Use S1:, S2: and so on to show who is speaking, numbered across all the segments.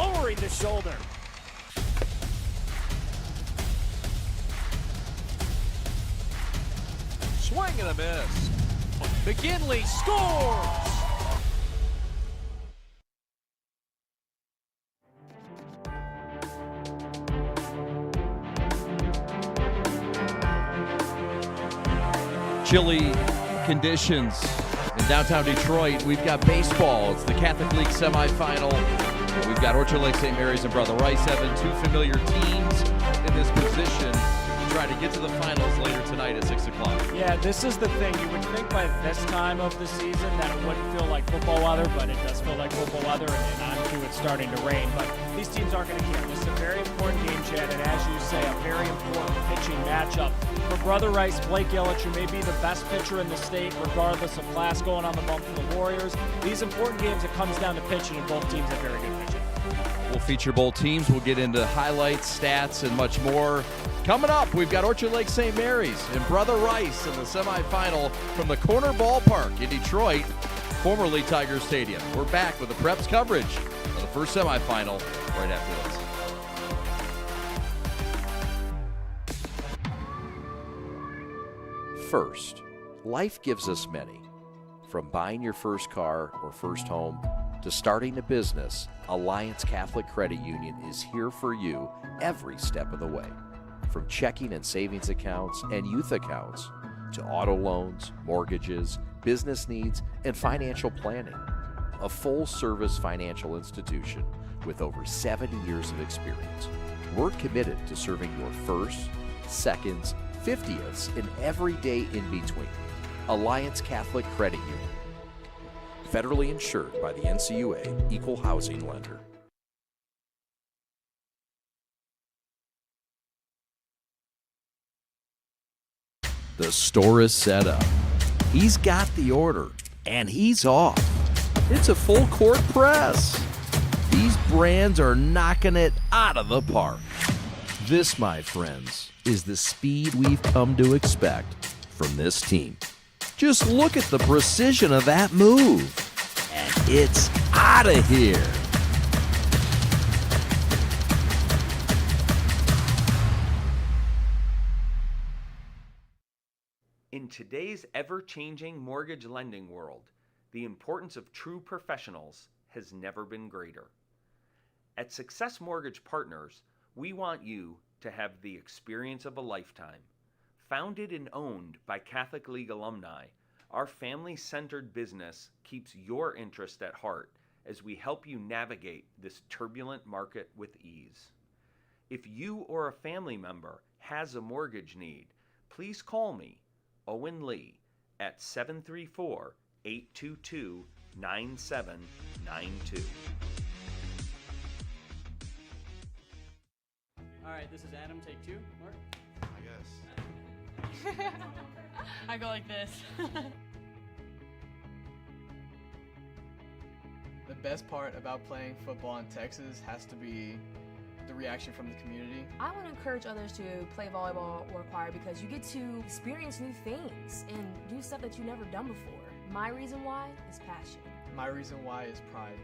S1: lowering the shoulder.
S2: Swing and a miss. McGinley scores! Chilly conditions in downtown Detroit. We've got baseball. It's the Catholic League semifinal. We've got Orchard Lake St. Mary's and Brother Rice, Evan, two familiar teams in this position to try to get to the finals later tonight at 6 o'clock.
S1: Yeah, this is the thing. You would think by this time of the season that it wouldn't feel like football weather, but it does feel like football weather, and on to it's starting to rain. But these teams aren't going to care. This is a very important game, Chad, and as you say, a very important pitching matchup. For Brother Rice, Blake Illich, who may be the best pitcher in the state, regardless of class going on the bump for the Warriors. These important games, it comes down to pitching, and both teams have very good pitching.
S2: We'll feature both teams. We'll get into highlights, stats, and much more. Coming up, we've got Orchard Lake St. Mary's and Brother Rice in the semifinal from the Corner Ballpark in Detroit, formerly Tiger Stadium. We're back with the Preps coverage of the first semifinal right after this.
S3: First, life gives us many. From buying your first car or first home to starting a business, Alliance Catholic Credit Union is here for you every step of the way. From checking and savings accounts and youth accounts to auto loans, mortgages, business needs, and financial planning. A full-service financial institution with over 70 years of experience. We're committed to serving your firsts, seconds, 50ths, and every day in between. Alliance Catholic Credit Union. Federally insured by the NCUA, Equal Housing Lender. The store is set up. He's got the order, and he's off. It's a full court press. These brands are knocking it out of the park. This, my friends, is the speed we've come to expect from this team. Just look at the precision of that move. And it's out of here.
S4: In today's ever-changing mortgage lending world, the importance of true professionals has never been greater. At Success Mortgage Partners, we want you to have the experience of a lifetime. Founded and owned by Catholic League alumni, our family-centered business keeps your interest at heart as we help you navigate this turbulent market with ease. If you or a family member has a mortgage need, please call me, Owen Lee, at 734-822-9792.
S5: All right, this is Adam, take two. Mark?
S6: I guess.
S7: I go like this.
S5: The best part about playing football in Texas has to be the reaction from the community.
S7: I want to encourage others to play volleyball or choir because you get to experience new things and do stuff that you've never done before. My reason why is passion.
S5: My reason why is pride.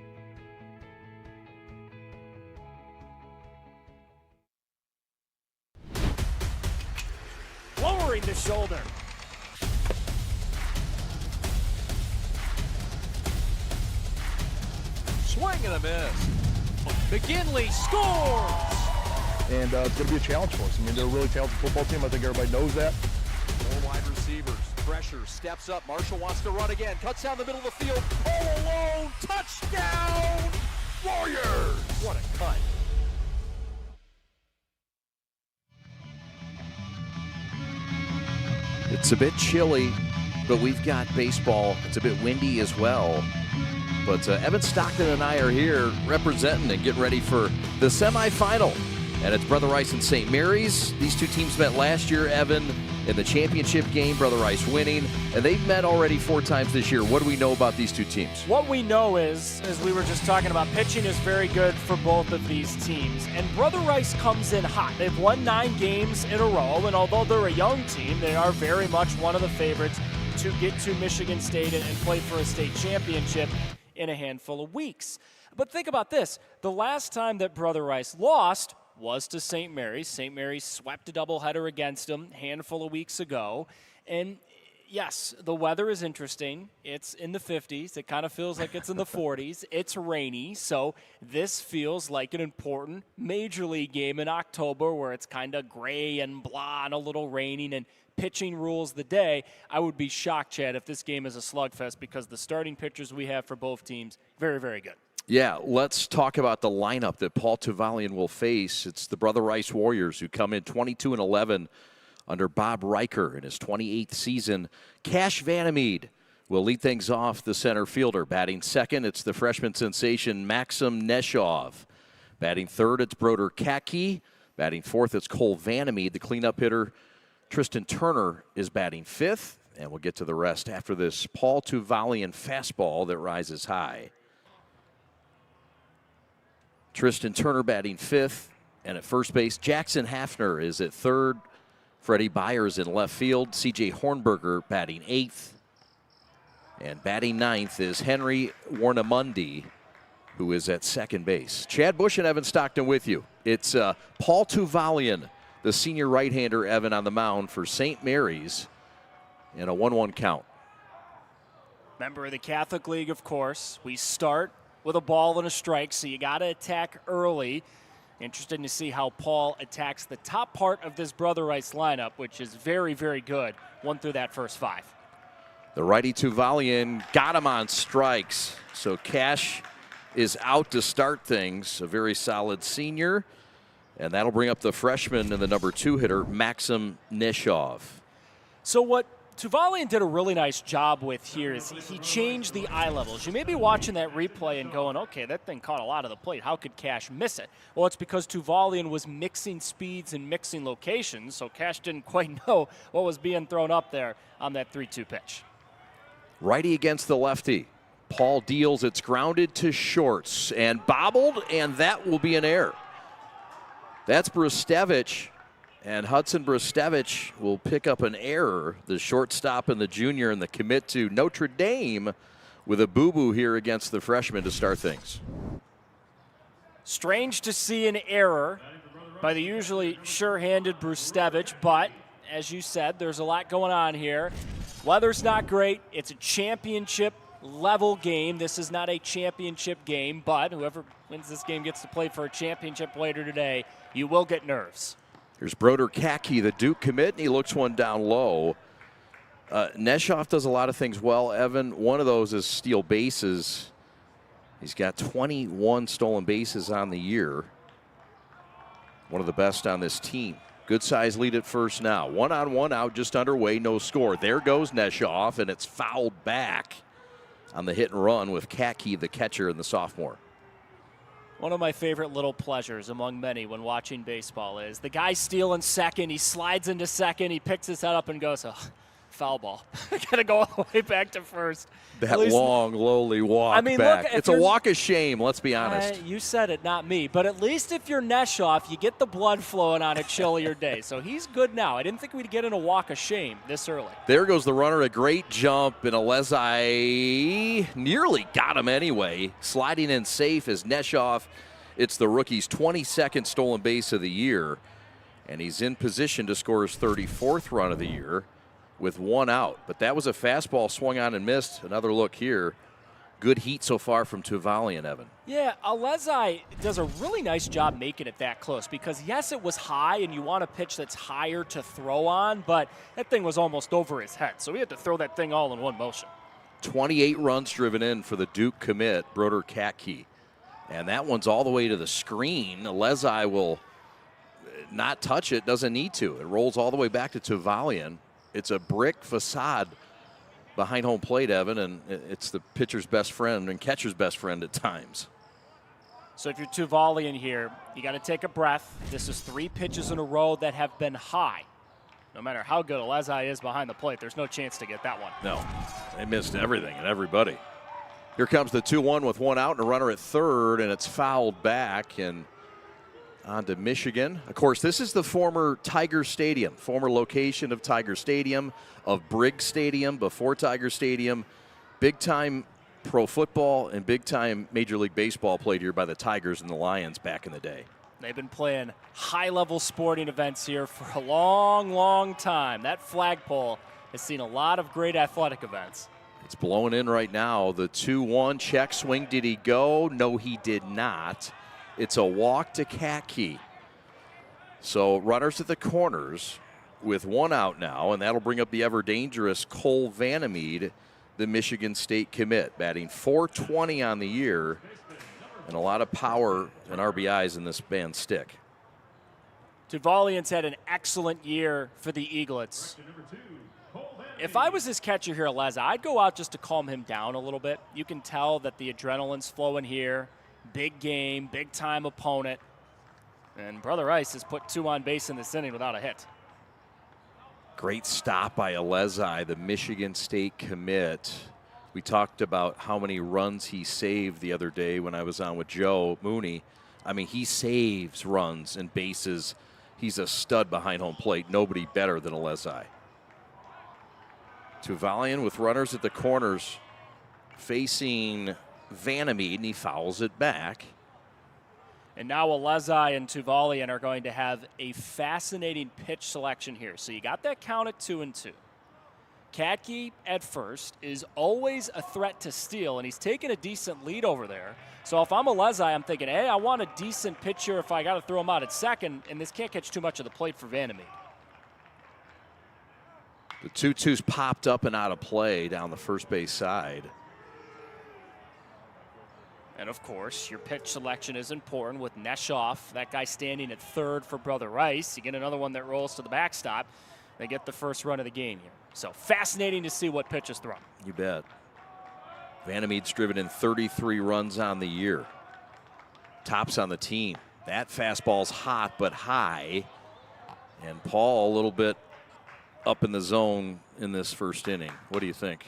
S1: Lowering the shoulder.
S2: Swing and a miss. McGinley scores!
S6: And it's going to be a challenge for us. I mean, they're a really talented football team. I think everybody knows that.
S2: Four wide receivers. Pressure. Steps up. Marshall wants to run again. Cuts down the middle of the field. All alone. Touchdown! Warriors! What a cut.
S3: It's a bit chilly, but we've got baseball. It's a bit windy as well. But Evan Stockton and I are here representing and getting ready for the semifinal. And it's Brother Rice and St. Mary's. These two teams met last year, Evan, in the championship game, Brother Rice winning. And they've met already 4 times this year. What do we know about these two teams?
S1: What we know is, as we were just talking about, pitching is very good for both of these teams. And Brother Rice comes in hot. They've won 9 games in a row, and although they're a young team, they are very much one of the favorites to get to Michigan State and play for a state championship in a handful of weeks. But think about this. The last time that Brother Rice lost was to St. Mary's. St. Mary's swept a doubleheader against them a handful of weeks ago. And yes, the weather is interesting. It's in the 50s. It kind of feels like it's in the 40s. It's rainy, so this feels like an important major league game in October where it's kind of gray and blah and a little raining and pitching rules the day. I would be shocked, Chad, if this game is a slugfest because the starting pitchers we have for both teams, very, very good.
S3: Yeah, let's talk about the lineup that Paul Tuvalian will face. It's the Brother Rice Warriors who come in 22-11 under Bob Riker in his 28th season. Cash Vandermeed will lead things off, the center fielder. Batting second, it's the freshman sensation Maxim Neshov. Batting third, it's Broder Kaki. Batting fourth, it's Cole Vandermeed. The cleanup hitter, Tristan Turner, is batting fifth. And we'll get to the rest after this Paul Tuvalian fastball that rises high. Tristan Turner batting fifth. And at first base, Jackson Hafner is at third. Freddie Byers in left field. C.J. Hornberger batting eighth. And batting ninth is Henry Warnamundi, who is at second base. Chad Bush and Evan Stockton with you. It's Paul Tuvalian, the senior right-hander, Evan, on the mound for St. Mary's in a 1-1 count.
S1: Member of the Catholic League, of course. We start with a ball and a strike, so you got to attack early. Interesting to see how Paul attacks the top part of this Brother Rice lineup, which is very, very good. 1 through that first 5.
S3: The righty Tuvalian got him on strikes. So Cash is out to start things. A very solid senior. And that'll bring up the freshman and the number 2 hitter, Maxim Neshov.
S1: So what Tuvalian did a really nice job with here is he changed the eye levels. You may be watching that replay and going, okay, that thing caught a lot of the plate. How could Cash miss it? Well, it's because Tuvalian was mixing speeds and mixing locations, so Cash didn't quite know what was being thrown up there on that 3-2 pitch.
S3: Righty against the lefty. Paul deals, it's grounded to shorts and bobbled, and that will be an error. That's Brustevich. And Hudson Brustevich will pick up an error, the shortstop and the junior and the commit to Notre Dame with a boo-boo here against the freshman to start things.
S1: Strange to see an error by the usually sure-handed Brustevich, but as you said, there's a lot going on here. Weather's not great. It's a championship-level game. This is not a championship game, but whoever wins this game gets to play for a championship later today. You will get nerves.
S3: Here's Broder Kaki, the Duke commit, and he looks one down low. Neshov does a lot of things well, Evan. One of those is steal bases. He's got 21 stolen bases on the year. One of the best on this team. Good size lead at first now. 1-on-1 out, just underway, no score. There goes Neshov, and it's fouled back on the hit and run with Kaki, the catcher, and the sophomore.
S1: One of my favorite little pleasures among many when watching baseball is the guy stealing second, he slides into second, he picks his head up and goes, oh, foul ball. I got to go all the way back to first.
S3: That long, lowly walk back.
S1: Look,
S3: it's a walk of shame, let's be honest.
S1: You said it, not me. But at least if you're Neshov, you get the blood flowing on a chillier day. So he's good now. I didn't think we'd get in a walk of shame this early.
S3: There goes the runner, a great jump, and Alezai nearly got him anyway. Sliding in safe is Neshov. It's the rookie's 22nd stolen base of the year, and he's in position to score his 34th run of the year with 1 out. But that was a fastball swung on and missed. Another look here. Good heat so far from Tuvalian, Evan.
S1: Yeah, Alezai does a really nice job making it that close because, yes, it was high, and you want a pitch that's higher to throw on, but that thing was almost over his head, so he had to throw that thing all in one motion.
S3: 28 runs driven in for the Duke commit, Broder Kaki. And that one's all the way to the screen. Alezai will not touch it, doesn't need to. It rolls all the way back to Tuvalian. It's a brick facade behind home plate, Evan, and it's the pitcher's best friend and catcher's best friend at times.
S1: So if you're Tuvalian here, you got to take a breath. This is 3 pitches in a row that have been high. No matter how good Alezai is behind the plate, there's no chance to get that one.
S3: No, they missed everything and everybody. Here comes the 2-1 with 1 out and a runner at third, and it's fouled back and on to Michigan. Of course, this is the former Tiger Stadium, former location of Tiger Stadium, of Briggs Stadium before Tiger Stadium. Big-time pro football and big-time Major League Baseball played here by the Tigers and the Lions back in the day.
S1: They've been playing high-level sporting events here for a long, long time. That flagpole has seen a lot of great athletic events.
S3: It's blowing in right now. The 2-1 check swing. Did he go? No, he did not. It's a walk to Kaki. So runners at the corners with one out now, and that'll bring up the ever-dangerous Cole Vandermeed, the Michigan State commit, batting .420 on the year, and a lot of power and RBIs in this band's stick.
S1: Tuvalian's had an excellent year for the Eaglets. If I was his catcher here, Aleza, I'd go out just to calm him down a little bit. You can tell that the adrenaline's flowing here. Big game, big-time opponent. And Brother Rice has put 2 on base in this inning without a hit.
S3: Great stop by Alezi, the Michigan State commit. We talked about how many runs he saved the other day when I was on with Joe Mooney. I mean, he saves runs and bases. He's a stud behind home plate. Nobody better than Alezi. Tuvalian with runners at the corners facing Vandermeed, and he fouls it back.
S1: And now Alezi and Tuvalian are going to have a fascinating pitch selection here. So you got that count at 2-2. Katke at first is always a threat to steal, and he's taking a decent lead over there. So if I'm Alezi, I'm thinking, hey, I want a decent pitcher if I got to throw him out at second, and this can't catch too much of the plate for Vandermeed.
S3: The 2-2's popped up and out of play down the first base side.
S1: And of course, your pitch selection is important with Neshoff, that guy standing at third for Brother Rice. You get another one that rolls to the backstop. They get the first run of the game here. So fascinating to see what pitch is thrown.
S3: You bet. Vandermeed's driven in 33 runs on the year. Tops on the team. That fastball's hot but high. And Paul a little bit up in the zone in this first inning. What do you think?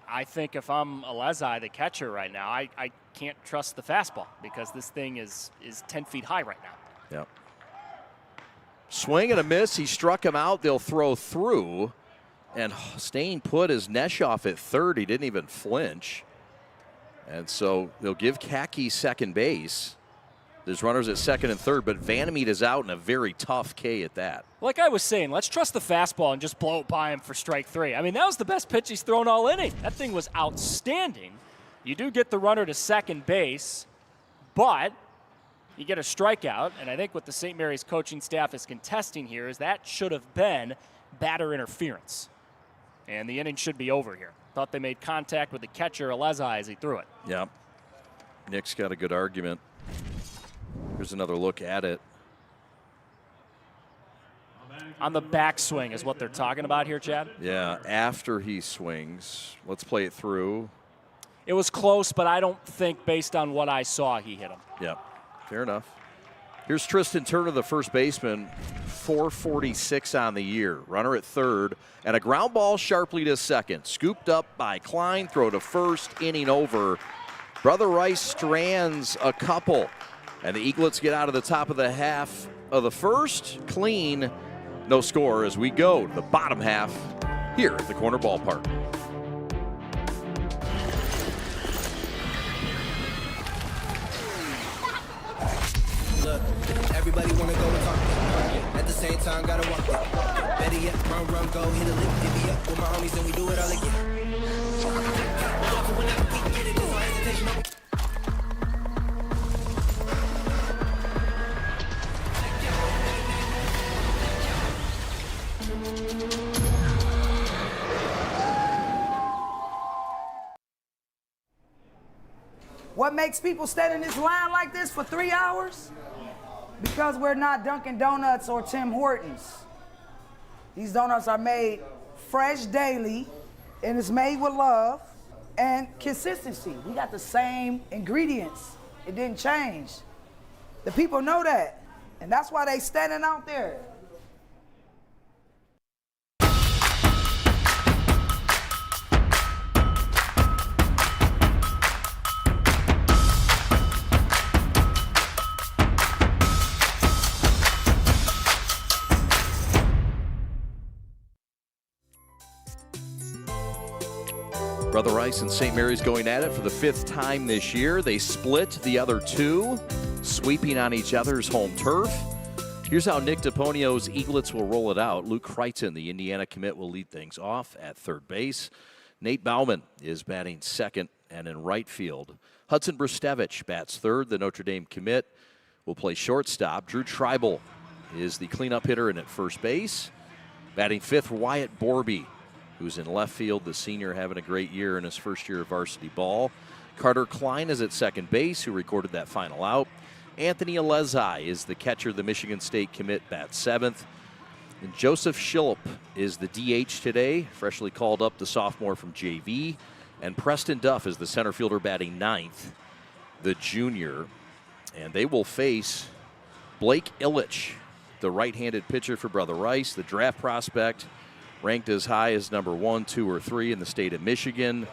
S1: I think if I'm Alezi, the catcher right now, I can't trust the fastball because this thing is 10 feet high right now.
S3: Yep. Swing and a miss. He struck him out. They'll throw through. And staying put is Neshoff at third. He didn't even flinch. And so they'll give Kaki second base. There's runners at second and third, but Vandermeed is out in a very tough K at that.
S1: Like I was saying, let's trust the fastball and just blow it by him for strike 3. I mean, that was the best pitch he's thrown all inning. That thing was outstanding. You do get the runner to second base, but you get a strikeout, and I think what the St. Mary's coaching staff is contesting here is that should have been batter interference. And the inning should be over here. Thought they made contact with the catcher, Alezi, as he threw it.
S3: Yep. Nick's got a good argument. Here's another look at it.
S1: On the backswing is what they're talking about here, Chad?
S3: Yeah, after he swings. Let's play it through.
S1: It was close, but I don't think based on what I saw he hit him.
S3: Yep, fair enough. Here's Tristan Turner, the first baseman, 446 on the year. Runner at third, and a ground ball sharply to second. Scooped up by Klein, throw to first, inning over. Brother Rice strands a couple, and the Eaglets get out of the top of the half of the first. Clean, no score as we go to the bottom half here at the Corner Ballpark.
S8: Look, everybody wanna go and talk it. At the same time, gotta walk it. Better yet, run, go, hit a lick, divvy up with my homies, and we do it all again.
S9: What makes people stand in this line like this for 3 hours? Because we're not Dunkin' Donuts or Tim Hortons. These donuts are made fresh daily, and it's made with love and consistency. We got the same ingredients. It didn't change. The people know that, and that's why they standing out there.
S3: Brother Rice and St. Mary's going at it for the 5th time this year. They split the other 2, sweeping on each other's home turf. Here's how Nick DePonio's Eaglets will roll it out. Luke Crichton, the Indiana commit, will lead things off at third base. Nate Bauman is batting second and in right field. Hudson Brustevich bats third. The Notre Dame commit will play shortstop. Drew Treibel is the cleanup hitter and at first base. Batting fifth, Wyatt Borby, who's in left field, the senior having a great year in his first year of varsity ball. Carter Klein is at second base, who recorded that final out. Anthony Alezai is the catcher. The Michigan State commit bats seventh. And Joseph Schilp is the DH today, freshly called up, the sophomore from JV. And Preston Duff is the center fielder batting ninth, the junior. And they will face Blake Illich, the right-handed pitcher for Brother Rice, the draft prospect, ranked as high as number 1, 2, or 3 in the state of Michigan,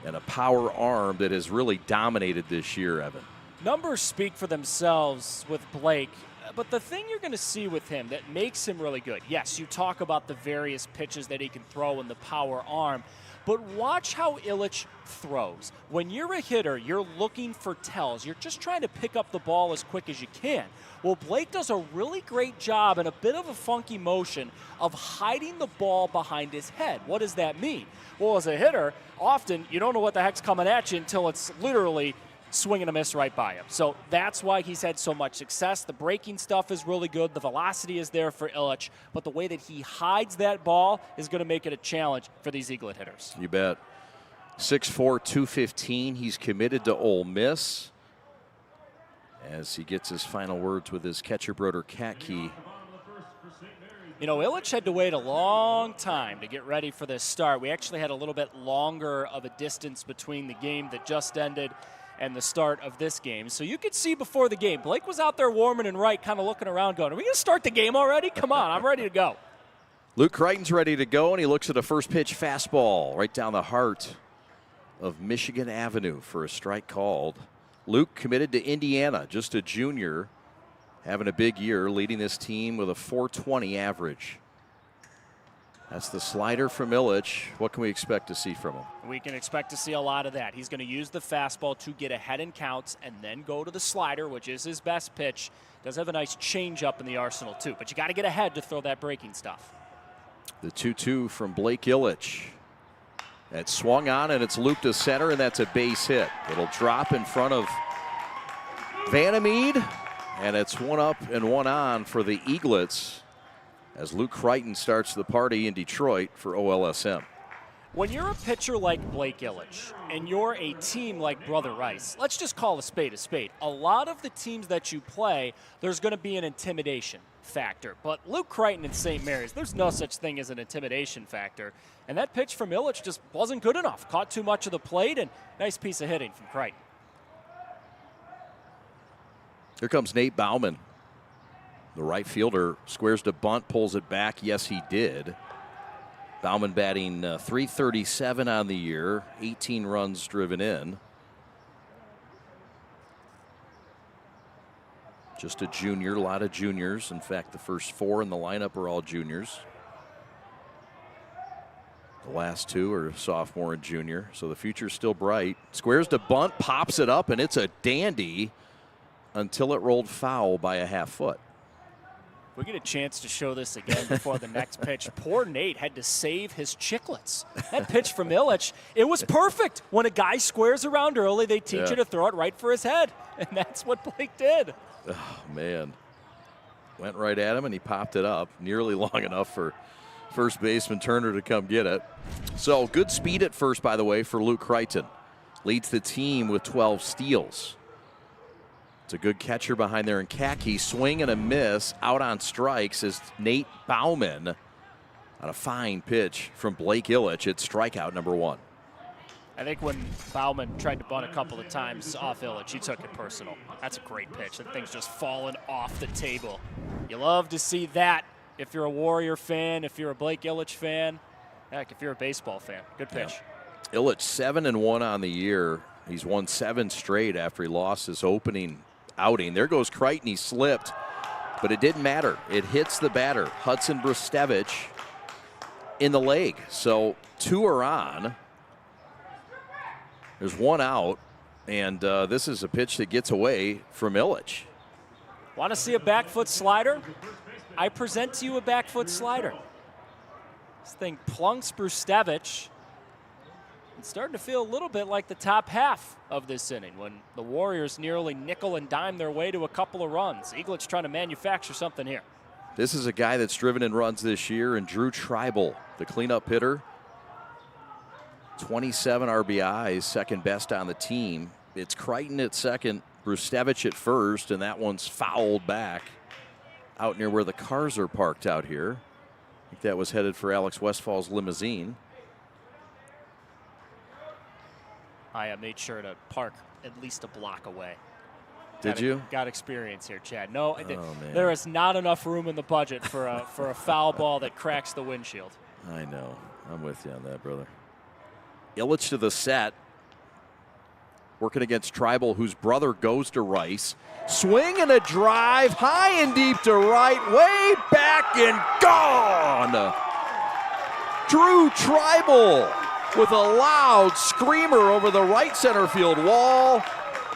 S3: and a power arm that has really dominated this year, Evan.
S1: Numbers speak for themselves with Blake, but the thing you're going to see with him that makes him really good, yes, you talk about the various pitches that he can throw and the power arm, but watch how Illich throws. When you're a hitter, you're looking for tells. You're just trying to pick up the ball as quick as you can. Well, Blake does a really great job in a bit of a funky motion of hiding the ball behind his head. What does that mean? Well, as a hitter, often you don't know what the heck's coming at you until it's literally swing and a miss right by him. So that's why he's had so much success. The breaking stuff is really good. The velocity is there for Illich, but the way that he hides that ball is going to make it a challenge for these Eaglet hitters.
S3: You bet. 6'4", 215. He's committed to Ole Miss as he gets his final words with his catcher, Broder Katke.
S1: You know, Illich had to wait a long time to get ready for this start. We actually had a little bit longer of a distance between the game that just ended and the start of this game. So you could see before the game, Blake was out there warming and right, kind of looking around going, are we going to start the game already? Come on, I'm ready to go.
S3: Luke Crichton's ready to go, and he looks at a first pitch fastball right down the heart of Michigan Avenue for a strike called. Luke committed to Indiana, just a junior, having a big year, leading this team with a .420 average. That's the slider from Illich. What can we expect to see from him?
S1: We can expect to see a lot of that. He's going to use the fastball to get ahead in counts and then go to the slider, which is his best pitch. Does have a nice changeup in the arsenal, too. But you got to get ahead to throw that breaking stuff.
S3: The 2-2 from Blake Illich. That swung on, and it's looped to center, and that's a base hit. It'll drop in front of Vandermeed, and it's one up and one on for the Eaglets as Luke Crichton starts the party in Detroit for OLSM.
S1: When you're a pitcher like Blake Illich and you're a team like Brother Rice, let's just call a spade a spade. A lot of the teams that you play, there's going to be an intimidation factor. But Luke Crichton and St. Mary's, there's no such thing as an intimidation factor. And that pitch from Illich just wasn't good enough. Caught too much of the plate, and nice piece of hitting from Crichton.
S3: Here comes Nate Bauman. The right fielder squares to bunt, pulls it back. Yes, he did. Bauman batting .337 on the year, 18 runs driven in. Just a junior, a lot of juniors. In fact, the first 4 in the lineup are all juniors. The last 2 are sophomore and junior, so the future's still bright. Squares to bunt, pops it up, and it's a dandy until it rolled foul by a half foot.
S1: We get a chance to show this again before the next pitch. Poor Nate had to save his chiclets. That pitch from Illich, it was perfect. When a guy squares around early, they teach you to throw it right for his head. And that's what Blake did.
S3: Oh, man. Went right at him, and he popped it up nearly long enough for first baseman Turner to come get it. So good speed at first, by the way, for Luke Crichton. Leads the team with 12 steals. It's a good catcher behind there in khaki. Swing and a miss. Out on strikes is Nate Bauman on a fine pitch from Blake Illich. It's strikeout number 1.
S1: I think when Bauman tried to bunt a couple of times off Illich, he took it personal. That's a great pitch. That thing's just falling off the table. You love to see that if you're a Warrior fan, if you're a Blake Illich fan, heck, if you're a baseball fan. Good pitch.
S3: Yeah. Illich 7-1 on the year. He's won 7 straight after he lost his opening outing. There goes Crichton. He slipped, but it didn't matter. It hits the batter, Hudson Brustevich, in the leg. So 2 are on. There's one out, and this is a pitch that gets away from Illich.
S1: Want to see a back foot slider? I present to you a back foot slider. This thing plunks Brustevich. It's starting to feel a little bit like the top half of this inning when the Warriors nearly nickel and dime their way to a couple of runs. Eagles trying to manufacture something here.
S3: This is a guy that's driven in runs this year, and Drew Treibel, the cleanup hitter. 27 RBIs, second best on the team. It's Crichton at second, Brustevich at first, and that one's fouled back out near where the cars are parked out here. I think that was headed for Alex Westfall's limousine.
S1: I made sure to park at least a block away.
S3: Did you?
S1: Got experience here, Chad. No,
S3: man.
S1: There is not enough room in the budget for a foul ball that cracks the windshield.
S3: I know. I'm with you on that, brother. Illich to the set. Working against Treibel, whose brother goes to Rice. Swing and a drive, high and deep to right, way back and gone. Drew Treibel with a loud screamer over the right center field wall,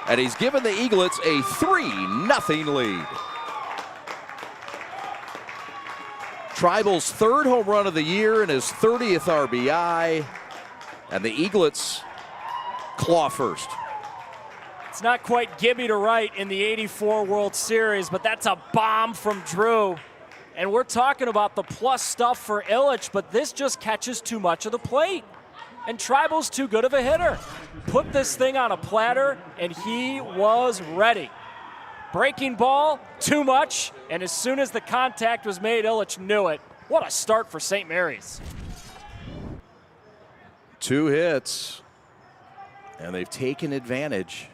S3: and he's given the Eaglets a 3-0 lead. Treibel's third home run of the year and his 30th RBI, and the Eaglets claw first.
S1: It's not quite Gibby to right in the '84 World Series, but that's a bomb from Drew. And we're talking about the plus stuff for Illich, but this just catches too much of the plate. And Treibel's too good of a hitter. Put this thing on a platter, and he was ready. Breaking ball, too much, and as soon as the contact was made, Illich knew it. What a start for St. Mary's.
S3: 2 hits, and they've taken advantage.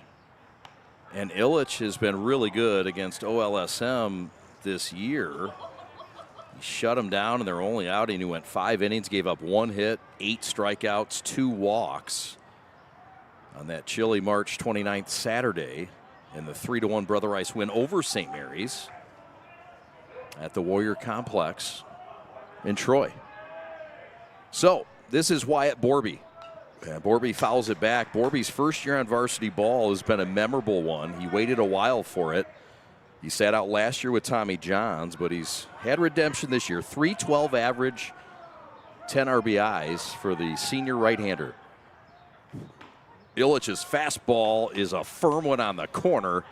S3: And Illich has been really good against OLSM this year. He shut him down in their only outing. He went 5 innings, gave up 1 hit, 8 strikeouts, 2 walks on that chilly March 29th Saturday in the 3-1 Brother Rice win over St. Mary's at the Warrior Complex in Troy. So this is Wyatt Borby. Borby fouls it back. Borby's first year on varsity ball has been a memorable one. He waited a while for it. He sat out last year with Tommy Johns, but he's had redemption this year. .312 average, 10 RBIs for the senior right-hander. Illich's fastball is a firm one on the corner,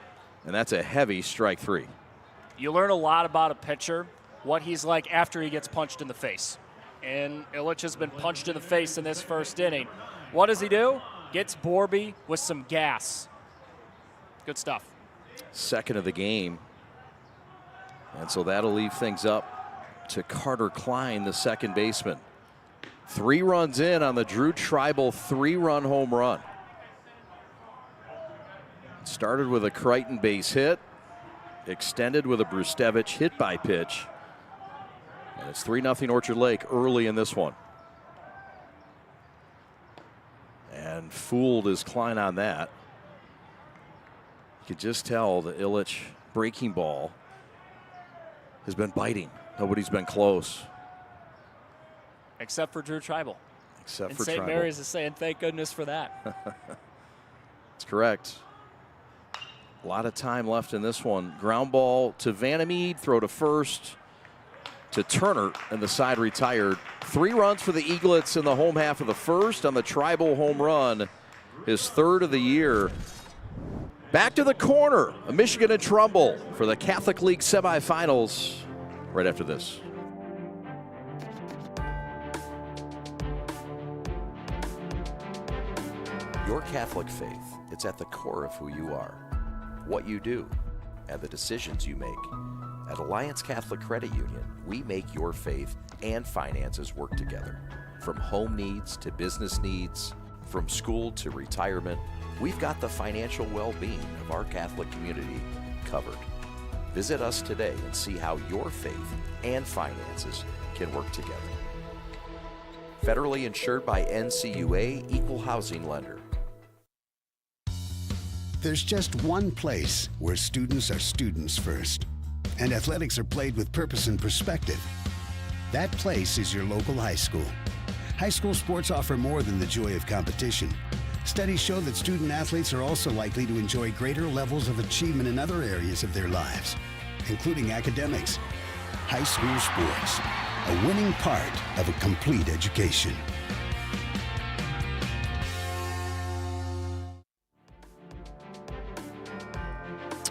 S3: and that's a heavy strike 3.
S1: You learn a lot about a pitcher, what he's like after he gets punched in the face. And Illich has been punched in the face in this first inning. What does he do? Gets Borby with some gas. Good stuff.
S3: Second of the game. And so that'll leave things up to Carter Klein, the second baseman. 3 runs in on the Drew Treibel 3-run home run. Started with a Crichton base hit, extended with a Brustevich hit by pitch. And it's 3-0 Orchard Lake early in this one. And fooled is Klein on that. You could just tell the Illich breaking ball has been biting. Nobody's been close.
S1: Except for Drew Treibel.
S3: Except
S1: and
S3: for
S1: St.
S3: Treibel.
S1: Mary's is saying thank goodness for that.
S3: That's correct. A lot of time left in this one. Ground ball to Vandermeed, throw to first to Turner, and the side retired. 3 runs for the Eaglets in the home half of the first on the Treibel home run, his 3rd of the year. Back to the corner, Michigan and Trumbull for the Catholic League semifinals right after this.
S10: Your Catholic faith, it's at the core of who you are, what you do, and the decisions you make. At Alliance Catholic Credit Union, we make your faith and finances work together. From home needs to business needs, from school to retirement, we've got the financial well-being of our Catholic community covered. Visit us today and see how your faith and finances can work together. Federally insured by NCUA, Equal Housing Lender.
S11: There's just one place where students are students first, and athletics are played with purpose and perspective. That place is your local high school. High school sports offer more than the joy of competition. Studies show that student athletes are also likely to enjoy greater levels of achievement in other areas of their lives, including academics. High school sports, a winning part of a complete education.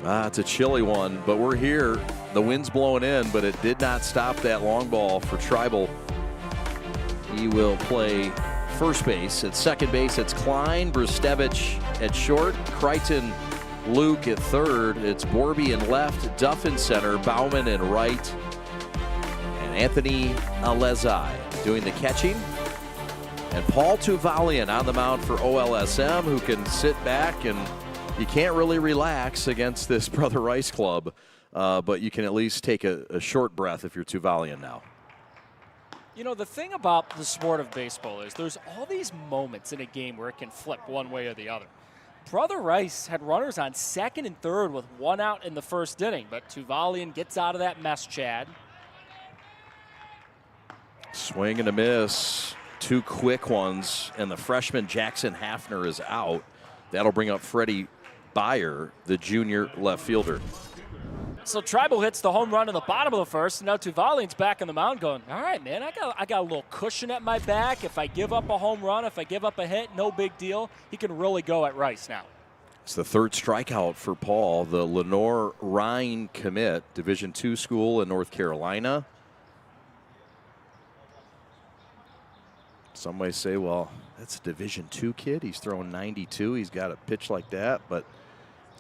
S3: It's a chilly one, but we're here. The wind's blowing in, but it did not stop that long ball for Tribal. He will play first base. At second base, it's Klein, Brustevich at short, Crichton, Luke at third. It's Borby in left, Duff in center, Bauman in right, and Anthony Alezai doing the catching. And Paul Tuvalian on the mound for OLSM, who can sit back, and you can't really relax against this Brother Rice club, but you can at least take a short breath if you're Tuvalian now.
S1: You know, the thing about the sport of baseball is there's all these moments in a game where it can flip one way or the other. Brother Rice had runners on second and third with one out in the first inning, but Tuvalian gets out of that mess, Chad.
S3: Swing and a miss. Two quick ones, and the freshman Jackson Hafner is out. That'll bring up Freddie Beyer, the junior left fielder.
S1: So Tribal hits the home run in the bottom of the first, and now Tuvalian's back on the mound going, all right, man, I got a little cushion at my back. If I give up a home run, if I give up a hit, no big deal. He can really go at Rice now.
S3: It's the third strikeout for Paul, the Lenore Rhine commit, Division II school in North Carolina. Some may say, well, that's a Division II kid. He's throwing 92. He's got a pitch like that. But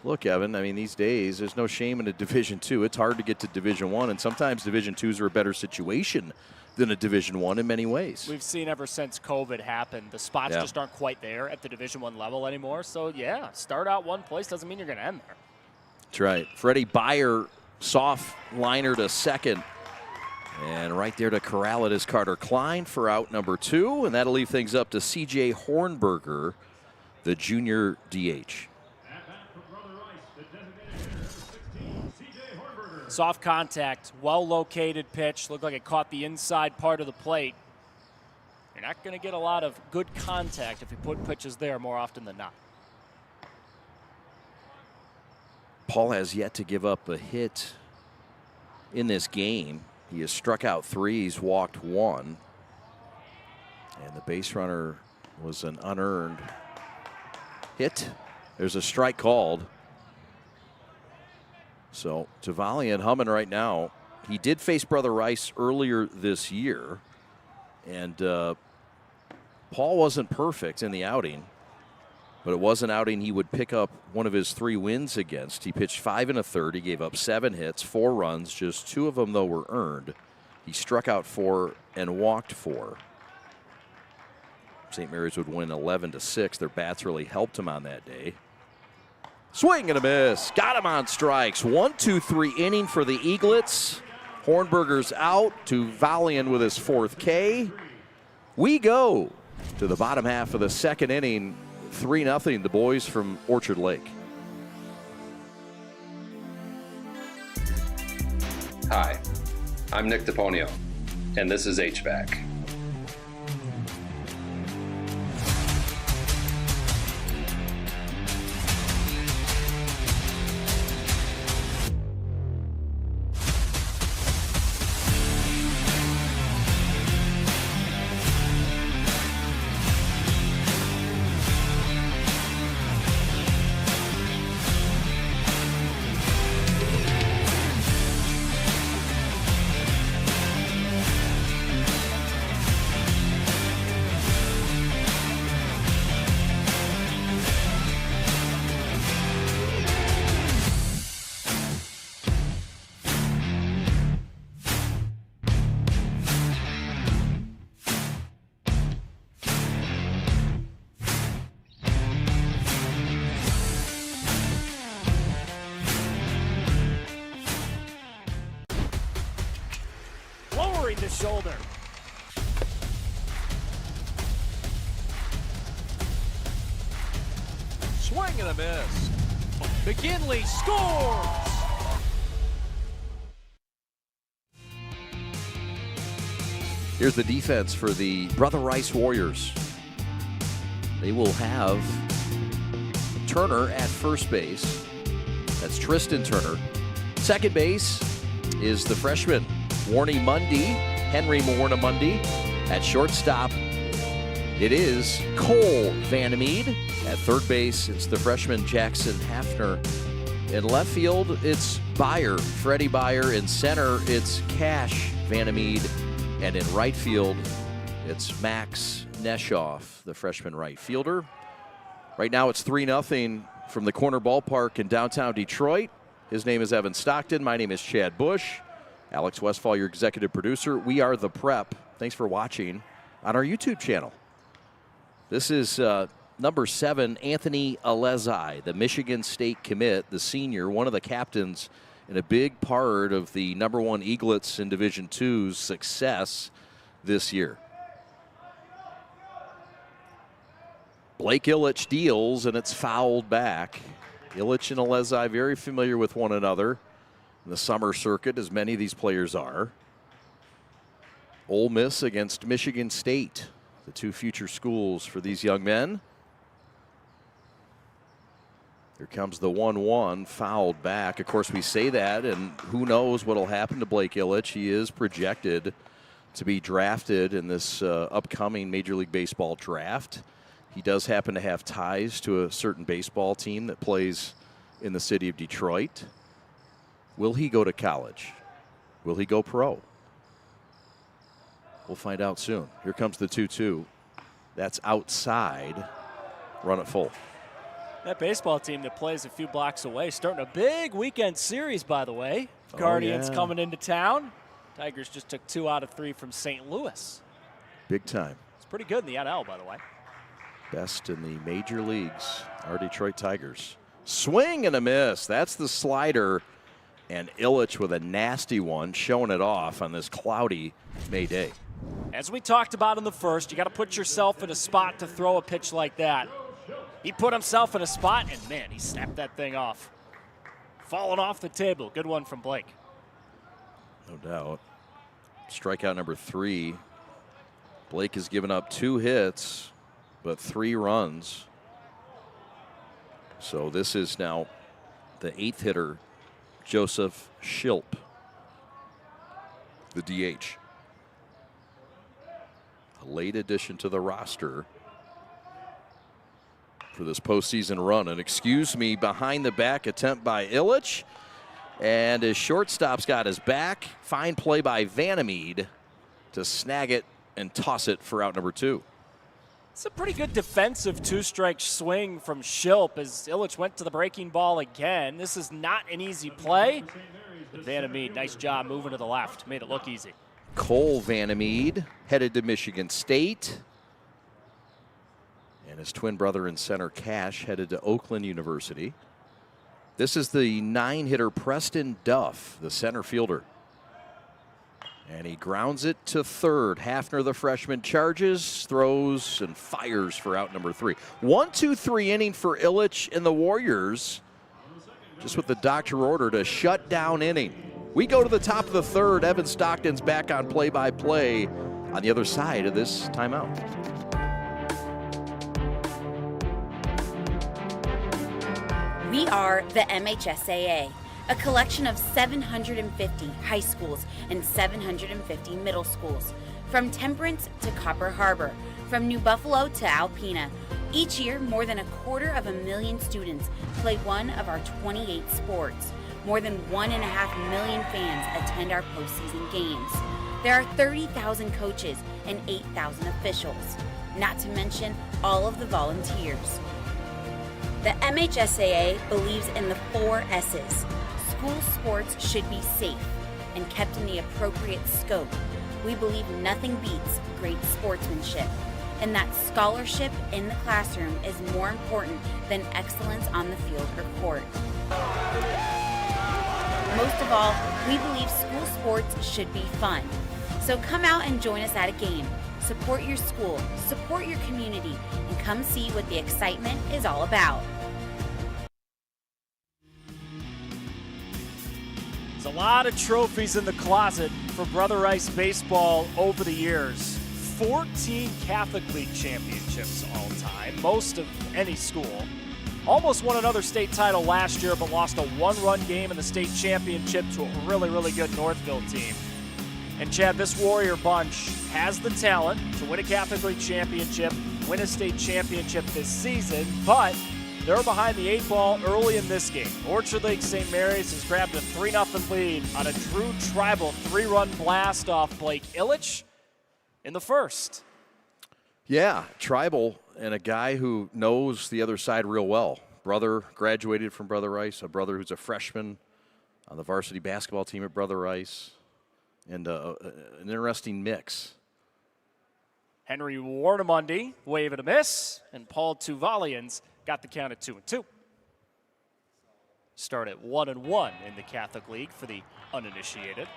S3: look, Evan, I mean, these days, there's no shame in a Division II. It's hard to get to Division I, and sometimes Division IIs are a better situation than a Division I in many ways.
S1: We've seen ever since COVID happened, the spots just aren't quite there at the Division I level anymore. So, yeah, start out one place doesn't mean you're going to end there.
S3: That's right. Freddie Beyer, soft liner to second. And right there to corral it is Carter Klein for out number 2. And that'll leave things up to C.J. Hornberger, the junior DH.
S1: Soft contact, well-located pitch. Looked like it caught the inside part of the plate. You're not going to get a lot of good contact if you put pitches there more often than not.
S3: Paul has yet to give up a hit in this game. He has struck out 3. He's walked 1. And the base runner was an unearned hit. There's a strike called. So Tuvalian humming right now. He did face Brother Rice earlier this year. And Paul wasn't perfect in the outing. But it was an outing he would pick up one of his 3 wins against. He pitched 5 1/3. He gave up 7 hits, 4 runs. Just 2 of them, though, were earned. He struck out 4 and walked 4. St. Mary's would win 11-6. Their bats really helped him on that day. Swing and a miss. Got him on strikes. 1-2-3 inning for the Eaglets. Hornberger's out. Tuvalian with his 4th K. We go to the bottom half of the second inning. 3-0, the boys from Orchard Lake.
S12: Hi, I'm Nick DePonio, and this is HVAC.
S1: The shoulder.
S2: Swing and a miss.
S1: McKinley scores!
S3: Here's the defense for the Brother Rice Warriors. They will have Turner at first base. That's Tristan Turner. Second base is the freshman Warnie Mundy, Henry Warnie-Mundy. At shortstop, it is Cole Vandermeed. At third base, it's the freshman Jackson Hafner. In left field, it's Byer, Freddie Byer. In center, it's Cash Vandermeed. And in right field, it's Max Neshoff, the freshman right fielder. Right now, it's 3-0 from the Corner Ballpark in downtown Detroit. His name is Evan Stockton. My name is Chad Bush. Alex Westfall, your executive producer. We are The Prep. Thanks for watching on our YouTube channel. This is number 7, Anthony Alezai, the Michigan State commit, the senior, one of the captains and a big part of the number 1 Eaglets in Division II's success this year. Blake Ilitch deals, and it's fouled back. Ilitch and Alezai very familiar with one another in the summer circuit, as many of these players are. Ole Miss against Michigan State, the 2 future schools for these young men. Here comes the 1-1, fouled back. Of course, we say that, and who knows what will happen to Blake Ilitch. He is projected to be drafted in this upcoming Major League Baseball draft. He does happen to have ties to a certain baseball team that plays in the city of Detroit. Will he go to college? Will he go pro? We'll find out soon. Here comes the 2-2. That's outside. Run it full.
S1: That baseball team that plays a few blocks away, starting a big weekend series, by the way. Guardians coming into town. Tigers just took 2 out of 3 from St. Louis.
S3: Big time.
S1: It's pretty good in the NL, by the way.
S3: Best in the major leagues, our Detroit Tigers. Swing and a miss. That's the slider. And Ilitch with a nasty one, showing it off on this cloudy May day.
S1: As we talked about in the first, you got to put yourself in a spot to throw a pitch like that. He put himself in a spot, and man, he snapped that thing off. Falling off the table. Good one from Blake.
S3: No doubt. Strikeout number 3. Blake has given up 2 hits, but 3 runs. So this is now the 8th hitter, Joseph Shilp, the DH. A late addition to the roster for this postseason run. And excuse me, behind the back attempt by Ilitch. And his shortstop's got his back. Fine play by Vandermeed to snag it and toss it for out number 2.
S1: It's a pretty good defensive 2-strike swing from Shilp as Ilitch went to the breaking ball again. This is not an easy play. But Vandermeed, nice job moving to the left. Made it look easy.
S3: Cole Vandermeed headed to Michigan State. And his twin brother and center Cash headed to Oakland University. This is the 9-hitter Preston Duff, the center fielder. And he grounds it to third. Hafner, the freshman, charges, throws, and fires for out number 3. 1-2-3 inning for Ilitch and the Warriors. Just with the doctor order to shut down inning. We go to the top of the 3rd. Evan Stockton's back on play-by-play on the other side of this timeout.
S13: We are the MHSAA, a collection of 750 high schools and 750 middle schools, from Temperance to Copper Harbor, from New Buffalo to Alpena. Each year, more than 250,000 students play one of our 28 sports. More than 1.5 million fans attend our postseason games. There are 30,000 coaches and 8,000 officials, not to mention all of the volunteers. The MHSAA believes in the 4 S's. School sports should be safe and kept in the appropriate scope. We believe nothing beats great sportsmanship, and that scholarship in the classroom is more important than excellence on the field or court. Most of all, we believe school sports should be fun. So come out and join us at a game. Support your school, support your community, and come see what the excitement is all about.
S1: There's a lot of trophies in the closet for Brother Rice baseball over the years. 14 Catholic League championships all time, most of any school. Almost won another state title last year, but lost a one-run game in the state championship to a really, really good Northville team. And Chad, this Warrior bunch has the talent to win a Catholic League championship, win a state championship this season, but they're behind the 8 ball early in this game. Orchard Lake St. Mary's has grabbed a 3-0 lead on a true tribal 3-run blast off Blake Illich in the first.
S3: Yeah, tribal and a guy who knows the other side real well. Brother graduated from Brother Rice, a brother who's a freshman on the varsity basketball team at Brother Rice, and an interesting mix.
S1: Henry Warnamundi, wave and a miss, and Paul Tuvalians got the count at 2-2. Start at 1-1 in the Catholic League for the uninitiated.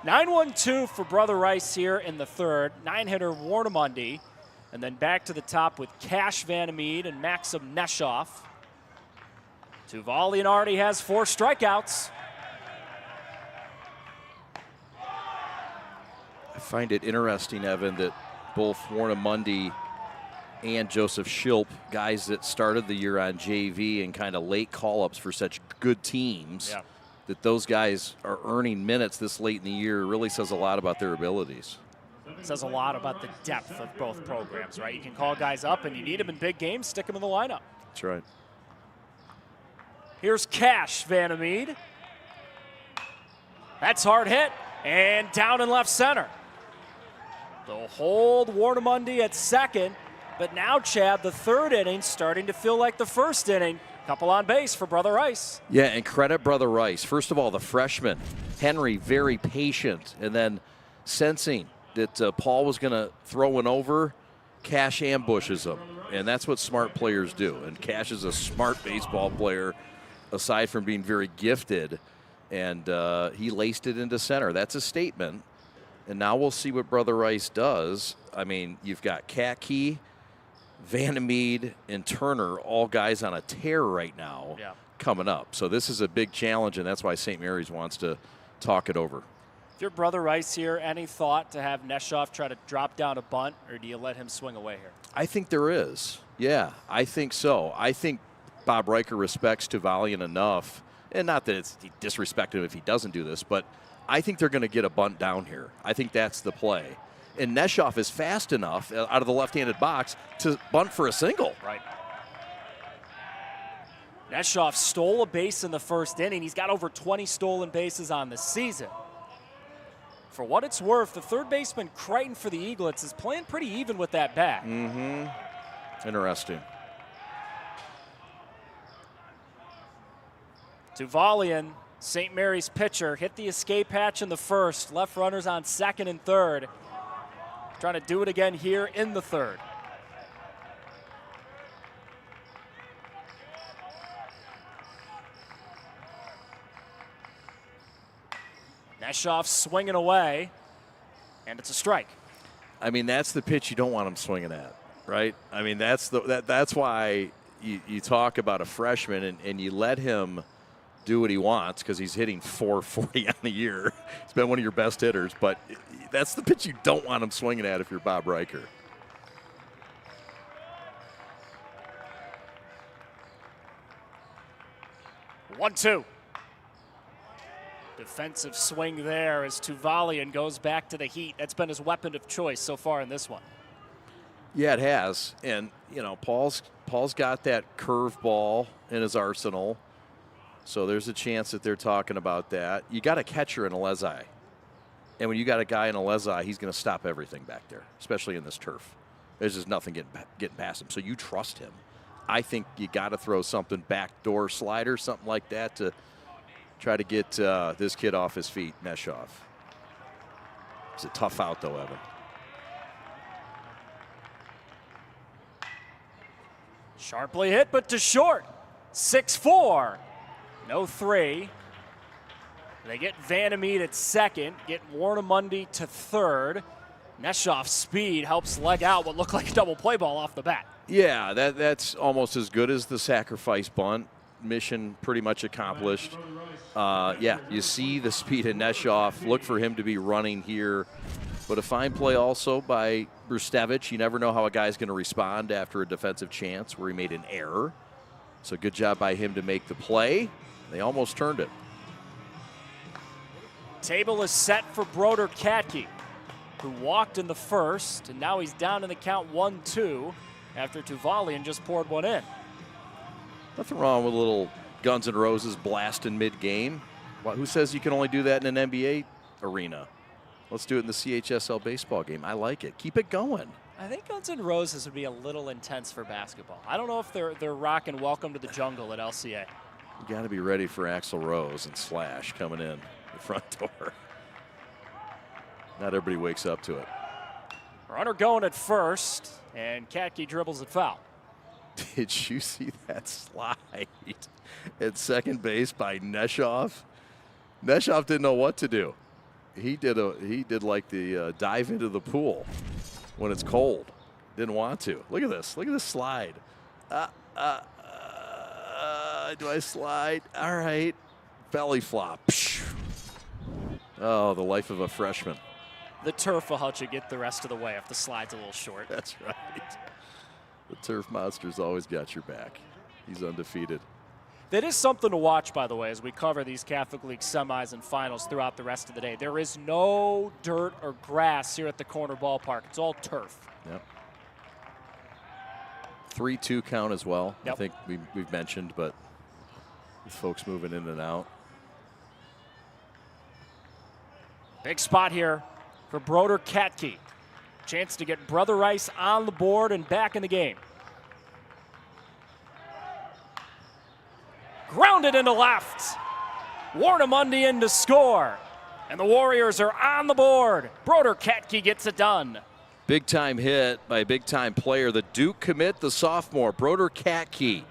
S1: 9-1-2 for Brother Rice here in the third. 9-hitter Warnamundi, and then back to the top with Cash Vandermeed and Maxim Neshoff. Tuvalian already has 4 strikeouts.
S3: I find it interesting, Evan, that both Warnamundi and Joseph Schilp, guys that started the year on JV and kind of late call-ups for such good teams, that those guys are earning minutes this late in the year really says a lot about their abilities.
S1: Says a lot about the depth of both programs, right? You can call guys up, and you need them in big games, stick them in the lineup.
S3: That's right.
S1: Here's Cash Vandermeed. That's hard hit, and down in left center. They'll hold Warnamundi at second, but now, Chad, the third inning starting to feel like the first inning. Couple on base for Brother Rice.
S3: Yeah, and credit Brother Rice. First of all, the freshman, Henry, very patient, and then sensing that Paul was going to throw one over, Cash ambushes him, and that's what smart players do. And Cash is a smart baseball player, aside from being very gifted, and he laced it into center. That's a statement, and now we'll see what Brother Rice does. I mean, you've got Kaki, Vandermeed, and Turner, all guys on a tear right now coming up. So this is a big challenge, and that's why St. Mary's wants to talk it over.
S1: If you're Brother Rice here, any thought to have Neshoff try to drop down a bunt, or do you let him swing away here?
S3: I think there is. Yeah, I think so. I think Bob Riker respects Tuvalian enough, and not that it's disrespectful if he doesn't do this, but I think they're going to get a bunt down here. I think that's the play. And Neshoff is fast enough out of the left-handed box to bunt for a single.
S1: Right. Neshoff stole a base in the first inning. He's got over 20 stolen bases on the season. For what it's worth, the third baseman Crichton for the Eaglets is playing pretty even with that bat.
S3: Interesting.
S1: Tuvalian, St. Mary's pitcher, hit the escape hatch in the first. Left runners on second and third. Trying to do it again here in the third. Neshoff swinging away, and it's a strike.
S3: I mean, that's the pitch you don't want him swinging at, right? I mean, that's why you talk about a freshman and you let him do what he wants, because he's hitting .440 on the year. He's been one of your best hitters, but that's the pitch you don't want him swinging at if you're Bob Riker.
S1: One-two. Defensive swing there as Tuvalian goes back to the heat. That's been his weapon of choice so far in this one.
S3: Yeah, it has. And, you know, Paul's got that curveball in his arsenal. So there's a chance that they're talking about that. You got a catcher in Alezi. And when you got a guy in Alezi, he's going to stop everything back there, especially in this turf. There's just nothing getting past him. So you trust him. I think you got to throw something, backdoor slider, something like that, to try to get this kid off his feet, Neshoff. It's a tough out, though, Evan.
S1: Sharply hit, but to short. 6-4. No 3. They get Vandermeed at second, get Warnamundi to third. Neshoff's speed helps leg out what looked like a double play ball off the bat.
S3: Yeah, that's almost as good as the sacrifice bunt. mission pretty much accomplished. Yeah, you see the speed of Neshoff. Look for him to be running here. But a fine play also by Brustevich. You never know how a guy's going to respond after a defensive chance where he made an error. So good job by him to make the play. They almost turned it.
S1: Table is set for Broder Katke, who walked in the first, and now he's down in the count 1-2 after Tuvalian just poured one in.
S3: Nothing wrong with a little Guns N' Roses blasting mid-game. Well, who says you can only do that in an NBA arena? Let's do it in the CHSL baseball game. I like it. Keep it going.
S1: I think Guns N' Roses would be a little intense for basketball. I don't know if they're rocking Welcome to the Jungle at LCA.
S3: You got to be ready for Axl Rose and Slash coming in the front door. Not everybody wakes up to it.
S1: Runner going at first, and Katke dribbles at foul.
S3: Did you see that slide at second base by Neshoff? Neshoff didn't know what to do. He did like the dive into the pool when it's cold. Didn't want to. Look at this. Look at this slide. Do I slide? All right. Belly flop. Oh, the life of a freshman.
S1: The turf will help you get the rest of the way if the slide's a little short.
S3: That's right. The turf monster's always got your back. He's undefeated.
S1: That is something to watch, by the way, as we cover these Catholic League semis and finals throughout the rest of the day. There is no dirt or grass here at the corner ballpark. It's all turf.
S3: Yep. 3-2 count as well.
S1: Yep.
S3: I think we've mentioned, but with folks moving in and out.
S1: Big spot here for Broder Katke. Chance to get Brother Rice on the board and back in the game. Grounded into left. Warnamundi in to score. And the Warriors are on the board. Broder Katke gets it done.
S3: Big time hit by a big time player. The Duke commit, the sophomore, Broder Katke,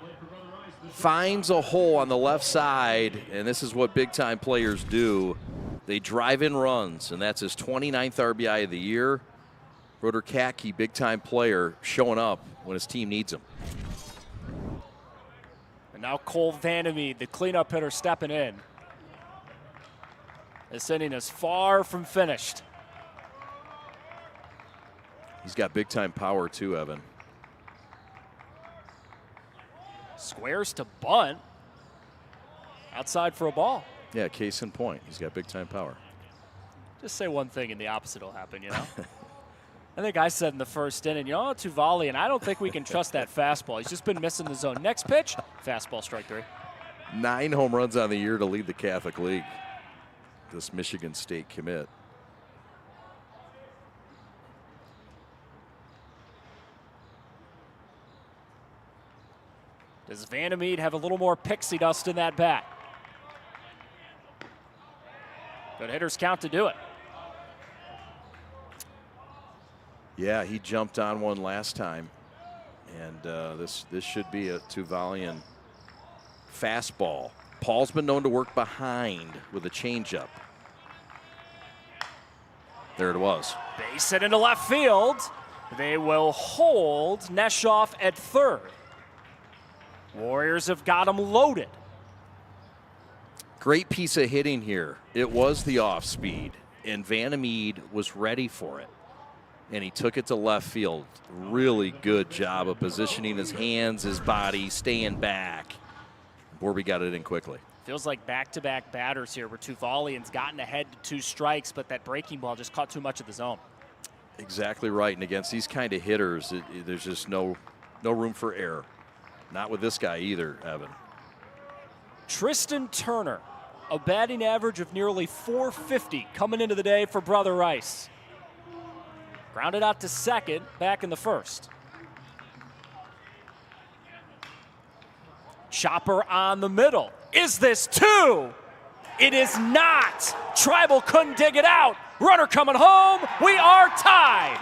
S3: finds a hole on the left side, and this is what big time players do. They drive in runs, and that's his 29th RBI of the year. Broder Katke, big time player, showing up when his team needs him.
S1: And now Cole Vandermeed, the cleanup hitter, stepping in. This inning is far from finished.
S3: He's got big time power too, Evan.
S1: Squares to bunt. Outside for a ball.
S3: Yeah, case in point. He's got big time power.
S1: Just say one thing and the opposite will happen, you know? I think I said in the first inning, Tuvalian, I don't think we can trust that fastball. He's just been missing the zone. Next pitch, fastball, strike 3.
S3: 9 home runs on the year to lead the Catholic League. This Michigan State commit.
S1: Does Vandermeed have a little more pixie dust in that bat? Good hitters count to do it.
S3: Yeah, he jumped on one last time, and this should be a Tuvalian fastball. Paul's been known to work behind with a changeup. There it was.
S1: Base hit into left field. They will hold Neshoff at third. Warriors have got him loaded.
S3: Great piece of hitting here. It was the off speed, and Vandermeed was ready for it. And he took it to left field. Really good job of positioning his hands, his body, staying back. Borby got it in quickly.
S1: Feels like back-to-back batters here where Tuvalian's gotten ahead to 2 strikes, but that breaking ball just caught too much of the zone.
S3: Exactly right. And against these kind of hitters, there's just no room for error. Not with this guy either, Evan.
S1: Tristan Turner, a batting average of nearly .450 coming into the day for Brother Rice. Grounded out to second, back in the first. Chopper on the middle. Is this 2? It is not. Tribal couldn't dig it out. Runner coming home. We are tied.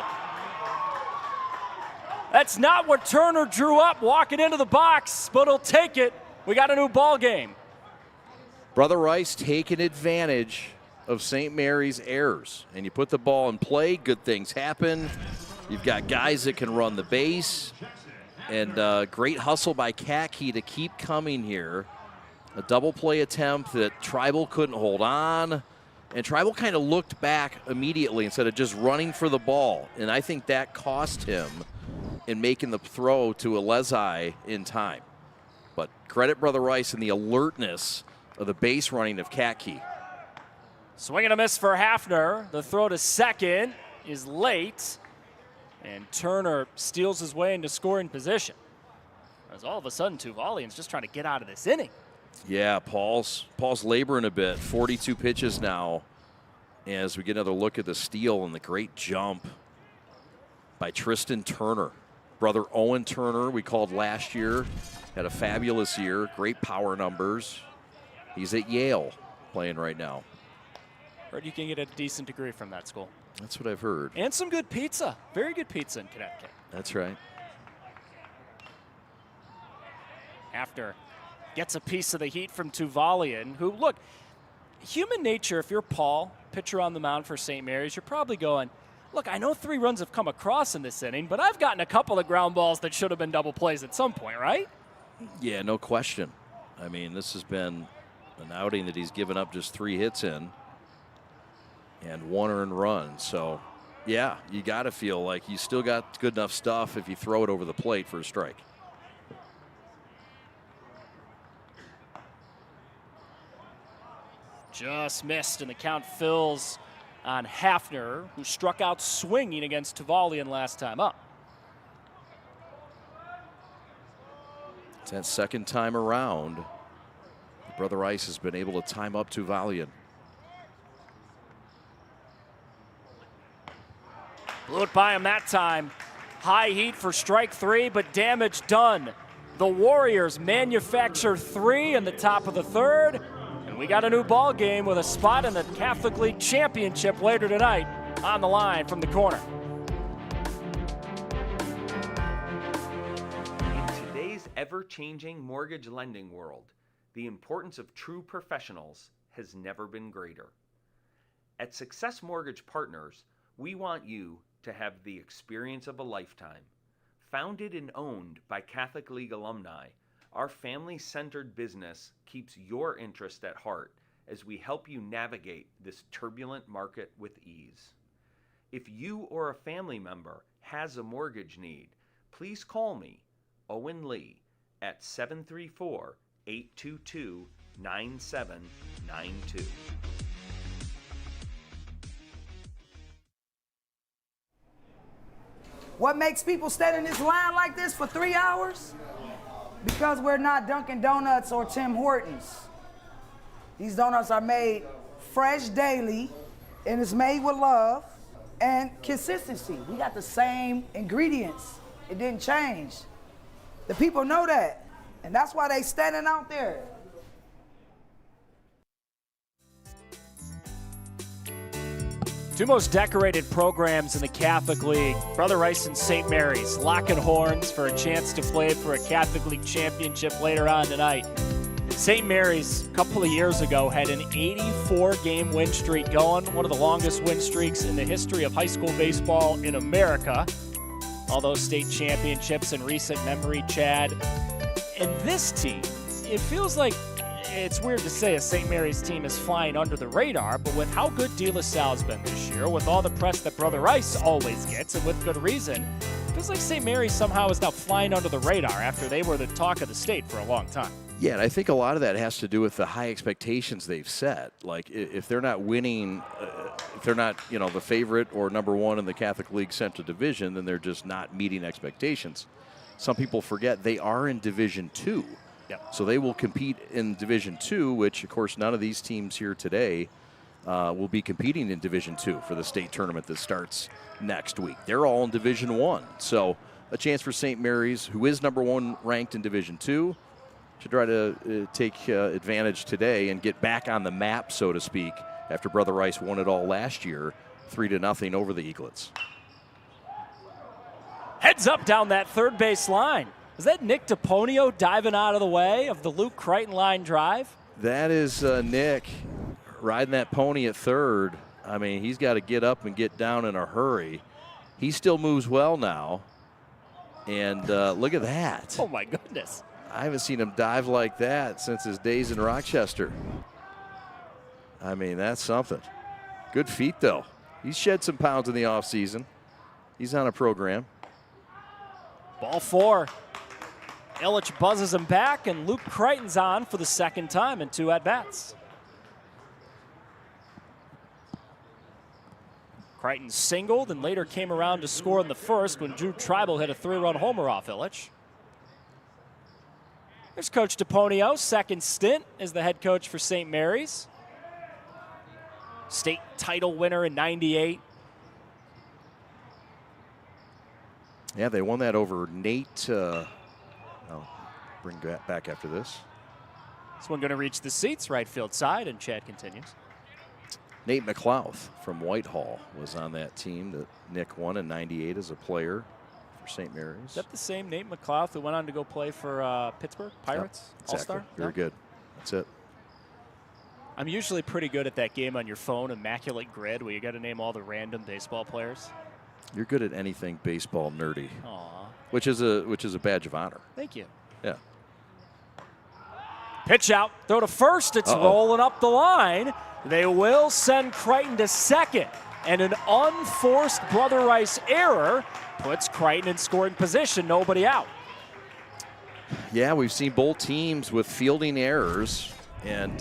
S1: That's not what Turner drew up walking into the box, but he'll take it. We got a new ball game.
S3: Brother Rice taking advantage of St. Mary's errors. And you put the ball in play, good things happen. You've got guys that can run the base. And great hustle by Katke to keep coming here. A double play attempt that Tribal couldn't hold on. And Tribal kind of looked back immediately instead of just running for the ball. And I think that cost him in making the throw to Alezai in time. But credit Brother Rice and the alertness of the base running of Key.
S1: Swing and a miss for Hafner. The throw to second is late. And Turner steals his way into scoring position. As all of a sudden, Tuvalian's just trying to get out of this inning.
S3: Yeah, Paul's laboring a bit. 42 pitches now. As we get another look at the steal and the great jump by Tristan Turner. Brother Owen Turner, we called last year, had a fabulous year. Great power numbers. He's at Yale playing right now.
S1: Heard you can get a decent degree from that school.
S3: That's what I've heard.
S1: And some good pizza. Very good pizza in Connecticut.
S3: That's right.
S1: After gets a piece of the heat from Tuvalian, who, look, human nature, if you're Paul, pitcher on the mound for St. Mary's, you're probably going, look, I know 3 runs have come across in this inning, but I've gotten a couple of ground balls that should have been double plays at some point, right?
S3: Yeah, no question. I mean, this has been an outing that he's given up just 3 hits in and 1 earned run. So, yeah, you got to feel like you still got good enough stuff if you throw it over the plate for a strike.
S1: Just missed, and the count fills on Hafner, who struck out swinging against Tuvalian last time up.
S3: It's that second time around. Brother Rice has been able to time up Tuvalian.
S1: Blew it by him that time. High heat for strike 3, but damage done. The Warriors manufacture 3 in the top of the 3rd. And we got a new ball game with a spot in the Catholic League Championship later tonight on the line from the corner.
S4: In today's ever-changing mortgage lending world, the importance of true professionals has never been greater. At Success Mortgage Partners, we want you to have the experience of a lifetime. Founded and owned by Catholic League alumni, our family-centered business keeps your interest at heart as we help you navigate this turbulent market with ease. If you or a family member has a mortgage need, please call me, Owen Lee, at 734-822-9792.
S9: What makes people stand in this line like this for 3 hours? Because we're not Dunkin' Donuts or Tim Hortons. These donuts are made fresh daily, and it's made with love and consistency. We got the same ingredients. It didn't change. The people know that, and that's why they standing out there.
S1: Two most decorated programs in the Catholic League. Brother Rice and St. Mary's locking horns for a chance to play for a Catholic League championship later on tonight. St. Mary's, a couple of years ago, had an 84-game win streak going, one of the longest win streaks in the history of high school baseball in America. All those state championships in recent memory, Chad. And this team, it feels like, it's weird to say a St. Mary's team is flying under the radar, but with how good De La Salle's been this year, with all the press that Brother Rice always gets, and with good reason, it feels like St. Mary's somehow is now flying under the radar after they were the talk of the state for a long time.
S3: Yeah, and I think a lot of that has to do with the high expectations they've set. Like, if they're not winning, if they're not, the favorite or number 1 in the Catholic League Central Division, then they're just not meeting expectations. Some people forget they are in Division 2.
S1: Yep.
S3: So they will compete in Division 2, which, of course, none of these teams here today will be competing in Division 2 for the state tournament that starts next week. They're all in Division 1. So a chance for St. Mary's, who is number 1 ranked in Division 2, to try to take advantage today and get back on the map, so to speak, after Brother Rice won it all last year, 3-0 over the Eaglets.
S1: Heads up down that third base line. Is that Nick DePonio diving out of the way of the Luke Crichton line drive?
S3: That is Nick riding that pony at third. I mean, he's got to get up and get down in a hurry. He still moves well now. And look at that.
S1: Oh, my goodness.
S3: I haven't seen him dive like that since his days in Rochester. I mean, that's something. Good feet, though. He's shed some pounds in the offseason. He's on a program.
S1: Ball 4. Illich buzzes him back, and Luke Crichton's on for the second time in 2 at-bats. Crichton singled and later came around to score in the first when Drew Tribal hit a 3-run homer off Illich. There's Coach DePonio, second stint as the head coach for St. Mary's. State title winner in '98.
S3: Yeah, they won that over Nate. I'll bring that back after this.
S1: This one going to reach the seats, right field side, and Chad continues.
S3: Nate McLouth from Whitehall was on that team that Nick won in '98 as a player for St. Mary's.
S1: Is that the same Nate McLouth who went on to go play for Pittsburgh Pirates?
S3: Yep, exactly.
S1: All-Star?
S3: Very good. That's it.
S1: I'm usually pretty good at that game on your phone, Immaculate Grid, where you got to name all the random baseball players.
S3: You're good at anything baseball nerdy.
S1: Aw.
S3: Which is a badge of honor.
S1: Thank you.
S3: Yeah.
S1: Pitch out, throw to first. It's rolling up the line. They will send Crichton to second. And an unforced Brother Rice error puts Crichton in scoring position, nobody out.
S3: Yeah, we've seen both teams with fielding errors, and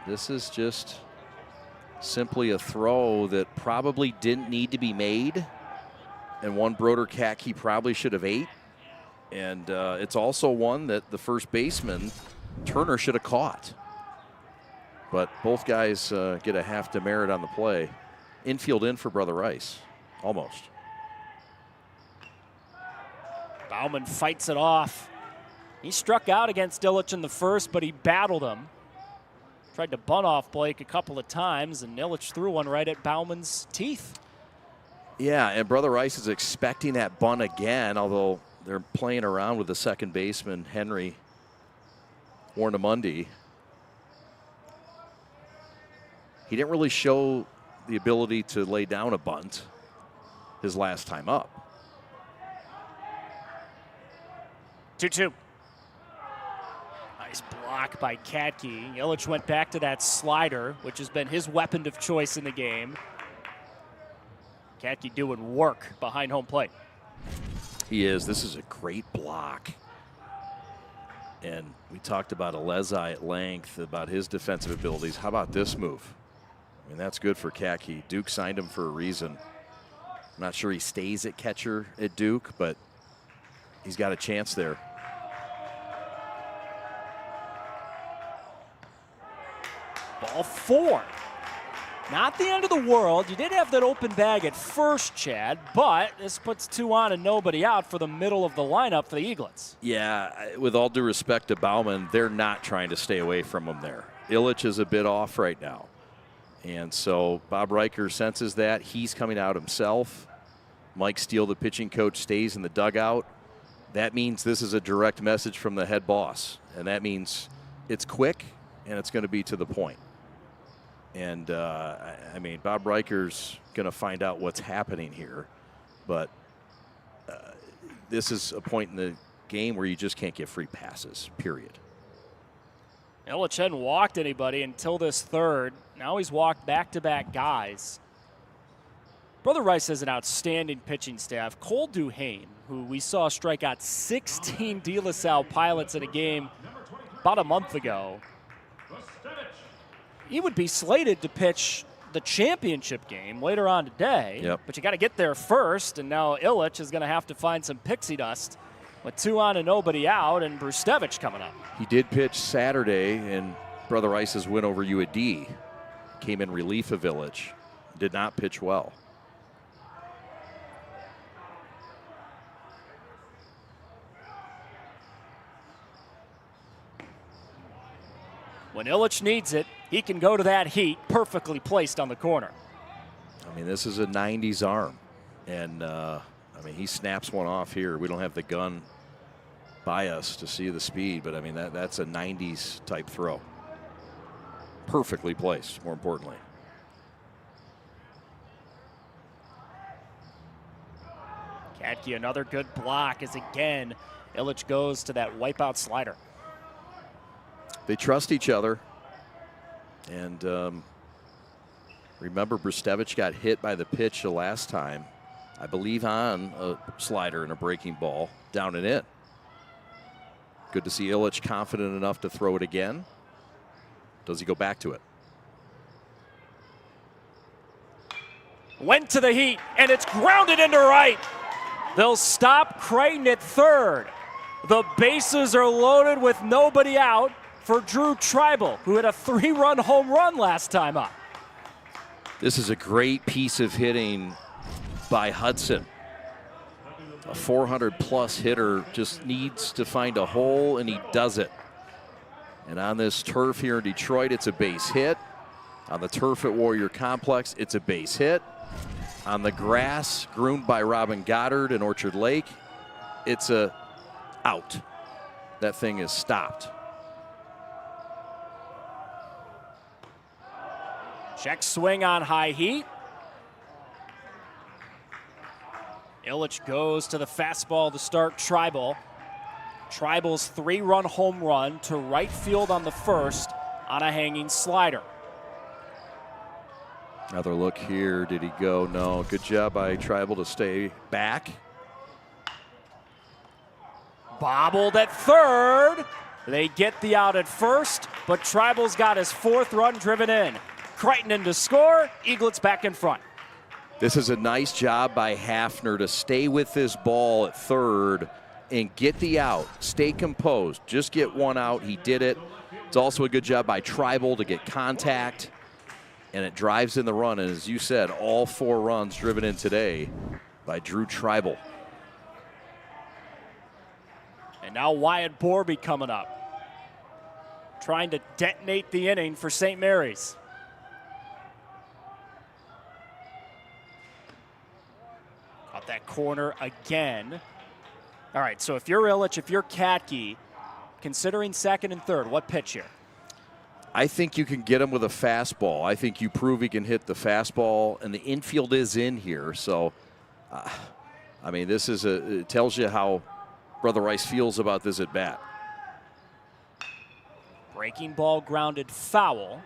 S3: this is just simply a throw that probably didn't need to be made, and one Broder Cack he probably should have ate. And it's also one that the first baseman, Turner, should have caught. But both guys get a half demerit on the play. Infield in for Brother Rice, almost.
S1: Bauman fights it off. He struck out against Illich in the first, but he battled him. Tried to bunt off Blake a couple of times, and Illich threw one right at Bauman's teeth.
S3: Yeah, and Brother Rice is expecting that bunt again, although they're playing around with the second baseman, Henry Warnamundi. He didn't really show the ability to lay down a bunt his last time up.
S1: 2-2. Nice block by Katke. Illich went back to that slider, which has been his weapon of choice in the game. Katke doing work behind home plate.
S3: He is. This is a great block. And we talked about Alezai at length, about his defensive abilities. How about this move? I mean, that's good for Katke. Duke signed him for a reason. I'm not sure he stays at catcher at Duke, but he's got a chance there.
S1: Ball 4. Not the end of the world. You did have that open bag at first, Chad, but this puts 2 on and nobody out for the middle of the lineup for the Eaglets.
S3: Yeah, with all due respect to Bauman, they're not trying to stay away from him there. Illich is a bit off right now. And so Bob Riker senses that. He's coming out himself. Mike Steele, the pitching coach, stays in the dugout. That means this is a direct message from the head boss. And that means it's quick and it's going to be to the point. And, I mean, Bob Riker's going to find out what's happening here. But this is a point in the game where you just can't get free passes, period.
S1: Illich hadn't walked anybody until this third. Now he's walked back-to-back guys. Brother Rice has an outstanding pitching staff. Cole Duhane, who we saw strike out 16 De La Salle Pilots in a game about a month ago. He would be slated to pitch the championship game later on today.
S3: Yep.
S1: But you got to get there first, and now Illich is going to have to find some pixie dust with 2 on and nobody out, and Brustevich coming up.
S3: He did pitch Saturday in Brother Rice's win over UAD. Came in relief of Illich. Did not pitch well.
S1: When Illich needs it, he can go to that heat, perfectly placed on the corner.
S3: I mean, this is a 90s arm. And, I mean, he snaps one off here. We don't have the gun by us to see the speed, but, I mean, that's a 90s type throw. Perfectly placed, more importantly.
S1: Katke, another good block, as again, Illich goes to that wipeout slider.
S3: They trust each other. And remember, Brustevich got hit by the pitch the last time, I believe on a slider and a breaking ball, down and in. Good to see Illich confident enough to throw it again. Does he go back to it?
S1: Went to the heat, and it's grounded into right. They'll stop Creighton at third. The bases are loaded with nobody out for Drew Treibel, who had a 3-run home run last time up.
S3: This is a great piece of hitting by Hudson. A 400-plus hitter just needs to find a hole, and he does it. And on this turf here in Detroit, it's a base hit. On the turf at Warrior Complex, it's a base hit. On the grass, groomed by Robin Goddard in Orchard Lake, it's a out. That thing is stopped.
S1: Check swing on high heat. Illich goes to the fastball to start Treibel. Treibel's 3-run home run to right field on the first on a hanging slider.
S3: Another look here. Did he go? No. Good job by Treibel to stay back.
S1: Bobbled at third. They get the out at first, but Treibel's got his 4th run driven in. Creighton in to score. Eaglets back in front.
S3: This is a nice job by Hafner to stay with this ball at third and get the out. Stay composed. Just get one out. He did it. It's also a good job by Treibel to get contact, and it drives in the run. And as you said, all 4 runs driven in today by Drew Treibel.
S1: And now Wyatt Borby coming up, trying to detonate the inning for St. Mary's. Out that corner again. All right, so if you're Illich, if you're Katke, considering second and third, what pitch here?
S3: I think you can get him with a fastball. I think you prove he can hit the fastball, and the infield is in here. So, I mean, this is it tells you how Brother Rice feels about this at bat.
S1: Breaking ball grounded foul.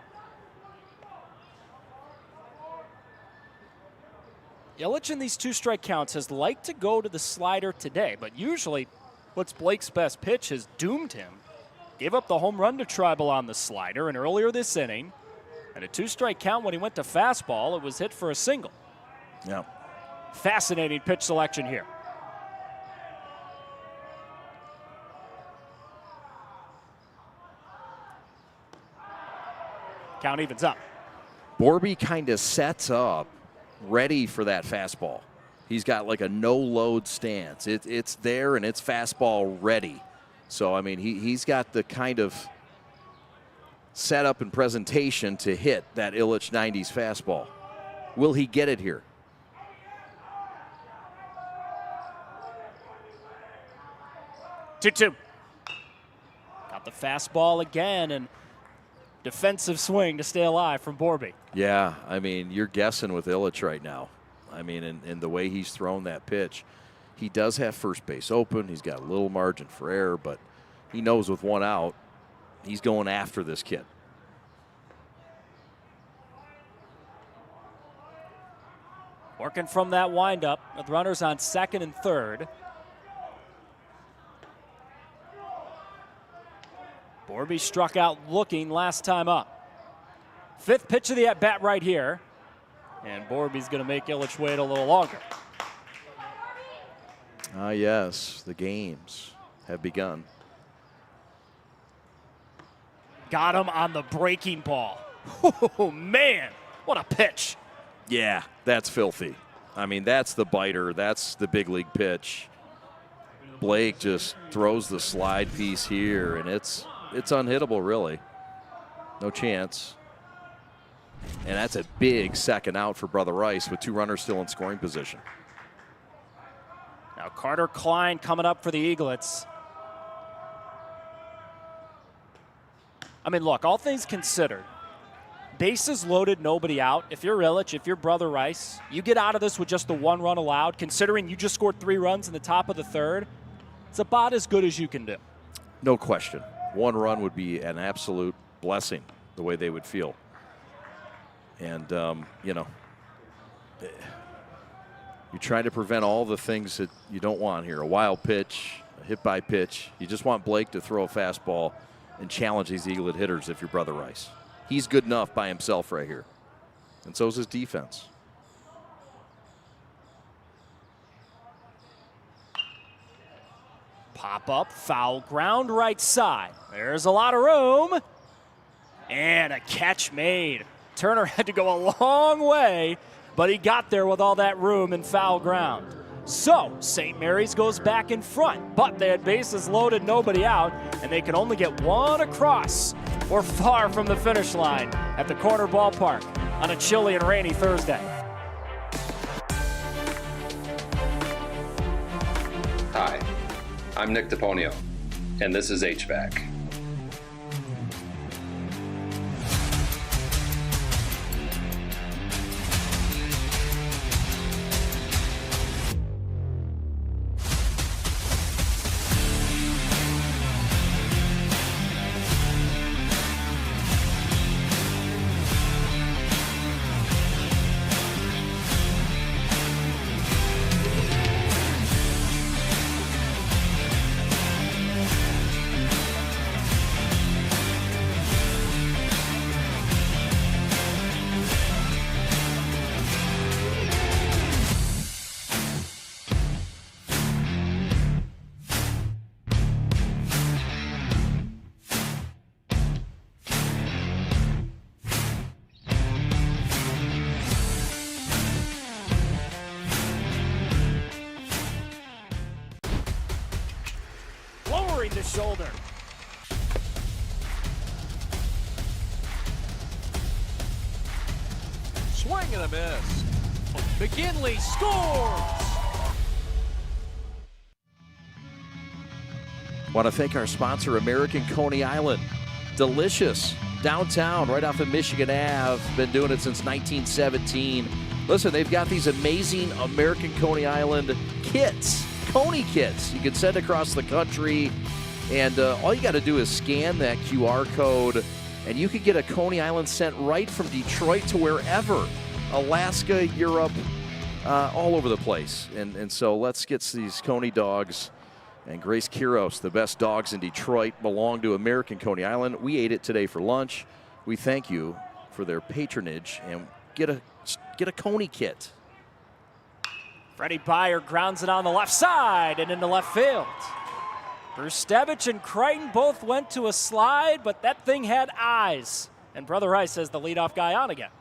S1: Illich in these 2-strike counts has liked to go to the slider today, but usually what's Blake's best pitch has doomed him. Gave up the home run to Treibel on the slider, and earlier this inning, at a 2-strike count when he went to fastball, it was hit for a single.
S3: Yeah.
S1: Fascinating pitch selection here. Count evens up.
S3: Borby kind of sets up ready for that fastball. He's got like a no-load stance. It's there, and it's fastball ready. So, I mean, he's got the kind of setup and presentation to hit that Illich 90s fastball. Will he get it here?
S1: Two. Got the fastball again, and defensive swing to stay alive from Borby.
S3: Yeah, I mean, you're guessing with Illich right now. I mean, in the way he's thrown that pitch. He does have first base open. He's got a little margin for error, but he knows with one out, he's going after this kid.
S1: Working from that windup with runners on second and third. Borby struck out looking last time up. 5th pitch of the at-bat right here. And Borby's going to make Illich wait a little longer.
S3: Ah, yes, the games have begun.
S1: Got him on the breaking ball. Oh, man, what a pitch.
S3: Yeah, that's filthy. I mean, that's the biter. That's the big league pitch. Blake just throws the slide piece here, and it's unhittable, really. No chance. And that's a big second out for Brother Rice with 2 runners still in scoring position.
S1: Now Carter Klein coming up for the Eaglets. I mean, look, all things considered, bases loaded, nobody out. If you're Illich, if you're Brother Rice, you get out of this with just the 1 run allowed, considering you just scored 3 runs in the top of the third. it's about as good as you can do.
S3: No question. One run would be an absolute blessing, the way they would feel. And, you know, you're trying to prevent all the things that you don't want here. A wild pitch, a hit by pitch. You just want Blake to throw a fastball and challenge these eaglet hitters if you're Brother Rice. He's good enough by himself right here. And so is his defense.
S1: Pop up, foul ground right side. There's a lot of room. And a catch made. Turner had to go a long way, but he got there with all that room and foul ground. So, St. Mary's goes back in front, but they had bases loaded, nobody out, and they can only get one across or far from the finish line at the corner ballpark on a chilly and rainy Thursday.
S12: Hi, I'm Nick DePonio, and this is HVAC.
S1: The shoulder.
S2: Swing and a miss. McKinley scores!
S3: Want to thank our sponsor, American Coney Island. Delicious. Downtown, right off of Michigan Ave. Been doing it since 1917. Listen, they've got these amazing American Coney Island kits. Coney kits. You can send across the country. And all you got to do is scan that QR code, and you can get a Coney Island sent right from Detroit to wherever. Alaska, Europe, all over the place. And so let's get these Coney dogs. And Grace Quiros, the best dogs in Detroit, belong to American Coney Island. We ate it today for lunch. We thank you for their patronage, and get a Coney kit.
S1: Freddie Byer grounds it on the left side and into left field. Brustevich and Crichton both went to a slide, but that thing had eyes. And Brother Rice has the leadoff guy on again.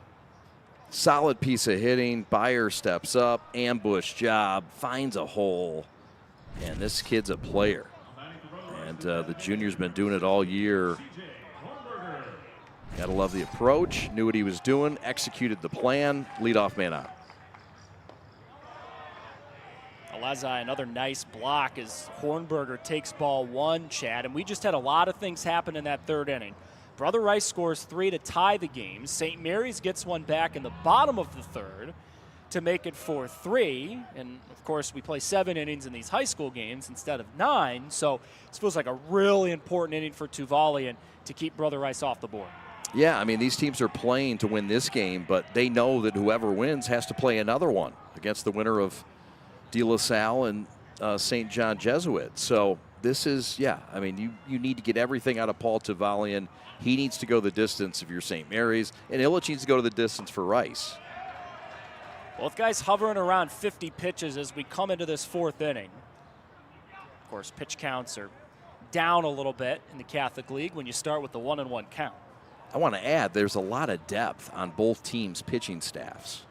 S3: Solid piece of hitting. Byer steps up, ambush job, finds a hole. And this kid's a player. And the junior's been doing it all year. Gotta love the approach. Knew what he was doing, executed the plan. Leadoff man out.
S1: Alezai, another nice block as Hornberger takes ball one, Chad. And we just had a lot of things happen in that third inning. Brother Rice scores 3 to tie the game. St. Mary's gets one back in the bottom of the third to make it 4-3. And, of course, we play 7 innings in these high school games instead of 9. So this feels like a really important inning for Tuvalian to keep Brother Rice off the board.
S3: Yeah, I mean, these teams are playing to win this game, but they know that whoever wins has to play another one against the winner of De La Salle and St. John Jesuit. So this is, yeah, I mean, you need to get everything out of Paul Tuvalian. He needs to go the distance if you're St. Mary's, and Illich needs to go to the distance for Rice.
S1: Both guys hovering around 50 pitches as we come into this fourth inning. Of course, pitch counts are down a little bit in the Catholic League when you start with the 1-1 count.
S3: I want to add, there's a lot of depth on both teams' pitching staffs.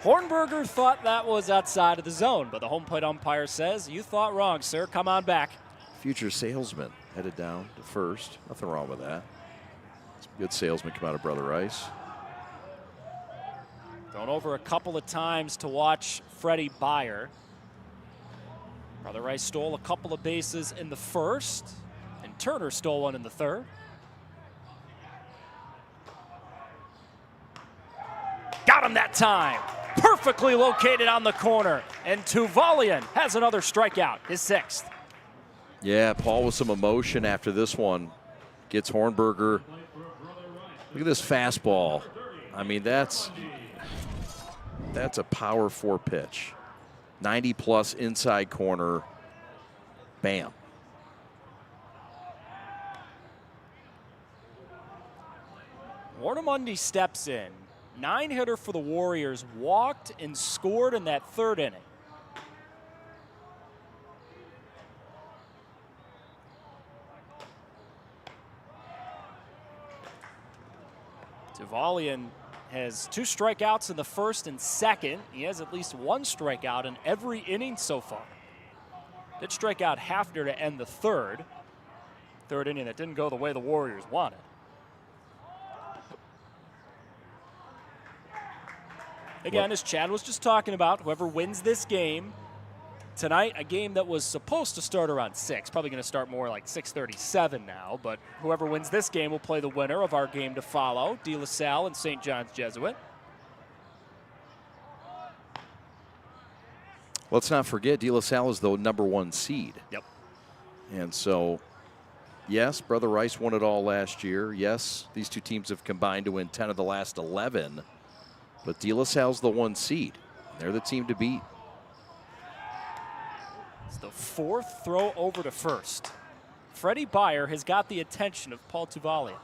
S1: Hornberger thought that was outside of the zone, but the home plate umpire says, you thought wrong, sir. Come on back.
S3: Future salesman headed down to first. Nothing wrong with that. Some good salesman come out of Brother Rice.
S1: Thrown over a couple of times to watch Freddie Byer. Brother Rice stole a couple of bases in the first, and Turner stole one in the third. Got him that time. perfectly located on the corner. And Tuvalian has another strikeout, his 6th.
S3: Yeah, Paul with some emotion after this one. Gets Hornberger. Look at this fastball. I mean, that's a power 4 pitch. 90+ inside corner. Bam.
S1: Warnamundi steps in. 9-hitter for the Warriors, walked and scored in that 3rd inning. Tuvalian has 2 strikeouts in the 1st and 2nd. He has at least 1 strikeout in every inning so far. Did strike out Hafner to end the 3rd. 3rd inning that didn't go the way the Warriors wanted. Again, as Chad was just talking about, whoever wins this game tonight, a game that was supposed to start around 6, probably going to start more like 6:37 now, but whoever wins this game will play the winner of our game to follow, De La Salle and St. John's Jesuit.
S3: Let's not forget, De La Salle is the #1 seed.
S1: Yep.
S3: And so, yes, Brother Rice won it all last year. Yes, these two teams have combined to win 10 of the last 11. But De La Salle's the 1 seed. They're the team to beat.
S1: It's the 4th throw over to first. Freddie Beyer has got the attention of Paul Tuvalian.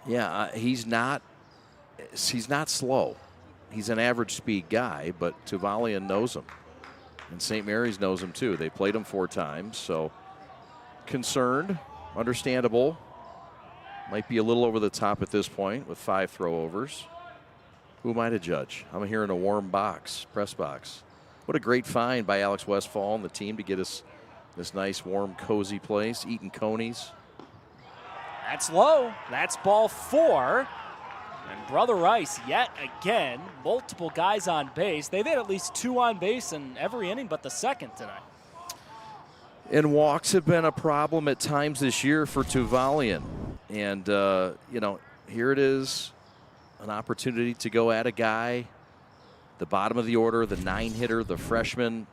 S3: Yeah, he's not slow. He's an average speed guy, but Tuvalian knows him. And St. Mary's knows him too. They played him 4 times, so concerned, understandable. Might be a little over the top at this point with 5 throwovers. Who am I to judge? I'm here in a warm box, press box. What a great find by Alex Westfall and the team to get us this nice, warm, cozy place, eating conies.
S1: That's low. That's ball 4. And Brother Rice, yet again, multiple guys on base. They've had at least 2 on base in every inning but the 2nd tonight.
S3: And walks have been a problem at times this year for Tuvalian. And, here it is, an opportunity to go at a guy, the bottom of the order, the 9-hitter, the freshman.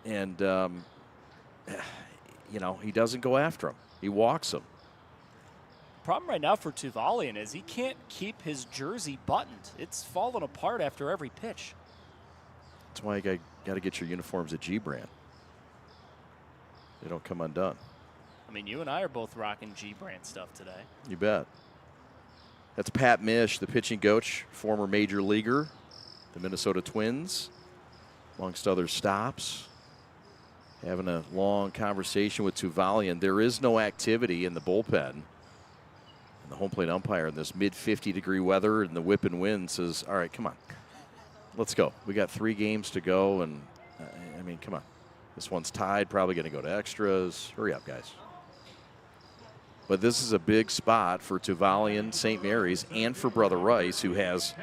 S3: And, he doesn't go after him. He walks him.
S1: Problem right now for Tuvalian is he can't keep his jersey buttoned. It's falling apart after every pitch.
S3: That's why you got to get your uniforms at G-Brand. They don't come undone.
S1: I mean, you and I are both rocking G-Brand stuff today.
S3: You bet. That's Pat Mish, the pitching coach, former major leaguer, the Minnesota Twins, amongst other stops. Having a long conversation with Tuvalian. There is no activity in the bullpen. And the home plate umpire in this mid-50-degree weather and the whipping wind says, all right, come on. Let's go. We got 3 games to go, and, come on. This one's tied, probably going to go to extras. Hurry up, guys. But this is a big spot for Tuvalian, St. Mary's, and for Brother Rice, who has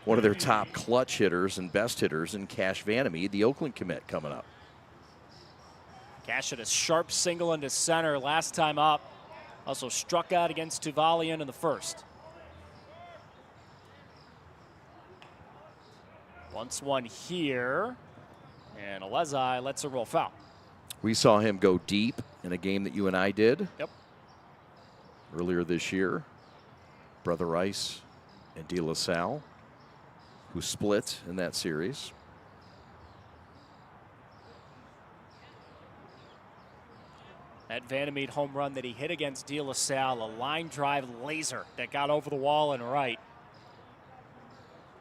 S3: one of their top clutch hitters and best hitters in Cash Vandermeed, the Oakland commit, coming up.
S1: Cash hit a sharp single into center last time up. Also struck out against Tuvalian in the 1st. 1-1 here. And Alezai lets it roll foul.
S3: We saw him go deep in a game that you and I did.
S1: Yep.
S3: Earlier this year. Brother Rice and De La Salle, who split in that series.
S1: That Vandermeed home run that he hit against De La Salle, a line drive laser that got over the wall and right.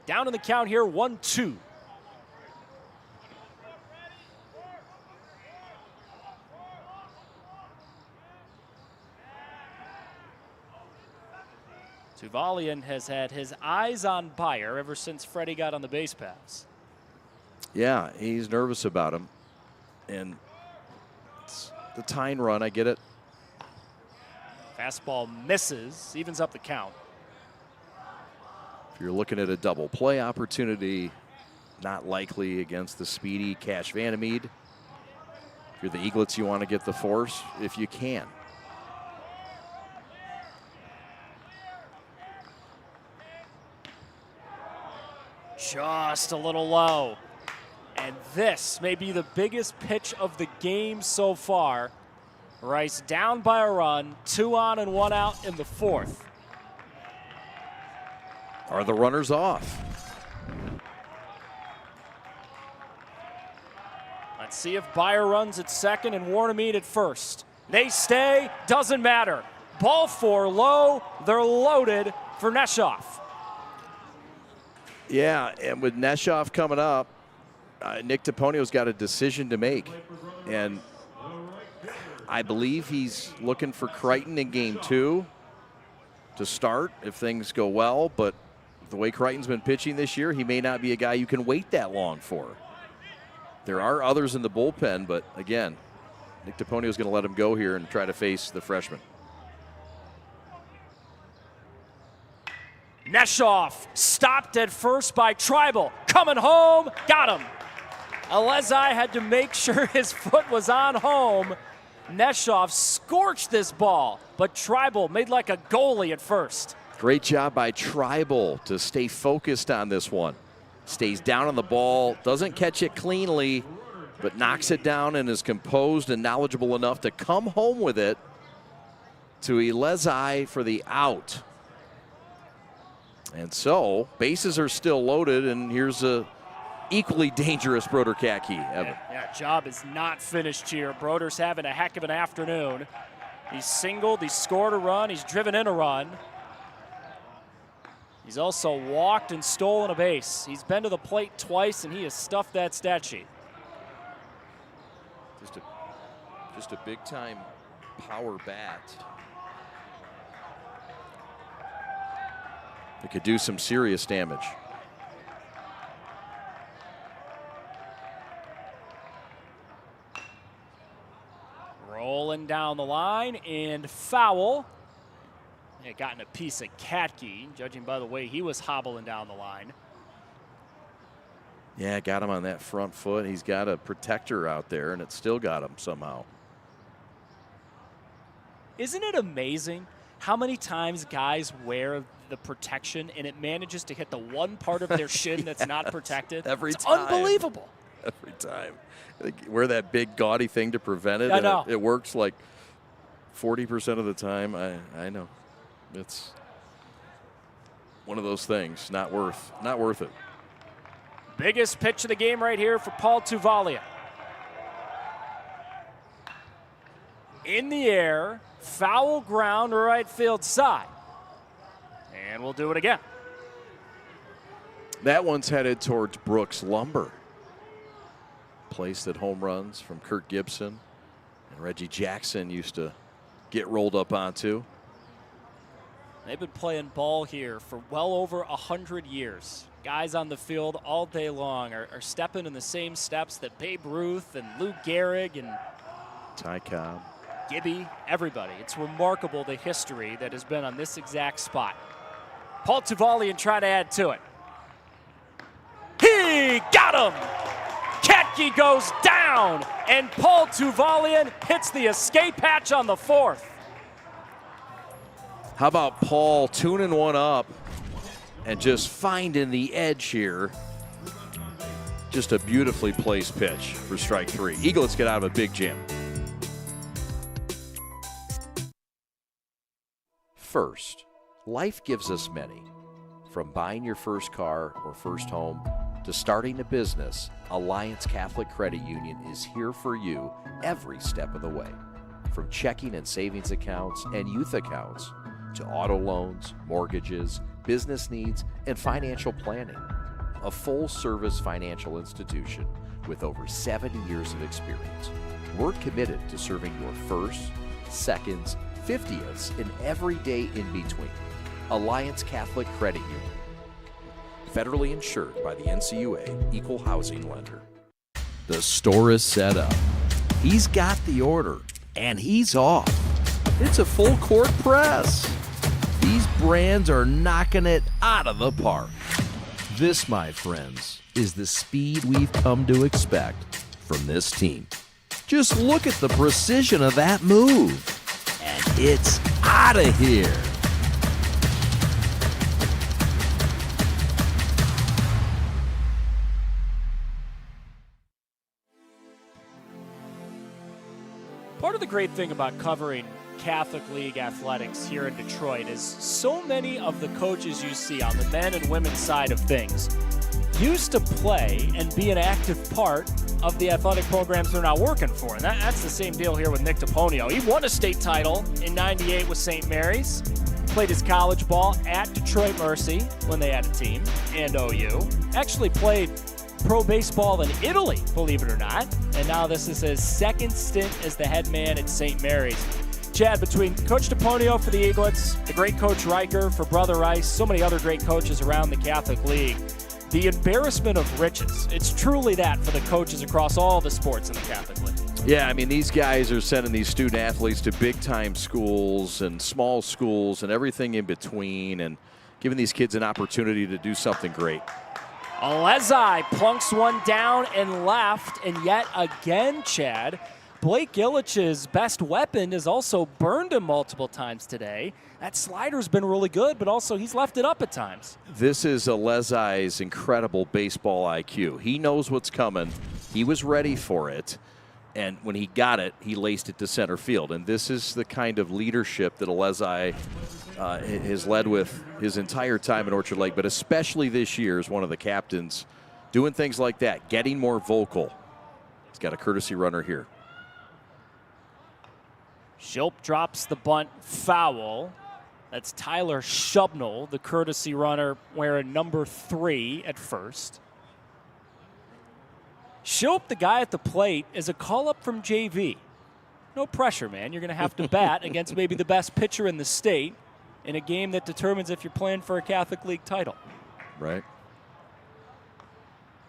S1: Down in the count here, 1-2. Tuvalian has had his eyes on Beyer ever since Freddie got on the base paths.
S3: Yeah, he's nervous about him. And it's the tying run, I get it.
S1: Fastball misses, evens up the count.
S3: If you're looking at a double play opportunity, not likely against the speedy Cash Vandermeed. If you're the Eaglets, you want to get the force if you can.
S1: just a little low. And this may be the biggest pitch of the game so far. Rice down by a run, 2 on and 1 out in the 4th.
S3: Are the runners off?
S1: Let's see if Beyer runs at second and Warnemede at first. They stay, doesn't matter. Ball 4 low, they're loaded for Neshoff.
S3: Yeah, and with Neshoff coming up, Nick Taponio's got a decision to make. And I believe he's looking for Crichton in game 2 to start if things go well. But the way Crichton's been pitching this year, he may not be a guy you can wait that long for. There are others in the bullpen, but again, Nick Taponio's going to let him go here and try to face the freshman.
S1: Neshoff stopped at first by Tribal. Coming home, got him. Alezai had to make sure his foot was on home. Neshoff scorched this ball, but Tribal made like a goalie at first.
S3: Great job by Tribal to stay focused on this one. Stays down on the ball, doesn't catch it cleanly, but knocks it down and is composed and knowledgeable enough to come home with it to Alezai for the out. And so, bases are still loaded, and here's a equally dangerous Broder Kaki.
S1: Yeah, job is not finished here. Broder's having a heck of an afternoon. He's singled, he's scored a run, he's driven in a run. He's also walked and stolen a base. He's been to the plate twice, and he has stuffed that stat sheet.
S3: Just a big-time power bat. It could do some serious damage.
S1: Rolling down the line and foul. It gotten a piece of Katke, judging by the way he was hobbling down the line.
S3: Yeah, got him on that front foot. He's got a protector out there, and it still got him somehow.
S1: Isn't it amazing how many times guys wear the protection and it manages to hit the one part of their shin that's not protected?
S3: Every
S1: it's
S3: time.
S1: Unbelievable.
S3: Every time. They wear that big gaudy thing to prevent it.
S1: I know.
S3: It works like 40% of the time. I know. It's one of those things. Not worth it.
S1: Biggest pitch of the game right here for Paul Tuvalia. In the air, foul ground right field side. And we'll do it again.
S3: That one's headed towards Brooks Lumber. Place that home runs from Kirk Gibson and Reggie Jackson used to get rolled up onto.
S1: They've been playing ball here for well over 100 years. Guys on the field all day long are stepping in the same steps that Babe Ruth and Lou Gehrig and
S3: Ty Cobb,
S1: Gibby, everybody. It's remarkable the history that has been on this exact spot. Paul Tuvalian trying to add to it. He got him! Katke goes down, and Paul Tuvalian hits the escape hatch on the 4th.
S3: How about Paul tuning one up and just finding the edge here? Just a beautifully placed pitch for strike 3. Eaglets get out of a big jam. First, life gives us many. From buying your first car or first home to starting a business, Alliance Catholic Credit Union is here for you every step of the way. From checking and savings accounts and youth accounts to auto loans, mortgages, business needs, and financial planning. A full-service financial institution with over 70 years of experience. We're committed to serving your firsts, seconds, 50ths, and every day in between. Alliance Catholic Credit Union. Federally insured by the NCUA, Equal Housing Lender. The store is set up. He's got the order, and he's off. It's a full-court press. These brands are knocking it out of the park. This, my friends, is the speed we've come to expect from this team. Just look at the precision of that move. And it's out of here.
S1: of the great thing about covering Catholic League athletics here in Detroit is so many of the coaches you see on the men and women's side of things used to play and be an active part of the athletic programs they're now working for. And that's the same deal here with Nick DePonio. He won a state title in '98 with St. Mary's, played his college ball at Detroit Mercy when they had a team, and OU. Actually played pro baseball in Italy, believe it or not. And now this is his second stint as the head man at St. Mary's. Chad, between Coach DePonio for the Eaglets, the great Coach Riker for Brother Rice, so many other great coaches around the Catholic League, the embarrassment of riches. It's truly that for the coaches across all the sports in the Catholic League.
S3: Yeah, I mean, these guys are sending these student athletes to big-time schools and small schools and everything in between and giving these kids an opportunity to do something great.
S1: Alezai plunks one down and left, and yet again, Chad, Blake Illich's best weapon has also burned him multiple times today. That slider's been really good, but also he's left it up at times.
S3: This is Alezai's incredible baseball IQ. He knows what's coming. He was ready for it. And when he got it, he laced it to center field. And this is the kind of leadership that Alezai has led with his entire time at Orchard Lake, but especially this year as one of the captains, doing things like that, getting more vocal. He's got a courtesy runner here.
S1: Schilp drops the bunt foul. That's Tyler Shubnell, the courtesy runner, wearing number 3 at first. Schilp, the guy at the plate, is a call-up from JV. No pressure, man. You're going to have to bat against maybe the best pitcher in the state in a game that determines if you're playing for a Catholic League title.
S3: Right.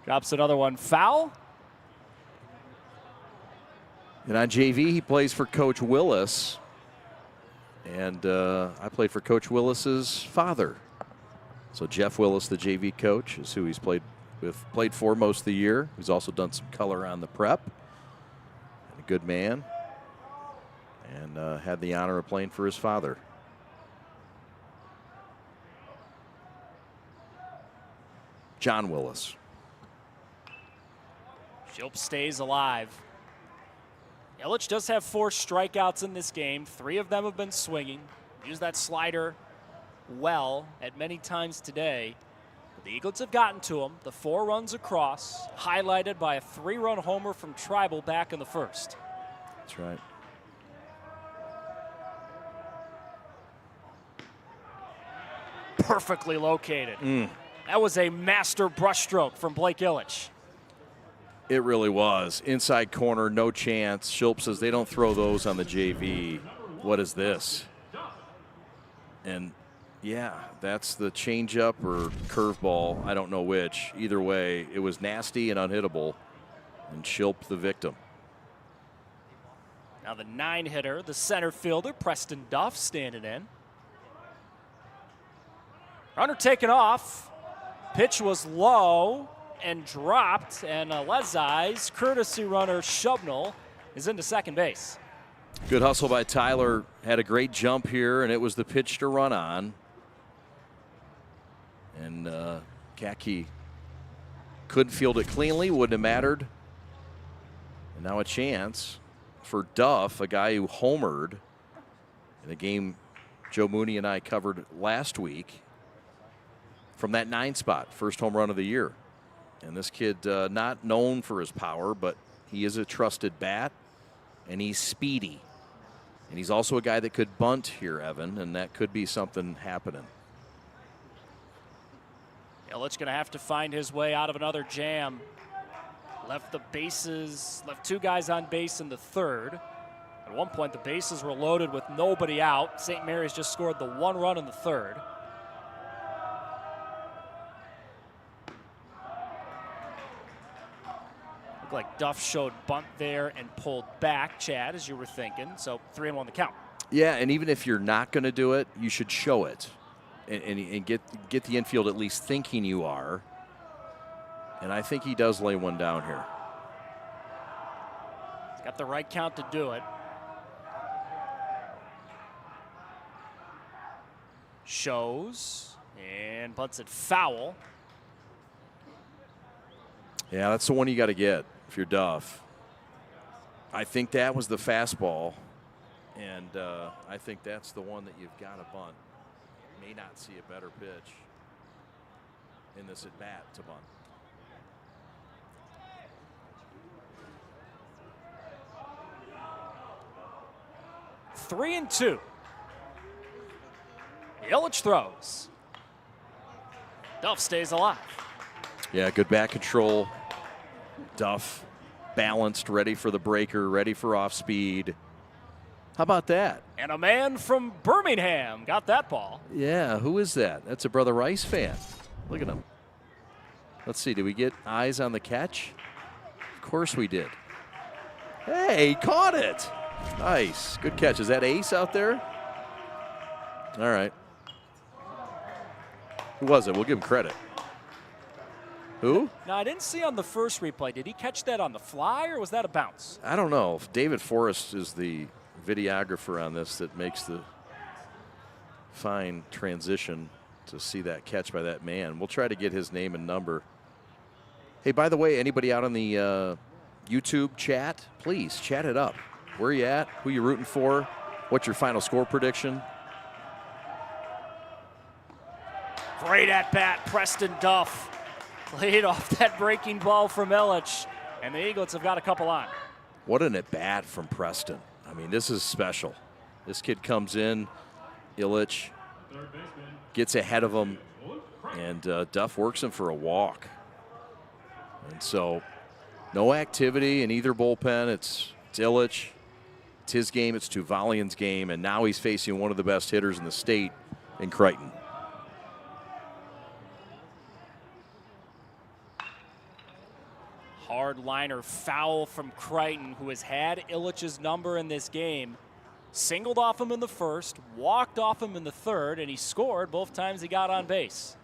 S1: Drops another one foul.
S3: And on JV, he plays for Coach Willis. And I played for Coach Willis's father. So Jeff Willis, the JV coach, is who he's played for most of the year. He's also done some color on the prep. And a good man. And had the honor of playing for his father. John Willis.
S1: Schilp stays alive. Illich does have 4 strikeouts in this game. 3 of them have been swinging. Used that slider well at many times today. But the Eaglets have gotten to him. The 4 runs across, highlighted by a 3-run homer from Tribal back in the first.
S3: That's right.
S1: Perfectly located. That was a master brushstroke from Blake Illich.
S3: It really was. Inside corner, no chance. Schilp says they don't throw those on the JV. What is this? And, yeah, that's the changeup or curveball. I don't know which. Either way, it was nasty and unhittable. And Schilp the victim.
S1: Now the 9-hitter, the center fielder, Preston Duff, standing in. Runner taken off. Pitch was low and dropped, and Alezai's courtesy runner Shubnell is into second base.
S3: Good hustle by Tyler. Had a great jump here, and it was the pitch to run on. And Kaki couldn't field it cleanly, wouldn't have mattered. And now a chance for Duff, a guy who homered in a game Joe Mooney and I covered last week from that 9 spot, first home run of the year. And this kid, not known for his power, but he is a trusted bat, and he's speedy. And he's also a guy that could bunt here, Evan, and that could be something happening.
S1: Illich going to have to find his way out of another jam. Left the bases, left 2 guys on base in the 3rd. At one point, the bases were loaded with nobody out. St. Mary's just scored the 1 run in the 3rd. Like Duff showed bunt there and pulled back, Chad, as you were thinking. So 3-1 the count.
S3: Yeah, and even if you're not going to do it, you should show it and get the infield at least thinking you are. And I think he does lay one down here.
S1: He's got the right count to do it. Shows and bunts it foul.
S3: Yeah, that's the one you got to get if you're Duff. I think that was the fastball, and I think that's the one that you've got to bunt. May not see a better pitch in this at bat to bunt.
S1: Three and two. Illich throws. Duff stays alive.
S3: Yeah, good bat control. Duff balanced, ready for the breaker, ready for off speed. How about that?
S1: And a man from Birmingham got that ball.
S3: Yeah, who is that? That's a Brother Rice fan. Look at him. Let's see, did we get eyes on the catch? Of course we did. Hey, he caught it. Nice. Good catch. Is that Ace out there? All right. Who was it? We'll give him credit. Who?
S1: Now, I didn't see on the first replay. Did he catch that on the fly, or was that a bounce?
S3: I don't know. David Forrest is the videographer on this that makes the fine transition to see that catch by that man. We'll try to get his name and number. Hey, by the way, anybody out on the YouTube chat, please chat it up. Where you at? Who you rooting for? What's your final score prediction?
S1: Great at bat, Preston Duff. Laid off that breaking ball from Illich, and the Eaglets have got a couple on.
S3: What an at bat from Preston. I mean, this is special. This kid comes in, Illich gets ahead of him, and Duff works him for a walk. And so, no activity in either bullpen. It's Illich. It's his game. It's Tuvalion's game. And now he's facing one of the best hitters in the state in Crichton.
S1: Hard liner foul from Crichton, who has had Illich's number in this game. Singled off him in the first, walked off him in the third, and he scored both times he got on base.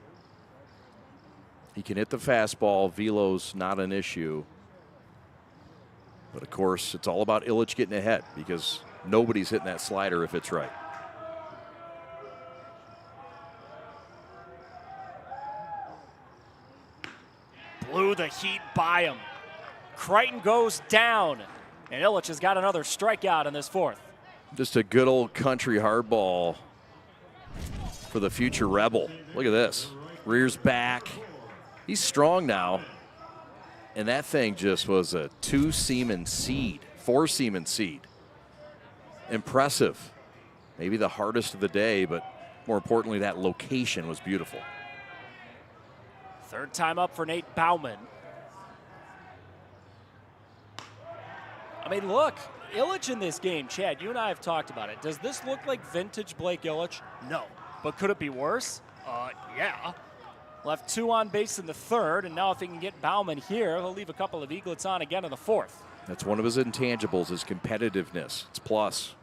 S3: He can hit the fastball. Velo's not an issue. But, of course, it's all about Illich getting ahead because nobody's hitting that slider if it's right.
S1: Blew the heat by him. Crichton goes down, and Illich has got another strikeout in this fourth.
S3: Just a good old country hardball for the future Rebel. Look at this. Rears back. He's strong now. And that thing just was a 4-seaman seed. Impressive. Maybe the hardest of the day, but more importantly, that location was beautiful.
S1: Third time up for Nate Bauman. I mean, look, Illich in this game, Chad, you and I have talked about it. Does this look like vintage Blake Illich? No. But could it be worse? Yeah. Left two on base in the third, and now if he can get Bauman here, he'll leave a couple of Eaglets on again in the fourth.
S3: That's one of his intangibles, his competitiveness. It's plus.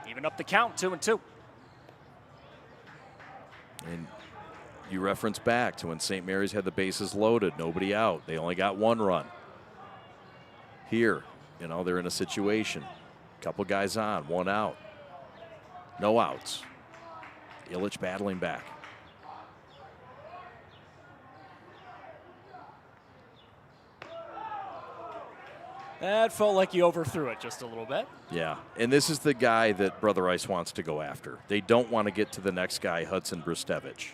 S1: Even up the count, 2-2.
S3: And you reference back to when St. Mary's had the bases loaded, nobody out. They only got one run. Here, you know, they're in a situation. Couple guys on, one out. No outs. Illich battling back.
S1: That felt like he overthrew it just a little bit.
S3: Yeah, and this is the guy that Brother Rice wants to go after. They don't want to get to the next guy, Hudson Bristevich.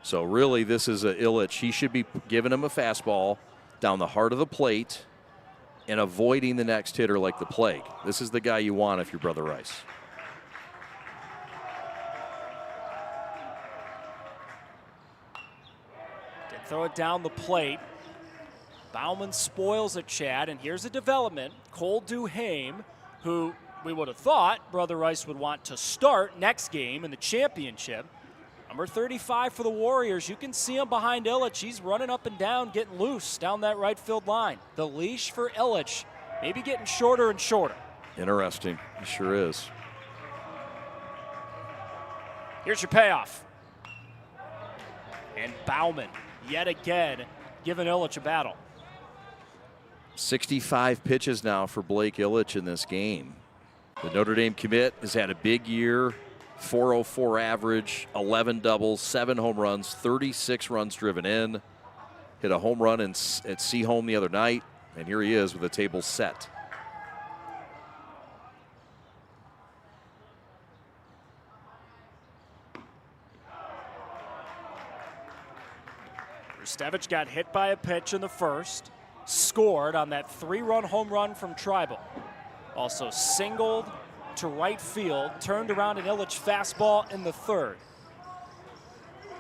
S3: So really, this is a Illich. He should be giving him a fastball down the heart of the plate and avoiding the next hitter like the plague. This is the guy you want if you're Brother Rice.
S1: Did throw it down the plate. Bauman spoils it, Chad, and here's a development. Cole Duhame, who we would have thought Brother Rice would want to start next game in the championship. Number 35 for the Warriors. You can see him behind Illich. He's running up and down, getting loose down that right field line. The leash for Illich maybe getting shorter and shorter.
S3: Interesting. It sure is.
S1: Here's your payoff. And Bauman, yet again, giving Illich a battle.
S3: 65 pitches now for Blake Illich in this game. The Notre Dame commit has had a big year. 404 average, 11 doubles, 7 home runs, 36 runs driven in. Hit a home run at Seaholm the other night. And here he is with the table set.
S1: Stevich got hit by a pitch in the first, scored on that 3-run home run from Tribal. Also singled to right field, turned around an Illich fastball in the third.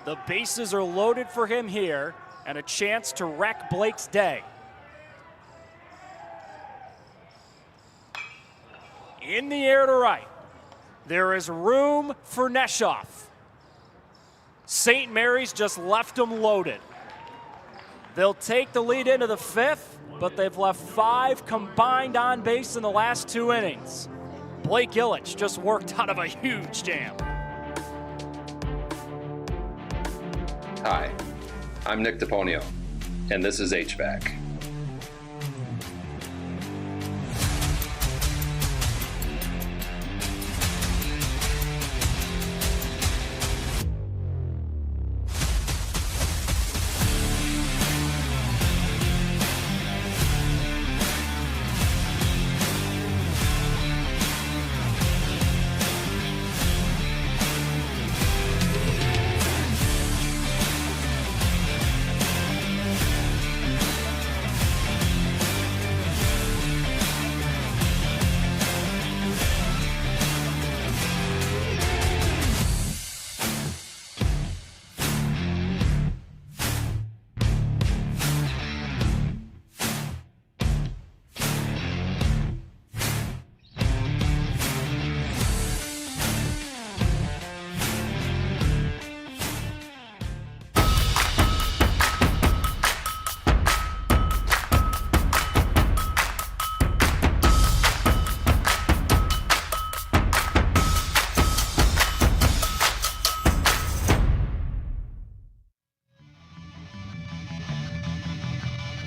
S1: The bases are loaded for him here, and a chance to wreck Blake's day. In the air to right. There is room for Neshoff. St. Mary's just left him loaded. They'll take the lead into the fifth, but they've left 5 combined on base in the last 2 innings. Blake Illich just worked out of a huge jam.
S12: Hi, I'm Nick DePonio, and this is HVAC.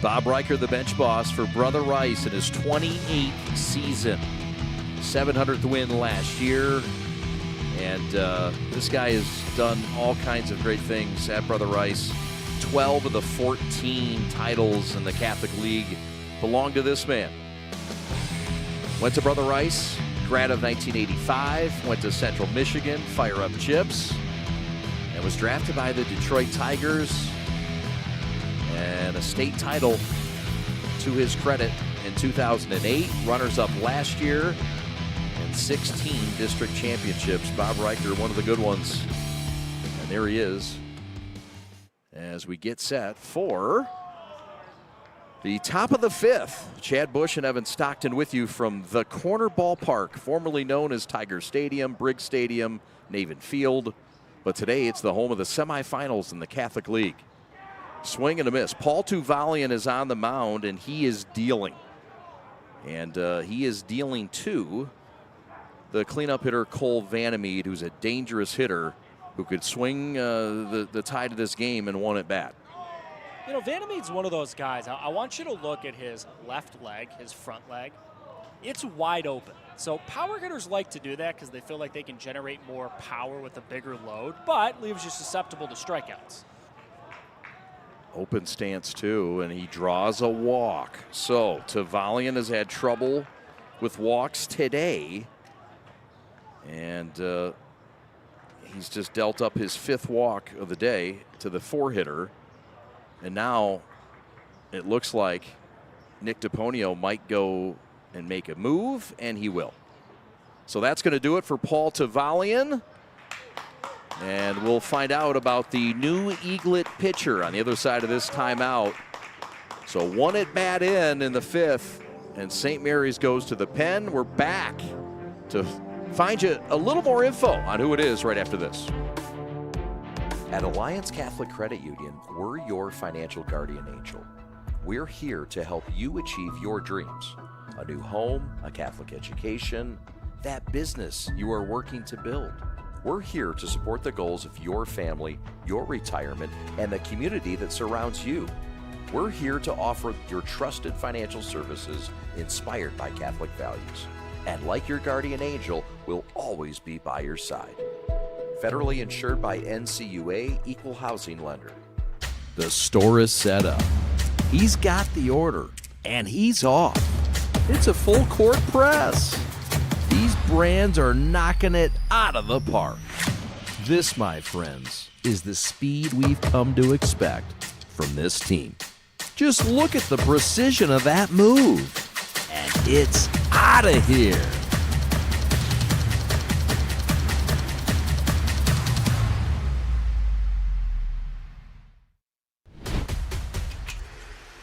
S3: Bob Riker, the bench boss for Brother Rice in his 28th season. 700th win last year. And this guy has done all kinds of great things at Brother Rice. 12 of the 14 titles in the Catholic League belong to this man. Went to Brother Rice, grad of 1985, went to Central Michigan, Fire Up Chips, and was drafted by the Detroit Tigers. And a state title to his credit in 2008, runners-up last year, and 16 district championships. Bob Riker, one of the good ones. And there he is as we get set for the top of the fifth. Chad Bush and Evan Stockton with you from the Corner Ballpark, formerly known as Tiger Stadium, Briggs Stadium, Navin Field. But today it's the home of the semifinals in the Catholic League. Swing and a miss. Paul Tuvalian is on the mound, and he is dealing. And he is dealing to the cleanup hitter Cole Vandermeed, who's a dangerous hitter who could swing the tide of this game in one at bat.
S1: You know, Vandermeed's one of those guys. I want you to look at his left leg, his front leg. It's wide open. So power hitters like to do that because they feel like they can generate more power with a bigger load, but leaves you susceptible to strikeouts.
S3: Open stance, too, and he draws a walk. So Tuvalian has had trouble with walks today, and he's just dealt up his 5th walk of the day to the 4-hitter. And now it looks like Nick DePonio might go and make a move, and he will. So that's going to do it for Paul Tuvalian. And we'll find out about the new Eaglet pitcher on the other side of this timeout. So 1 at bat in the 5th, and St. Mary's goes to the pen. We're back to find you a little more info on who it is right after this.
S10: At Alliance Catholic Credit Union, we're your financial guardian angel. We're here to help you achieve your dreams. A new home, a Catholic education, that business you are working to build. We're here to support the goals of your family, your retirement, and the community that surrounds you. We're here to offer your trusted financial services inspired by Catholic values. And like your guardian angel, we'll always be by your side. Federally insured by NCUA, Equal Housing Lender.
S3: The store is set up. He's got the order, And he's off. It's a full court press. These brands are knocking it out of the park. This, my friends, is the speed we've come to expect from this team. Just look at the precision of that move. And it's out of here.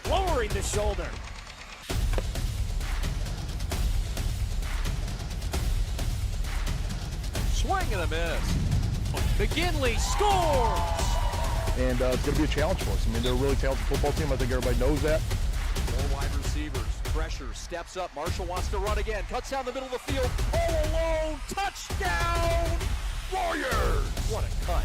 S1: Lowering the shoulder.
S2: Swing and a miss. McGinley scores!
S6: And it's going to be a challenge for us. I mean, they're a really talented football team. I think everybody knows that.
S2: Four wide receivers. Pressure. Steps up. Marshall wants to run again. Cuts down the middle of the field. All alone. Touchdown! Warriors! What a cut.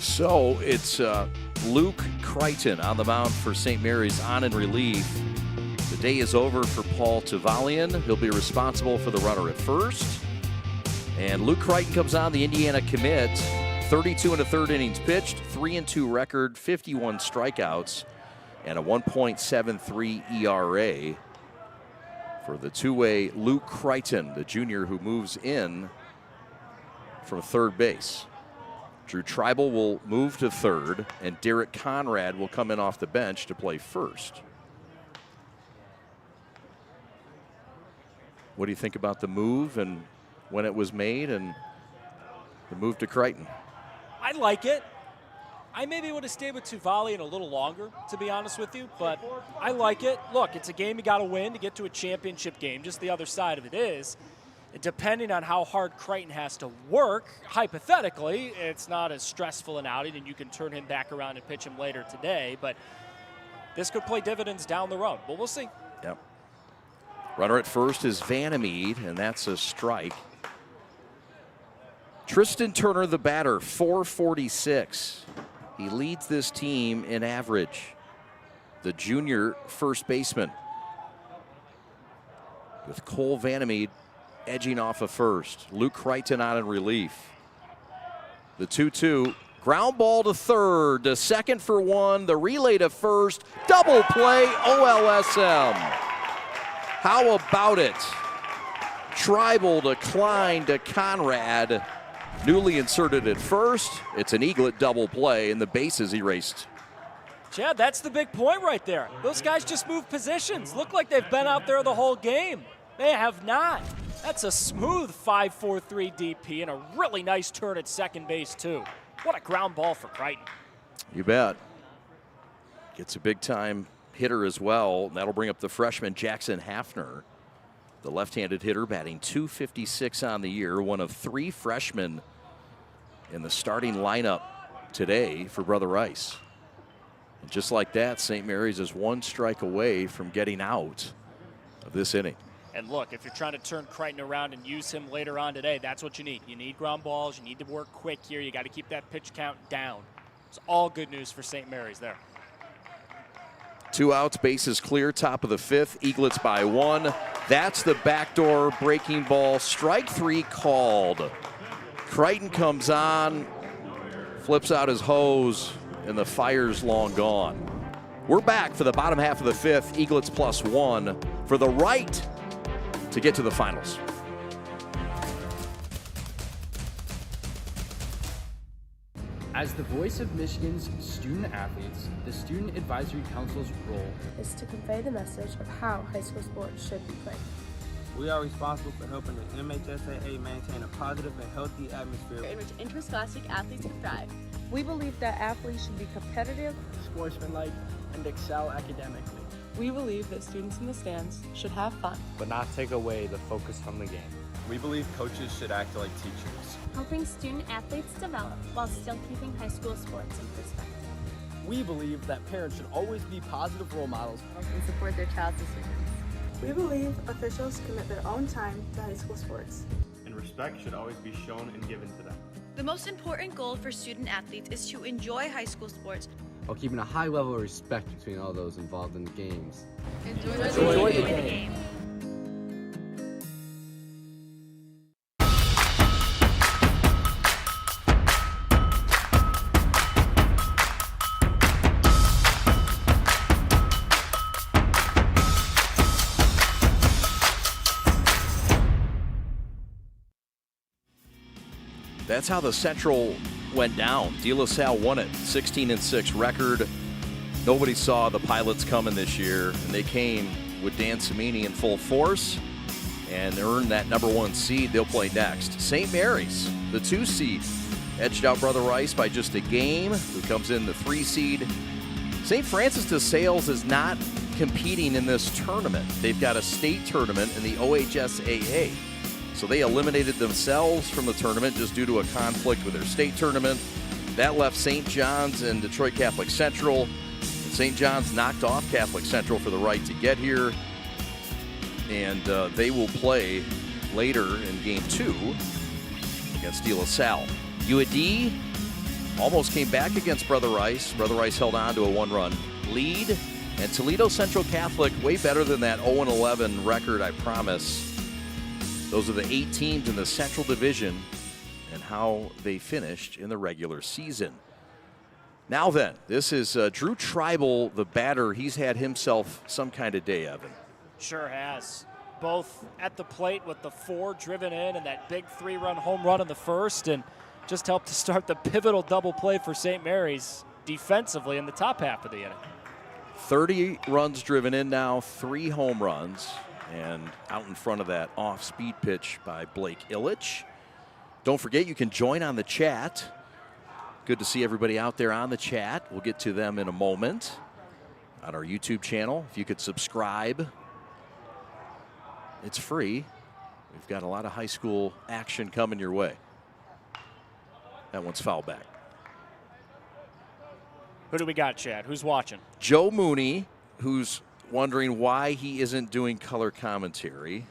S3: So it's Luke Crichton on the mound for St. Mary's on in relief. The day is over for Paul Tavalian. He'll be responsible for the runner at first. And Luke Crichton comes on, the Indiana commit. 32 and a third innings pitched, 3-2 record, 51 strikeouts, and a 1.73 ERA for the two-way Luke Crichton, the junior who moves in from third base. Drew Tribal will move to third, and Derek Conrad will come in off the bench to play first. What do you think about the move and when it was made and the move to Crichton?
S1: I like it. I maybe would have stayed with Tavalian a little longer, to be honest with you, but I like it. Look, it's a game you got to win to get to a championship game. Just the other side of it is, depending on how hard Crichton has to work, hypothetically, it's not as stressful an outing, and you can turn him back around and pitch him later today. But this could play dividends down the road. But we'll see.
S3: Yep. Runner at first is Vandermeed, and that's a strike. Tristan Turner, the batter, 446. He leads this team in average. The junior first baseman, with Cole Vandermeed edging off of first. Luke Crichton out in relief. The 2-2. Ground ball to third, to second for one, the relay to first, double play, OLSM. How about it? Tribal to Klein to Conrad. Newly inserted at first. It's an eaglet double play, and the base is erased.
S1: Chad, that's the big point right there. Those guys just moved positions. Look like they've been out there the whole game. They have not. That's a smooth 5-4-3 DP and a really nice turn at second base, too. What a ground ball for Crichton.
S3: You bet. Gets a big-time hitter as well. That'll bring up the freshman Jackson Hafner, the left-handed hitter, batting .256 on the year, one of three freshmen in the starting lineup today for Brother Rice. And just like that, St. Mary's is one strike away from getting out of this inning.
S1: And look, if you're trying to turn Crichton around and use him later on today, that's what you need. You need ground balls. You need to work quick here. You got to keep that pitch count down. It's all good news for St. Mary's there.
S3: 2 outs, bases clear, top of the fifth. Eaglets by one. That's the backdoor breaking ball. Strike three called. Crichton comes on, flips out his hose, and the fire's long gone. We're back for the bottom half of the fifth. Eaglets +1 for the right to get to the finals.
S14: As the voice of Michigan's student athletes, the Student Advisory Council's role
S15: is to convey the message of how high school sports should be played.
S16: We are responsible for helping the MHSAA maintain a positive and healthy atmosphere
S17: in which interscholastic athletes can thrive.
S15: We believe that athletes should be competitive,
S18: sportsmanlike, and excel academically.
S19: We believe that students in the stands should have fun,
S20: but not take away the focus from the game.
S21: We believe coaches should act like teachers,
S22: helping student athletes develop while still keeping high school sports in perspective.
S18: We believe that parents should always be positive role models
S17: and support their child's decisions.
S15: We believe officials commit their own time to high school sports,
S23: and respect should always be shown and given to them.
S24: The most important goal for student athletes is to enjoy high school sports
S20: while keeping a high level of respect between all those involved in the games.
S17: Enjoy the game.
S3: that's how the Central went down. De La Salle won it, 16-6 record. Nobody saw the Pilots coming this year, and they came with Dan Cimini in full force and earned that #1 seed. They'll play next. St. Mary's, the 2 seed, edged out Brother Rice by just a game, who comes in the 3 seed. St. Francis de Sales is not competing in this tournament. They've got a state tournament in the OHSAA. So they eliminated themselves from the tournament just due to a conflict with their state tournament. That left St. John's and Detroit Catholic Central. St. John's knocked off Catholic Central for the right to get here. And they will play later in Game 2 against De La Salle. UAD almost came back against Brother Rice. Brother Rice held on to a 1-run lead. And Toledo Central Catholic, way better than that 0-11 record, I promise. Those are the 8 teams in the Central Division and how they finished in the regular season. Now then, this is Drew Tribal, the batter. He's had himself some kind of day, Evan.
S1: Sure has. Both at the plate with the 4 driven in and that big 3-run home run in the first, and just helped to start the pivotal double play for St. Mary's defensively in the top half of the inning.
S3: 30 runs driven in now, 3 home runs, and out in front of that off-speed pitch by Blake Illich. Don't forget, you can join on the chat. Good to see everybody out there on the chat. We'll get to them in a moment on our YouTube channel. If you could subscribe, it's free. We've got a lot of high school action coming your way. That one's foul back.
S1: Who do we got, Chad? Who's watching?
S3: Joe Mooney, who's wondering why he isn't doing color commentary.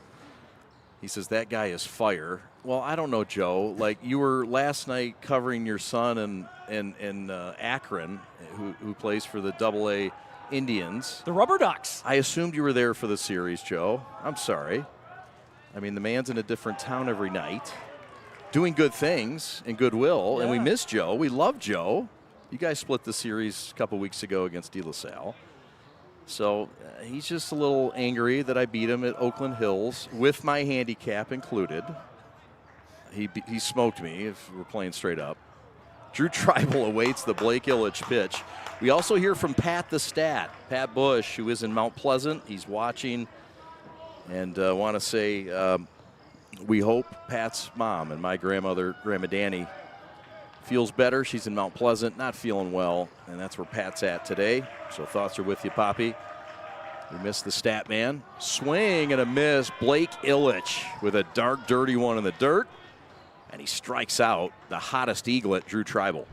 S3: He says that guy is fire. Well, I don't know, Joe. Like, you were last night covering your son in Akron, who plays for the AA Indians.
S1: The Rubber Ducks.
S3: I assumed you were there for the series, Joe. I'm sorry. I mean, the man's in a different town every night, doing good things and goodwill, and we miss Joe. We love Joe. You guys split the series a couple weeks ago against De La Salle. So he's just a little angry that I beat him at Oakland Hills with my handicap included. He smoked me, if we're playing straight up. Drew Tribal awaits the Blake Illich pitch. We also hear from Pat the Stat, Pat Bush, who is in Mount Pleasant. He's watching, and want to say we hope Pat's mom and my grandmother, Grandma Danny, feels better. She's in Mount Pleasant, not feeling well, and that's where Pat's at today. So thoughts are with you, Poppy. We missed the stat man. Swing and a miss. Blake Illich with a dark, dirty one in the dirt, and he strikes out the hottest eaglet, Drew Tribal.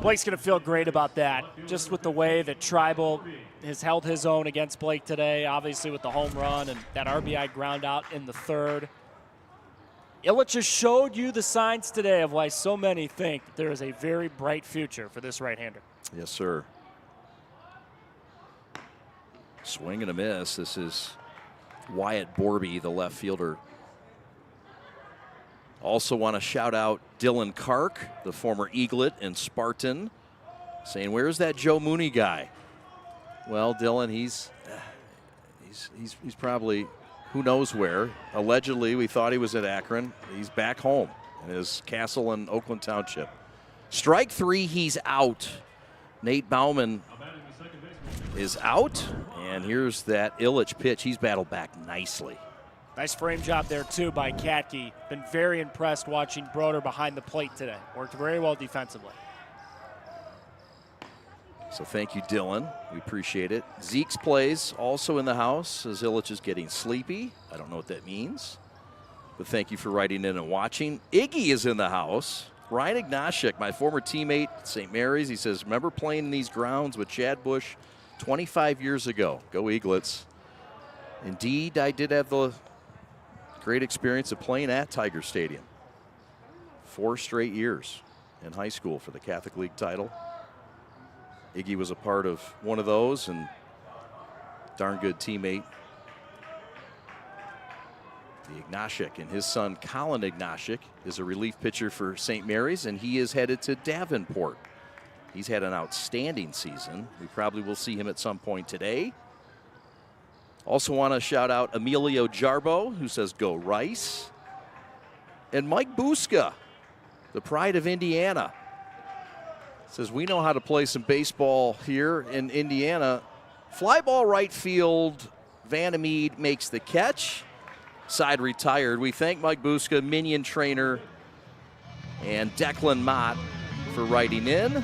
S1: Blake's going to feel great about that, just with the way that Tribal has held his own against Blake today, obviously with the home run and that RBI ground out in the third. Illich just showed you the signs today of why so many think that there is a very bright future for this right-hander.
S3: Yes, sir. Swing and a miss. This is Wyatt Borby, the left fielder. Also want to shout out Dylan Kark, the former Eaglet and Spartan, saying, where's that Joe Mooney guy? Well, Dylan, he's probably who knows where. Allegedly, we thought he was at Akron. He's back home in his castle in Oakland Township. Strike 3, he's out. Nate Bauman is out, and here's that Illich pitch. He's battled back nicely.
S1: Nice frame job there, too, by Katke. Been very impressed watching Broder behind the plate today. Worked very well defensively.
S3: So thank you, Dylan. We appreciate it. Zeke's plays also in the house as Illich is getting sleepy. I don't know what that means, but thank you for writing in and watching. Iggy is in the house. Ryan Ignashik, my former teammate at St. Mary's, he says, remember playing in these grounds with Chad Bush 25 years ago. Go Eaglets. Indeed, I did have the great experience of playing at Tiger Stadium. 4 straight years in high school for the Catholic League title. Iggy was a part of one of those, and darn good teammate. The Ignashik, and his son Colin Ignashik is a relief pitcher for St. Mary's, and he is headed to Davenport. He's had an outstanding season. We probably will see him at some point today. Also want to shout out Emilio Jarbo, who says go Rice. And Mike Buska, the pride of Indiana. Says, we know how to play some baseball here in Indiana. Fly ball right field. Vandermeed makes the catch. Side retired. We thank Mike Buska, Minion trainer, and Declan Mott for writing in.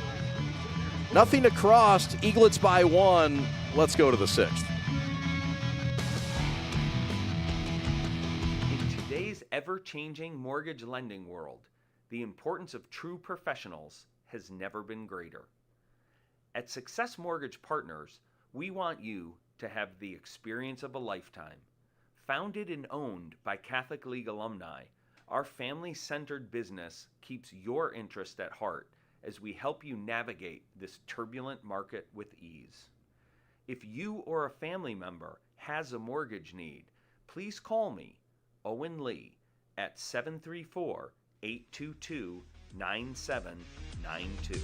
S3: Nothing across. Eaglets by 1. Let's go to the 6th.
S4: In today's ever-changing mortgage lending world, the importance of true professionals has never been greater. At Success Mortgage Partners, we want you to have the experience of a lifetime. Founded and owned by Catholic League alumni, our family-centered business keeps your interest at heart as we help you navigate this turbulent market with ease. If you or a family member has a mortgage need, please call me, Owen Lee, at 734-822-9792.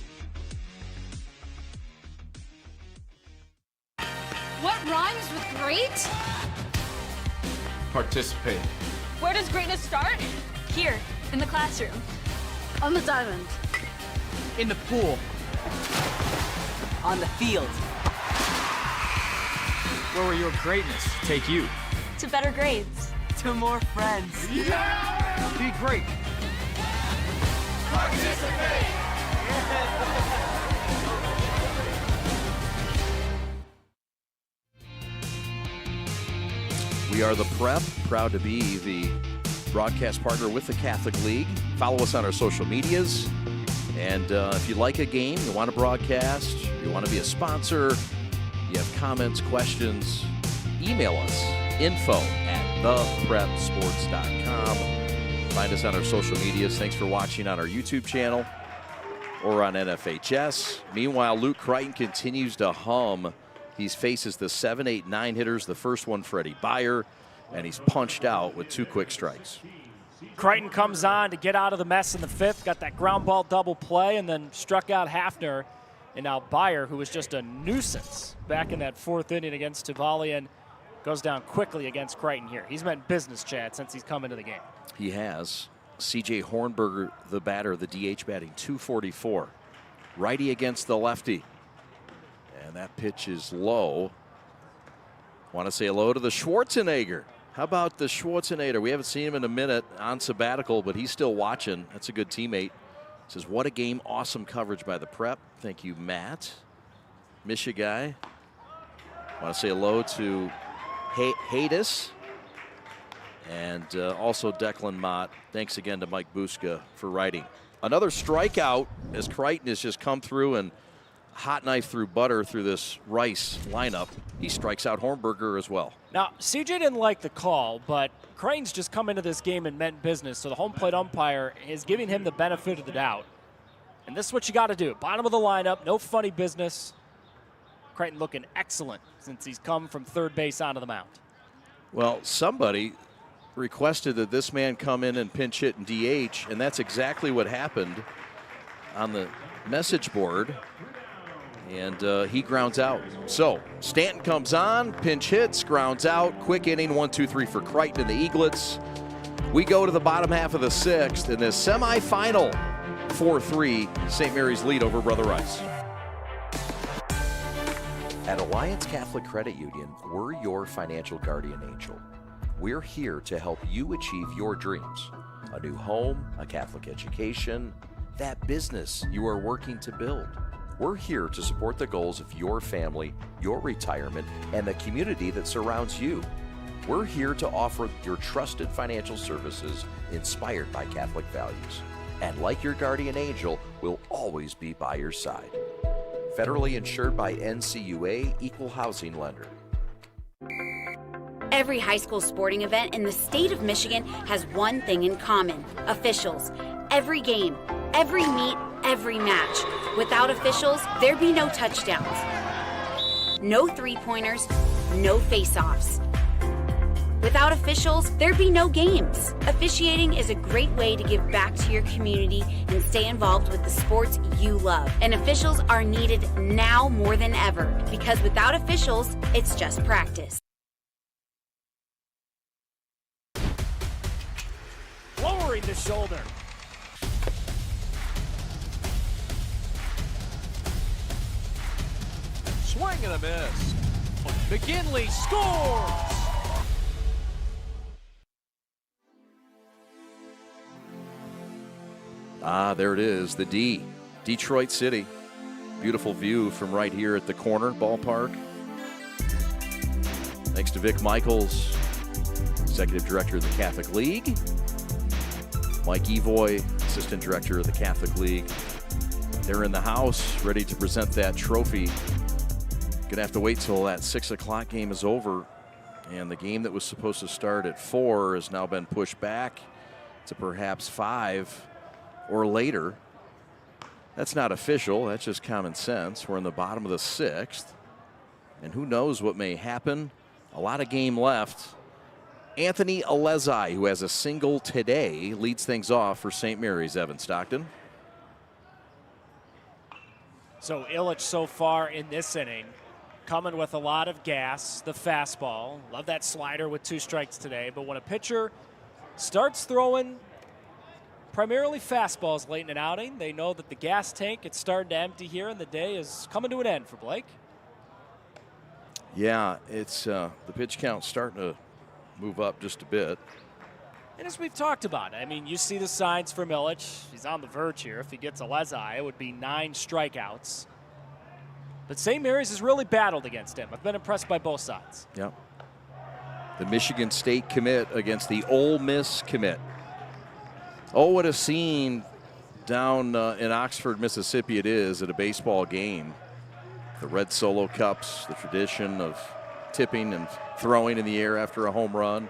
S5: What rhymes with great?
S21: Participate.
S5: Where does greatness start?
S22: Here, in the classroom.
S5: On the diamond.
S18: In the pool.
S7: On the field.
S18: Where will your greatness take you?
S22: To better grades.
S7: To more friends.
S18: Yeah! Be great.
S21: Participate!
S3: We are the Prep, proud to be the broadcast partner with the Catholic League. Follow us on our social medias. And if you like a game, you want to broadcast, you want to be a sponsor, you have comments, questions, email us, info@theprepsports.com. Find us on our social medias. Thanks for watching on our YouTube channel or on NFHS. Meanwhile, Luke Crichton continues to hum. He faces the 7, 8, 9 hitters. The first one, Freddie Beyer, and he's punched out with 2 quick strikes.
S1: Crichton comes on to get out of the mess in the 5th, got that ground ball double play, and then struck out Hafner. And now Beyer, who was just a nuisance back in that 4th inning against Tavalian, goes down quickly against Crichton here. He's meant business, Chad, since he's come into the game.
S3: He has. C.J. Hornberger, the batter, the DH, batting .244. Righty against the lefty. And that pitch is low. Want to say hello to the Schwarzenegger. How about the Schwarzenegger? We haven't seen him in a minute on sabbatical, but he's still watching. That's a good teammate. Says, what a game. Awesome coverage by the Prep. Thank you, Matt. Michigan. Want to say hello to Hadis. And also Declan Mott. Thanks again to Mike Buska for writing. Another strikeout as Crichton has just come through and hot knife through butter through this Rice lineup. He strikes out Hornberger as well.
S1: Now, CJ didn't like the call, but Crane's just come into this game and meant business, so the home plate umpire is giving him the benefit of the doubt. And this is what you got to do. Bottom of the lineup, no funny business. Crichton looking excellent since he's come from third base onto the mound.
S3: Well, somebody requested that this man come in and pinch hit and DH, and that's exactly what happened on the message board. And he grounds out. So Stanton comes on, pinch hits, grounds out. Quick inning, 1, 2, 3 for Crichton and the Eaglets. We go to the bottom half of the 6th in this semifinal. 4-3, St. Mary's lead over Brother Rice.
S10: At Alliance Catholic Credit Union, we're your financial guardian angel. We're here to help you achieve your dreams. A new home, a Catholic education, that business you are working to build. We're here to support the goals of your family, your retirement, and the community that surrounds you. We're here to offer your trusted financial services inspired by Catholic values. And like your guardian angel, we'll always be by your side. Federally insured by NCUA, Equal Housing Lender.
S13: Every high school sporting event in the state of Michigan has one thing in common: officials. Every game, every meet, every match. Without officials, there'd be no touchdowns, no three-pointers, no face-offs. Without officials, there'd be no games. Officiating is a great way to give back to your community and stay involved with the sports you love. And officials are needed now more than ever, because without officials, it's just practice.
S1: Lowering the shoulder.
S2: Swing and a miss.
S1: McGinley scores!
S3: Ah, there it is, the D. Detroit City. Beautiful view from right here at the corner ballpark. Thanks to Vic Michaels, Executive Director of the Catholic League. Mike Evoy, Assistant Director of the Catholic League. They're in the house, ready to present that trophy. Gonna have to wait till that 6 o'clock game is over. And the game that was supposed to start at 4 has now been pushed back to perhaps 5 or later. That's not official, that's just common sense. We're in the bottom of the 6th. And who knows what may happen. A lot of game left. Anthony Alezai, who has a single today, leads things off for St. Mary's. Evan Stockton.
S1: So Illich so far in this inning, coming with a lot of gas, the fastball. Love that slider with 2 strikes today. But when a pitcher starts throwing primarily fastballs late in an outing, they know that the gas tank is starting to empty here, and the day is coming to an end for Blake.
S3: Yeah, it's the pitch count starting to move up just a bit.
S1: And as we've talked about, I mean, you see the signs from Illich. He's on the verge here. If he gets Alezai, it would be 9 strikeouts. But St. Mary's has really battled against him. I've been impressed by both sides.
S3: Yep. The Michigan State commit against the Ole Miss commit. Oh, what a scene down in Oxford, Mississippi it is at a baseball game. The red solo cups, the tradition of tipping and throwing in the air after a home run.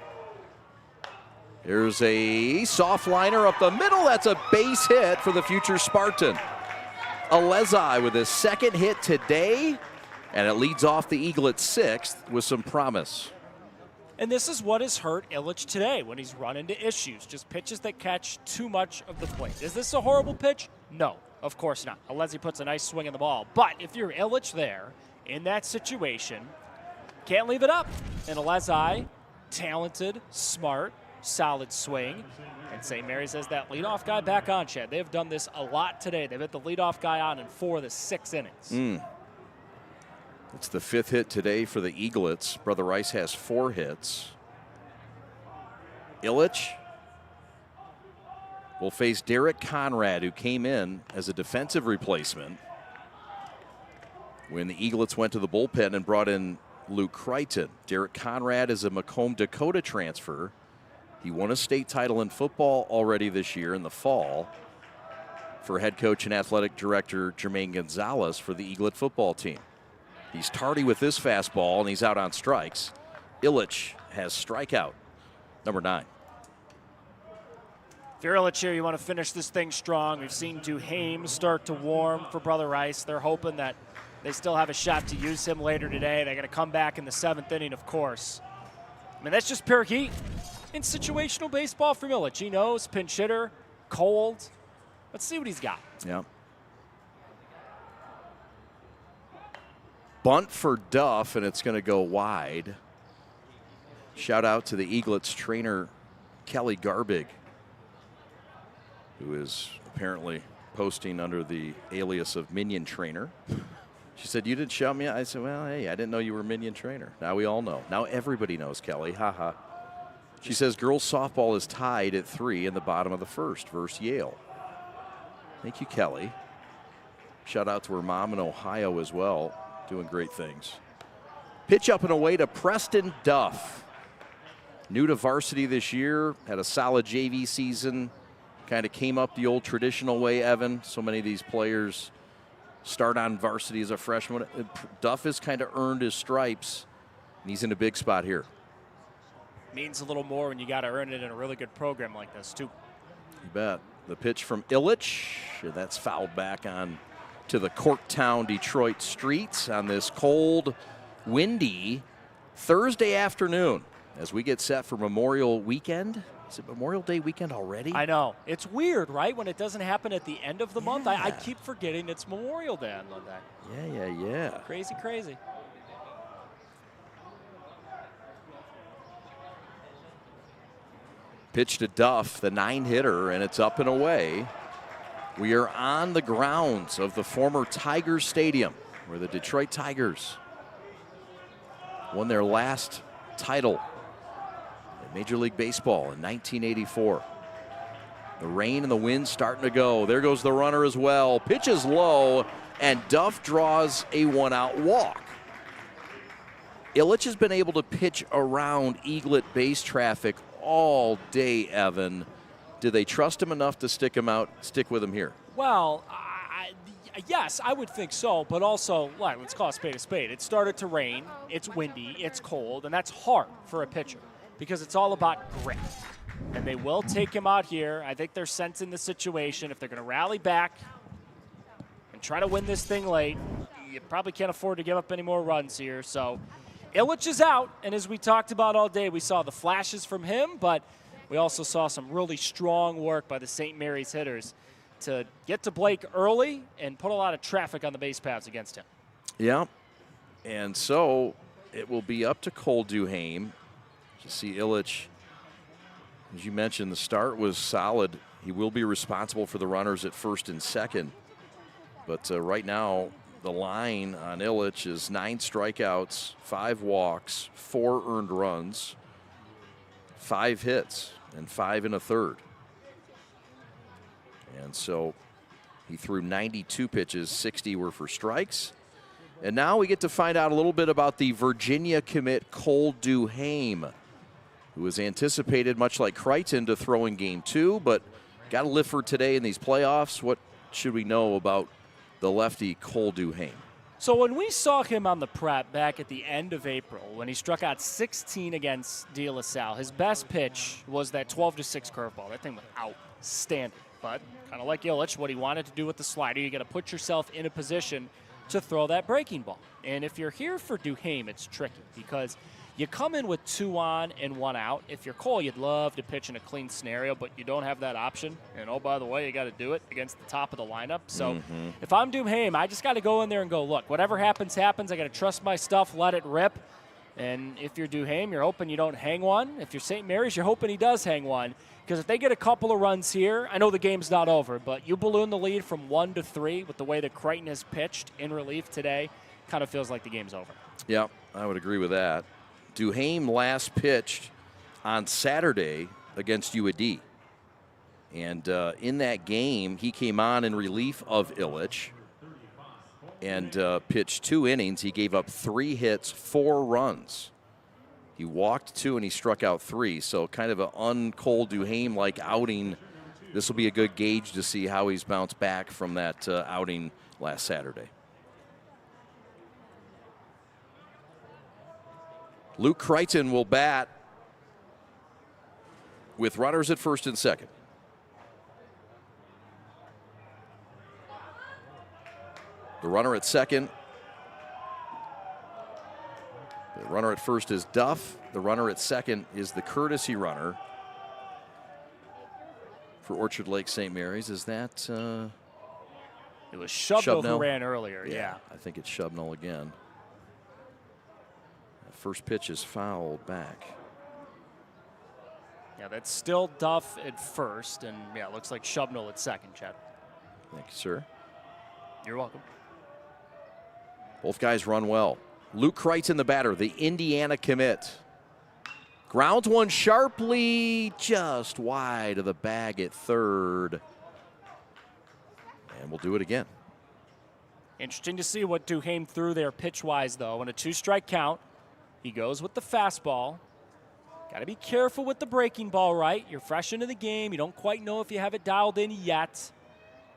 S3: Here's a soft liner up the middle. That's a base hit for the future Spartan. Alezai with his 2nd hit today, and it leads off the Eaglets' 6th with some promise.
S1: And this is what has hurt Illich today when he's run into issues, just pitches that catch too much of the plate. Is this a horrible pitch? No, of course not. Alezai puts a nice swing in the ball. But if you're Illich there in that situation, can't leave it up. And Alezai, talented, smart, solid swing. And St. Mary's has that leadoff guy back on, Chad. They have done this a lot today. They've hit the leadoff guy on in 4 of the 6 innings.
S3: It's the 5th hit today for the Eaglets. Brother Rice has 4 hits. Illich will face Derek Conrad, who came in as a defensive replacement when the Eaglets went to the bullpen and brought in Luke Crichton. Derek Conrad is a Macomb, Dakota transfer. He won a state title in football already this year in the fall for head coach and athletic director Jermaine Gonzalez for the Eaglet football team. He's tardy with this fastball, and he's out on strikes. Illich has strikeout number 9.
S1: If you're Illich here, you want to finish this thing strong. We've seen Duhame start to warm for Brother Rice. They're hoping that they still have a shot to use him later today. They're going to come back in the 7th inning, of course. I mean, that's just pure heat in situational baseball from Illich. He knows, pinch hitter, cold. Let's see what he's got.
S3: Yeah. Bunt for Duff, and it's going to go wide. Shout out to the Eaglets trainer, Kelly Garbig, who is apparently posting under the alias of Minion Trainer. She said, "You didn't shout me out." I said, "Well, hey, I didn't know you were Minion Trainer." Now we all know. Now everybody knows, Kelly. Haha. She says girls softball is tied at 3 in the bottom of the 1st versus Yale. Thank you, Kelly. Shout out to her mom in Ohio as well. Doing great things. Pitch up and away to Preston Duff. New to varsity this year, had a solid JV season. Kind of came up the old traditional way, Evan. So many of these players start on varsity as a freshman. Duff has kind of earned his stripes, and he's in a big spot here.
S1: Means a little more when you got to earn it in a really good program like this, too.
S3: You bet. The pitch from Illich, that's fouled back on to the Corktown, Detroit streets on this cold, windy Thursday afternoon as we get set for Memorial Weekend. Is it Memorial Day weekend already?
S1: I know. It's weird, right? When it doesn't happen at the end of the month. I keep forgetting it's Memorial Day on Monday.
S3: Yeah.
S1: Crazy, crazy.
S3: Pitch to Duff, the 9-hitter, and it's up and away. We are on the grounds of the former Tigers Stadium, where the Detroit Tigers won their last title in Major League Baseball in 1984. The rain and the wind starting to go. There goes the runner as well. Pitches low, and Duff draws a one-out walk. Ilitch has been able to pitch around Eaglet base traffic all day, Evan. Do they trust him enough to stick with him here?
S1: Well, yes, I would think so, but also, let's call a spade a spade. It started to rain, it's windy, it's cold, and that's hard for a pitcher because it's all about grit. And they will take him out here. I think they're sensing the situation. If they're going to rally back and try to win this thing late, you probably can't afford to give up any more runs here. So Ilitch is out, and as we talked about all day, we saw the flashes from him, but we also saw some really strong work by the St. Mary's hitters to get to Blake early and put a lot of traffic on the base paths against him.
S3: Yeah, and so it will be up to Cole Duhame to see Ilitch. As you mentioned, the start was solid. He will be responsible for the runners at first and second. But right now, the line on Ilitch is 9 strikeouts, 5 walks, 4 earned runs, 5 hits, and 5 1/3. And so he threw 92 pitches, 60 were for strikes. And now we get to find out a little bit about the Virginia commit Cole Duhame, who is anticipated, much like Crichton, to throw in Game 2, but got to live for today in these playoffs. What should we know about the lefty Cole Duhame?
S1: So when we saw him on the prep back at the end of April, when he struck out 16 against De La Salle, his best pitch was that 12-6 curveball. That thing was outstanding. But kind of like Ilitch, what he wanted to do with the slider, you got to put yourself in a position to throw that breaking ball. And if you're here for Duhame, it's tricky because you come in with 2 on and 1 out. If you're Cole, you'd love to pitch in a clean scenario, but you don't have that option. And oh, by the way, you got to do it against the top of the lineup. So if I'm Duhame, I just got to go in there and go, look, whatever happens, happens. I got to trust my stuff, let it rip. And if you're Duhame, you're hoping you don't hang one. If you're St. Mary's, you're hoping he does hang one. Because if they get a couple of runs here, I know the game's not over, but you balloon the lead from 1 to 3 with the way that Crichton has pitched in relief today, kind of feels like the game's over.
S3: Yeah, I would agree with that. Duhame last pitched on Saturday against UAD. And in that game, he came on in relief of Ilitch and pitched 2 innings. He gave up 3 hits, 4 runs. He walked 2 and he struck out 3. So kind of an un-Cole Duhame-like outing. This will be a good gauge to see how he's bounced back from that outing last Saturday. Luke Crichton will bat with runners at first and second. The runner at second. The runner at first is Duff. The runner at second is the courtesy runner for Orchard Lake St. Mary's. Is that?
S1: It was Shubnell who ran earlier, yeah.
S3: I think it's Shubnell again. The first pitch is fouled back.
S1: Yeah, that's still Duff at first, and yeah, it looks like Shubnell at second, Chad.
S3: Thank you, sir.
S1: You're welcome.
S3: Both guys run well. Luke Crichton, the batter, the Indiana commit. Grounds one sharply just wide of the bag at third. And we'll do it again.
S1: Interesting to see what Duhame threw there pitch-wise, though. In a 2-strike count, he goes with the fastball. Got to be careful with the breaking ball, right? You're fresh into the game. You don't quite know if you have it dialed in yet.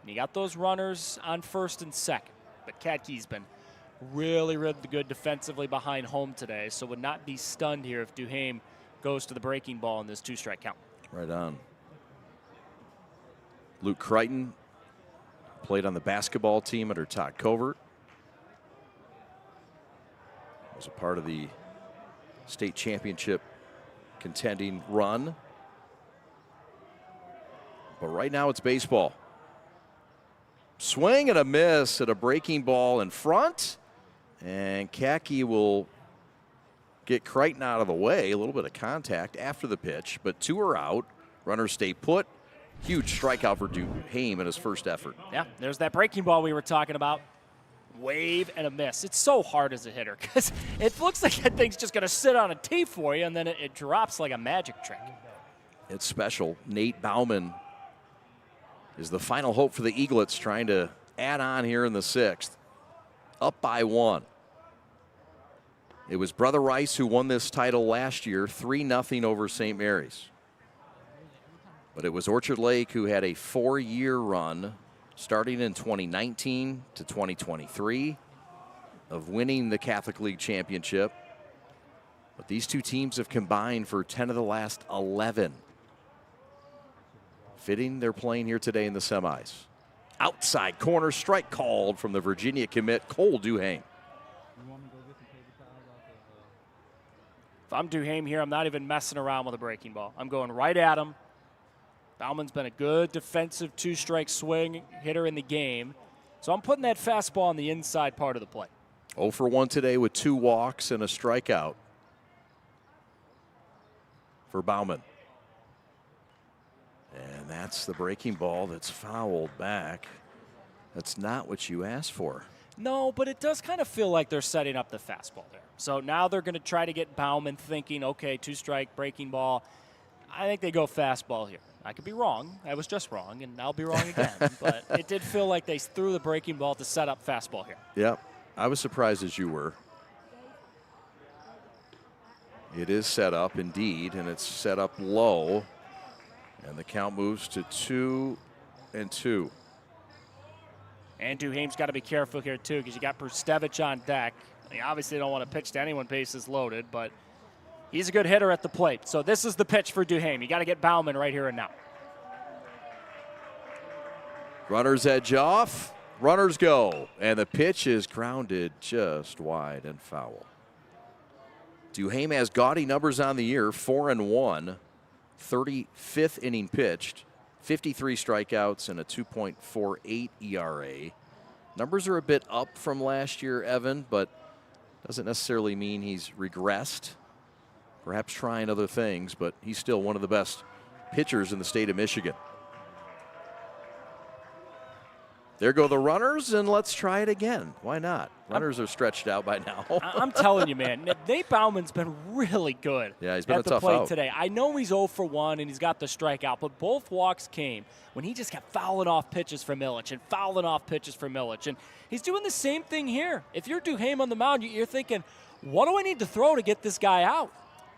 S1: And you got those runners on first and second. But Kadke's been really, really good defensively behind home today, so would not be stunned here if Duhame goes to the breaking ball in this 2-strike count.
S3: Right on. Luke Crichton played on the basketball team under Todd Covert. Was a part of the state championship contending run. But right now it's baseball. Swing and a miss at a breaking ball in front. And Kadke will get Crichton out of the way. A little bit of contact after the pitch, but 2 are out. Runners stay put. Huge strikeout for Duhame in his first effort.
S1: Yeah, there's that breaking ball we were talking about. wave and a miss. It's so hard as a hitter because it looks like that thing's just going to sit on a tee for you, and then it drops like a magic trick.
S3: It's special. Nate Bauman is the final hope for the Eaglets, trying to add on here in the 6th. Up by 1. It was Brother Rice who won this title last year, 3-0 over St. Mary's. But it was Orchard Lake who had a 4-year run starting in 2019 to 2023 of winning the Catholic League Championship. But these two teams have combined for 10 of the last 11. Fitting they're playing here today in the semis. Outside corner strike called from the Virginia commit, Cole Duhame.
S1: If I'm Duhame here, I'm not even messing around with a breaking ball. I'm going right at him. Bauman's been a good defensive 2-strike swing hitter in the game. So I'm putting that fastball on the inside part of the plate.
S3: 0 for 1 today with 2 walks and a strikeout for Bauman. And that's the breaking ball that's fouled back. That's not what you asked for.
S1: No, but it does kind of feel like they're setting up the fastball there. So now they're going to try to get Bauman thinking, okay, 2-strike breaking ball. I think they go fastball here. I could be wrong. I was just wrong, and I'll be wrong again. But it did feel like they threw the breaking ball to set up fastball here.
S3: Yep. I was surprised as you were. It is set up indeed, and it's set up low. And the count moves to 2-2.
S1: And Duhame's got to be careful here, too, because you got Brustevich on deck. They obviously don't want to pitch to anyone bases loaded, but he's a good hitter at the plate. So this is the pitch for Duhame. You got to get Bauman right here and now.
S3: Runners edge off. Runners go. And the pitch is grounded just wide and foul. Duhame has gaudy numbers on the year, 4-1. 35th inning pitched, 53 strikeouts, and a 2.48 ERA. Numbers are a bit up from last year, Evan, but doesn't necessarily mean he's regressed. Perhaps trying other things, but he's still one of the best pitchers in the state of Michigan. There go the runners, and let's try it again. Why not? Runners are stretched out by now.
S1: I'm telling you, man, Nate Bauman's been really good
S3: yeah, he's been
S1: at
S3: a
S1: the
S3: tough
S1: plate
S3: out
S1: today. I know he's 0 for 1, and he's got the strikeout, but both walks came when he just kept fouling off pitches from Illich and fouling off pitches from Illich. And he's doing the same thing here. If you're Duhame on the mound, you're thinking, what do I need to throw to get this guy out?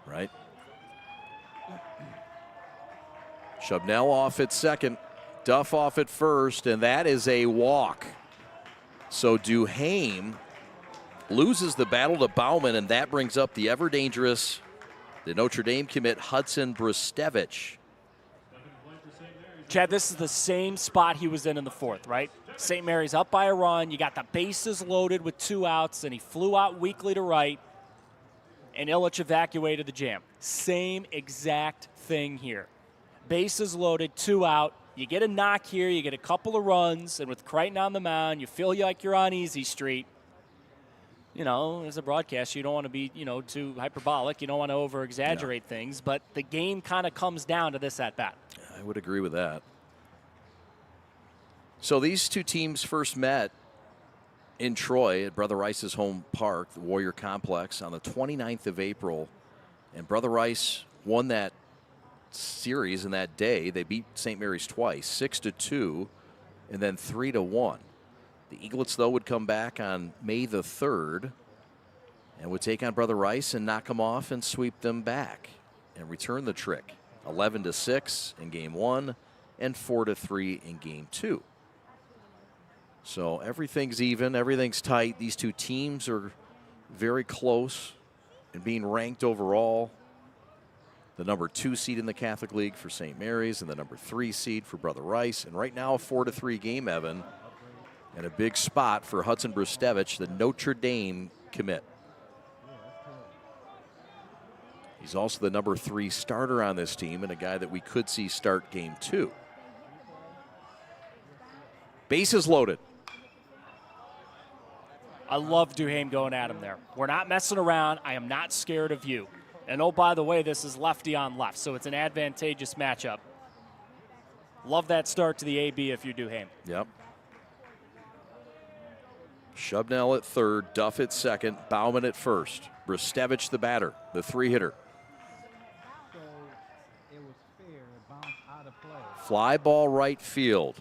S3: Right. Shubnell off at second. Duff off at first, and that is a walk. So Duhame loses the battle to Bauman, and that brings up the ever-dangerous, the Notre Dame commit, Hudson Brustevich.
S1: Chad, this is the same spot he was in the 4th, right? St. Mary's up by a run. You got the bases loaded with 2 outs, and he flew out weakly to right, and Illich evacuated the jam. Same exact thing here. Bases loaded, 2 out. You get a knock here, you get a couple of runs, and with Crichton on the mound, you feel like you're on easy street. You know, as a broadcaster, you don't want to be, too hyperbolic. You don't want to over-exaggerate things, but the game kind of comes down to this at-bat.
S3: I would agree with that. So these two teams first met in Troy at Brother Rice's home park, the Warrior Complex, on the 29th of April, and Brother Rice won that series in that day. They beat St. Mary's twice, 6-2 and then 3-1. The Eaglets, though, would come back on May the 3rd and would take on Brother Rice and knock them off and sweep them back and return the trick. 11-6 in game 1 and 4-3 in game 2. So everything's even, everything's tight. These two teams are very close in being ranked overall. The number 2 seed in the Catholic League for St. Mary's and the number 3 seed for Brother Rice. And right now a 4-3 game, Evan. And a big spot for Hudson Brustevich, the Notre Dame commit. He's also the number 3 starter on this team and a guy that we could see start game 2. Bases loaded.
S1: I love Duhame going at him there. We're not messing around. I am not scared of you. And oh, by the way, this is lefty on left, so it's an advantageous matchup. Love that start to the AB if you're Duhame.
S3: Yep. Shubnell at third, Duff at second, Bauman at first. Bristevich the batter, the 3-hitter. Fly ball right field.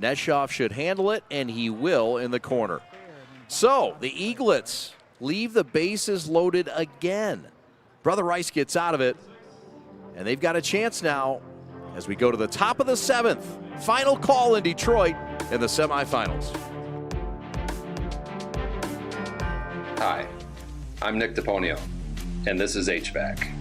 S3: Neshoff should handle it, and he will in the corner. So the Eaglets leave the bases loaded again. Brother Rice gets out of it, and they've got a chance now as we go to the top of the 7th. Final call in Detroit in the semifinals.
S8: Hi, I'm Nick DePonio, and this is HVAC.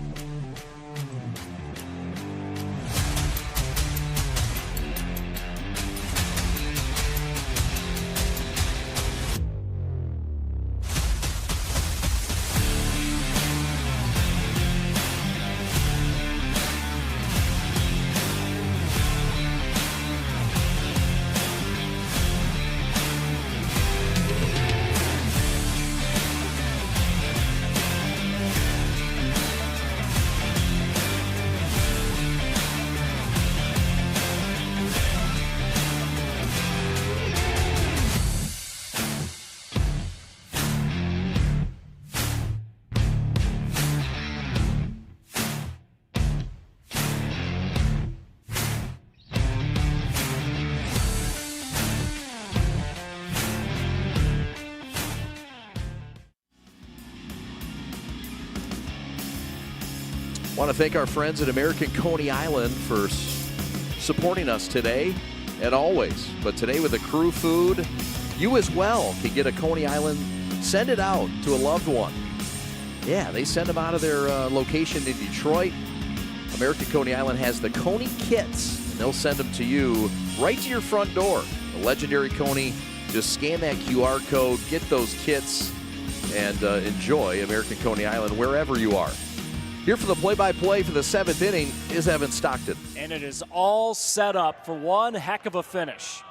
S3: Want to thank our friends at American Coney Island for supporting us today and always. But today with the crew food, you as well can get a Coney Island, send it out to a loved one. Yeah, they send them out of their location in Detroit. American Coney Island has the Coney kits, and they'll send them to you right to your front door. The legendary Coney, just scan that QR code, get those kits, and enjoy American Coney Island wherever you are. Here for the play-by-play for the 7th inning is Evan Stockton.
S1: And it is all set up for one heck of a finish.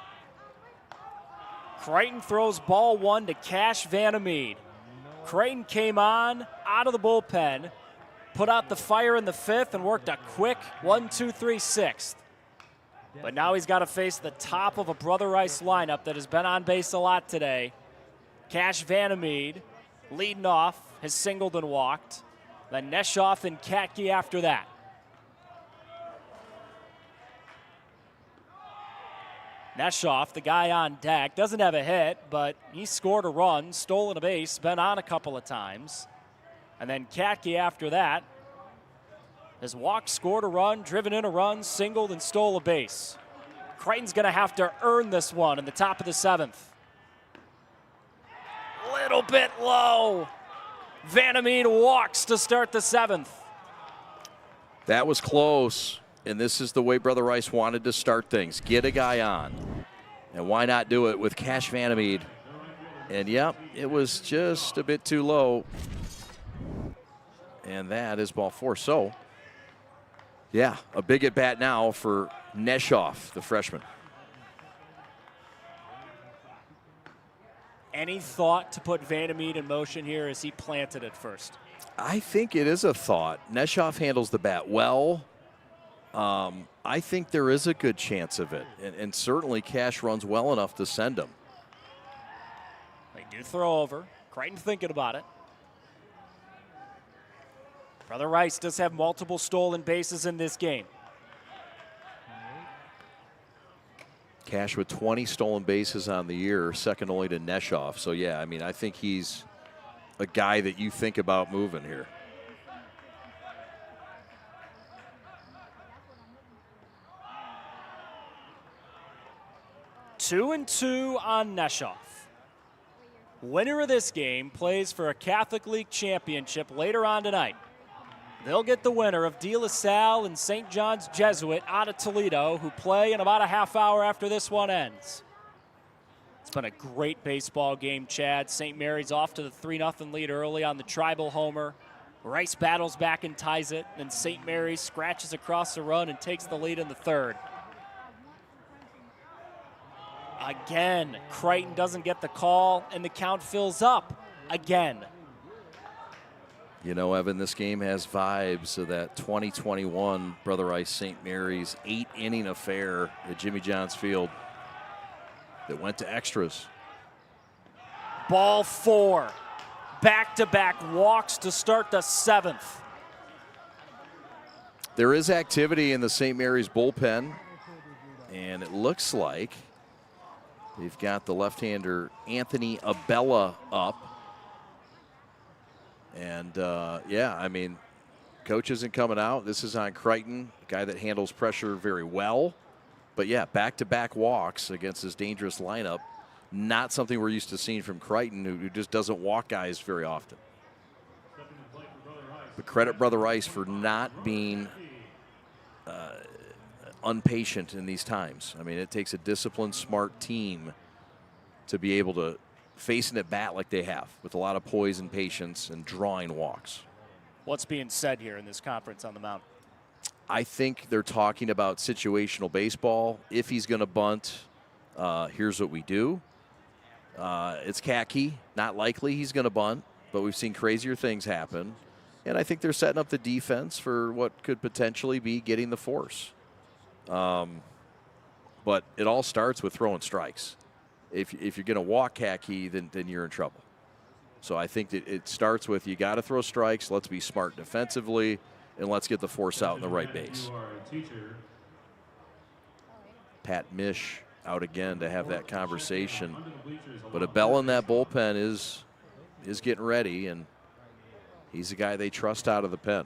S1: Creighton throws ball 1 to Cash Vandermeed. Creighton came on out of the bullpen, put out the fire in the 5th, and worked a quick 1-2-3 6th. But now he's got to face the top of a Brother Rice lineup that has been on base a lot today. Cash Vandermeed leading off, has singled and walked. Then Neshoff and Katke after that. Neshoff, the guy on deck, doesn't have a hit, but he scored a run, stolen a base, been on a couple of times. And then Katke after that has walked, scored a run, driven in a run, singled, and stole a base. Creighton's going to have to earn this one in the top of the 7th. Little bit low. Vandermeed walks to start the 7th.
S3: That was close, and this is the way Brother Rice wanted to start things. Get a guy on, and why not do it with Cash Vandermeed? And yep, it was just a bit too low, and that is ball 4. So, yeah, a big at bat now for Neshoff, the freshman.
S1: Any thought to put Vandermeed in motion here as he planted it first?
S3: I think it is a thought. Neshoff handles the bat well. I think there is a good chance of it. And certainly Cash runs well enough to send him.
S1: They do throw over. Creighton thinking about it. Brother Rice does have multiple stolen bases in this game.
S3: Cash with 20 stolen bases on the year, second only to Neshoff. So, yeah, I mean, I think he's a guy that you think about moving here.
S1: Two and 2 on Neshoff. Winner of this game plays for a Catholic League championship later on tonight. They'll get the winner of De La Salle and St. John's Jesuit out of Toledo, who play in about a half hour after this one ends. It's been a great baseball game, Chad. St. Mary's off to the 3-0 lead early on the tribal homer. Rice battles back and ties it. Then St. Mary's scratches across the run and takes the lead in the 3rd. Again, Creighton doesn't get the call, and the count fills up again.
S3: You know, Evan, this game has vibes of that 2021 Brother Rice St. Mary's 8-inning affair at Jimmy John's Field that went to extras.
S1: Ball 4. Back-to-back walks to start the 7th.
S3: There is activity in the St. Mary's bullpen, and it looks like they've got the left-hander Anthony Abella up. And, yeah, I mean, coach isn't coming out. This is on Crichton, a guy that handles pressure very well. But, yeah, back-to-back walks against this dangerous lineup. Not something we're used to seeing from Crichton, who just doesn't walk guys very often. But credit Brother Rice for not being impatient in these times. I mean, it takes a disciplined, smart team to be able to face an at-bat like they have, with a lot of poise and patience and drawing walks.
S1: What's being said here in this conference on the mound?
S3: I think they're talking about situational baseball. If he's going to bunt, here's what we do. It's khaki. Not likely he's going to bunt, but we've seen crazier things happen. And I think they're setting up the defense for what could potentially be getting the force. But it all starts with throwing strikes. If you're going to walk khaki, then you're in trouble. So I think that it starts with you got to throw strikes. Let's be smart defensively, and let's get the force out in the right base. Pat Mish out again to have that conversation. But Abella in that bullpen is getting ready, and he's a guy they trust out of the pen.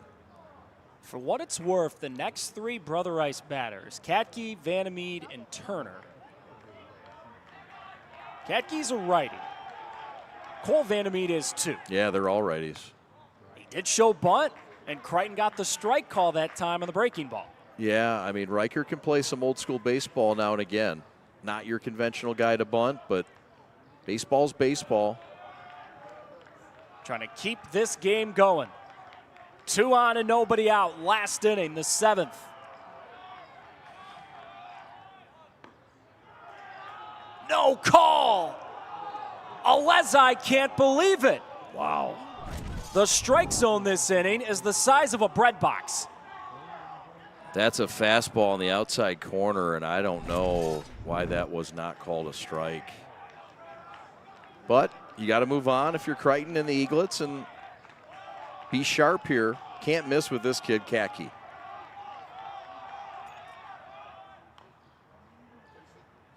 S1: For what it's worth, the next 3 Brother Rice batters, Katke, Vandermeed, and Turner. Katke's a righty. Cole Vandermeed is too.
S3: Yeah, they're all righties.
S1: He did show bunt, and Crichton got the strike call that time on the breaking ball.
S3: Yeah, I mean, Riker can play some old school baseball now and again. Not your conventional guy to bunt, but baseball's baseball.
S1: Trying to keep this game going. 2 on and nobody out. Last inning, the 7th. No call. Alezai can't believe it.
S3: Wow.
S1: The strike zone this inning is the size of a bread box.
S3: That's a fastball on the outside corner, and I don't know why that was not called a strike. But you got to move on if you're Crichton and the Eaglets, and be sharp here. Can't miss with this kid, Katke.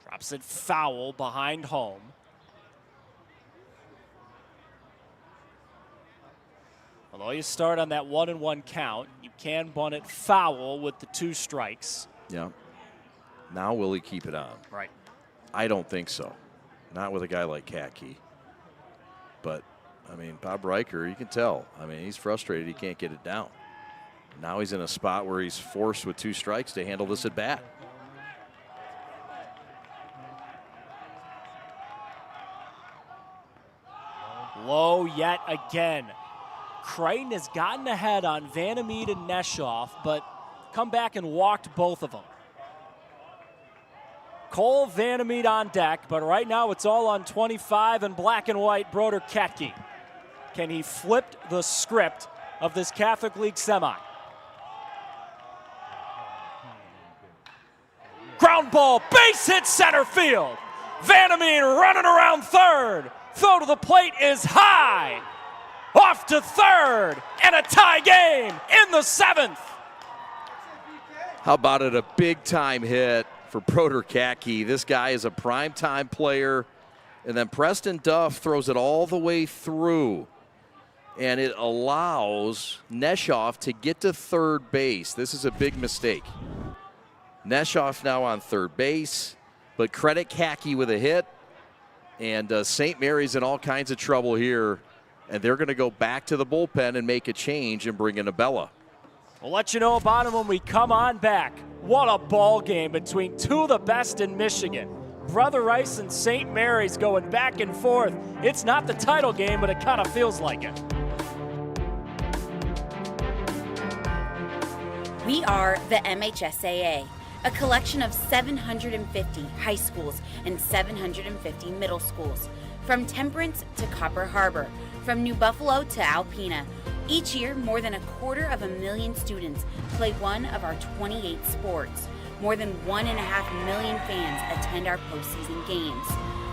S1: Drops it foul behind home. Although you start on that 1-1 count, you can bunt it foul with the 2 strikes.
S3: Yeah. Now will he keep it on?
S1: Right.
S3: I don't think so. Not with a guy like Katke. But, I mean, Bob Riker, you can tell. I mean, he's frustrated he can't get it down. Now he's in a spot where he's forced with 2 strikes to handle this at bat.
S1: Low yet again. Crichton has gotten ahead on Vandermeed and Neshoff, but come back and walked both of them. Cole Vandermeed on deck, but right now it's all on 25 and black and white Broder Katke. Can he flip the script of this Catholic League semi? Ground ball, base hit center field. Vandermeed running around third. Throw to the plate is high. Off to third, and a tie game in the 7th.
S3: How about it, a big-time hit for Broder Katke. This guy is a prime-time player. And then Preston Duff throws it all the way through. And it allows Neshoff to get to third base. This is a big mistake. Neshoff now on third base, but credit Katke with a hit. And St. Mary's in all kinds of trouble here. And they're going to go back to the bullpen and make a change and bring in Abella.
S1: We'll let you know about him when we come on back. What a ball game between 2 of the best in Michigan. Brother Rice and St. Mary's going back and forth. It's not the title game, but it kind of feels like it.
S13: We are the MHSAA, a collection of 750 high schools and 750 middle schools, from Temperance to Copper Harbor, from New Buffalo to Alpena. Each year, more than 250,000 students play one of our 28 sports. More than 1.5 million fans attend our postseason games.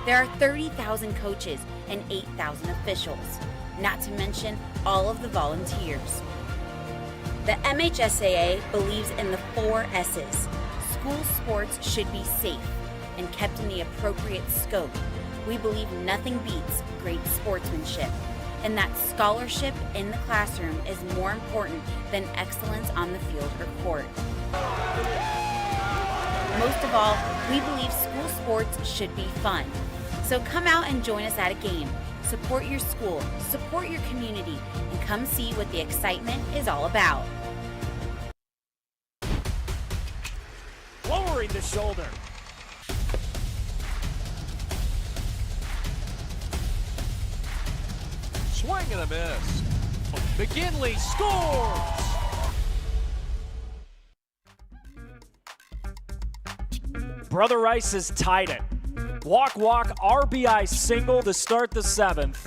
S13: There are 30,000 coaches and 8,000 officials, not to mention all of the volunteers. The MHSAA believes in the 4 S's. School sports should be safe and kept in the appropriate scope. We believe nothing beats great sportsmanship, and that scholarship in the classroom is more important than excellence on the field or court. Most of all, we believe school sports should be fun. So come out and join us at a game. Support your school, support your community, and come see what the excitement is all about.
S1: Lowering the shoulder.
S2: Swing and a miss.
S1: McKinley scores! Brother Rice has tied it. Walk, RBI single to start the 7th.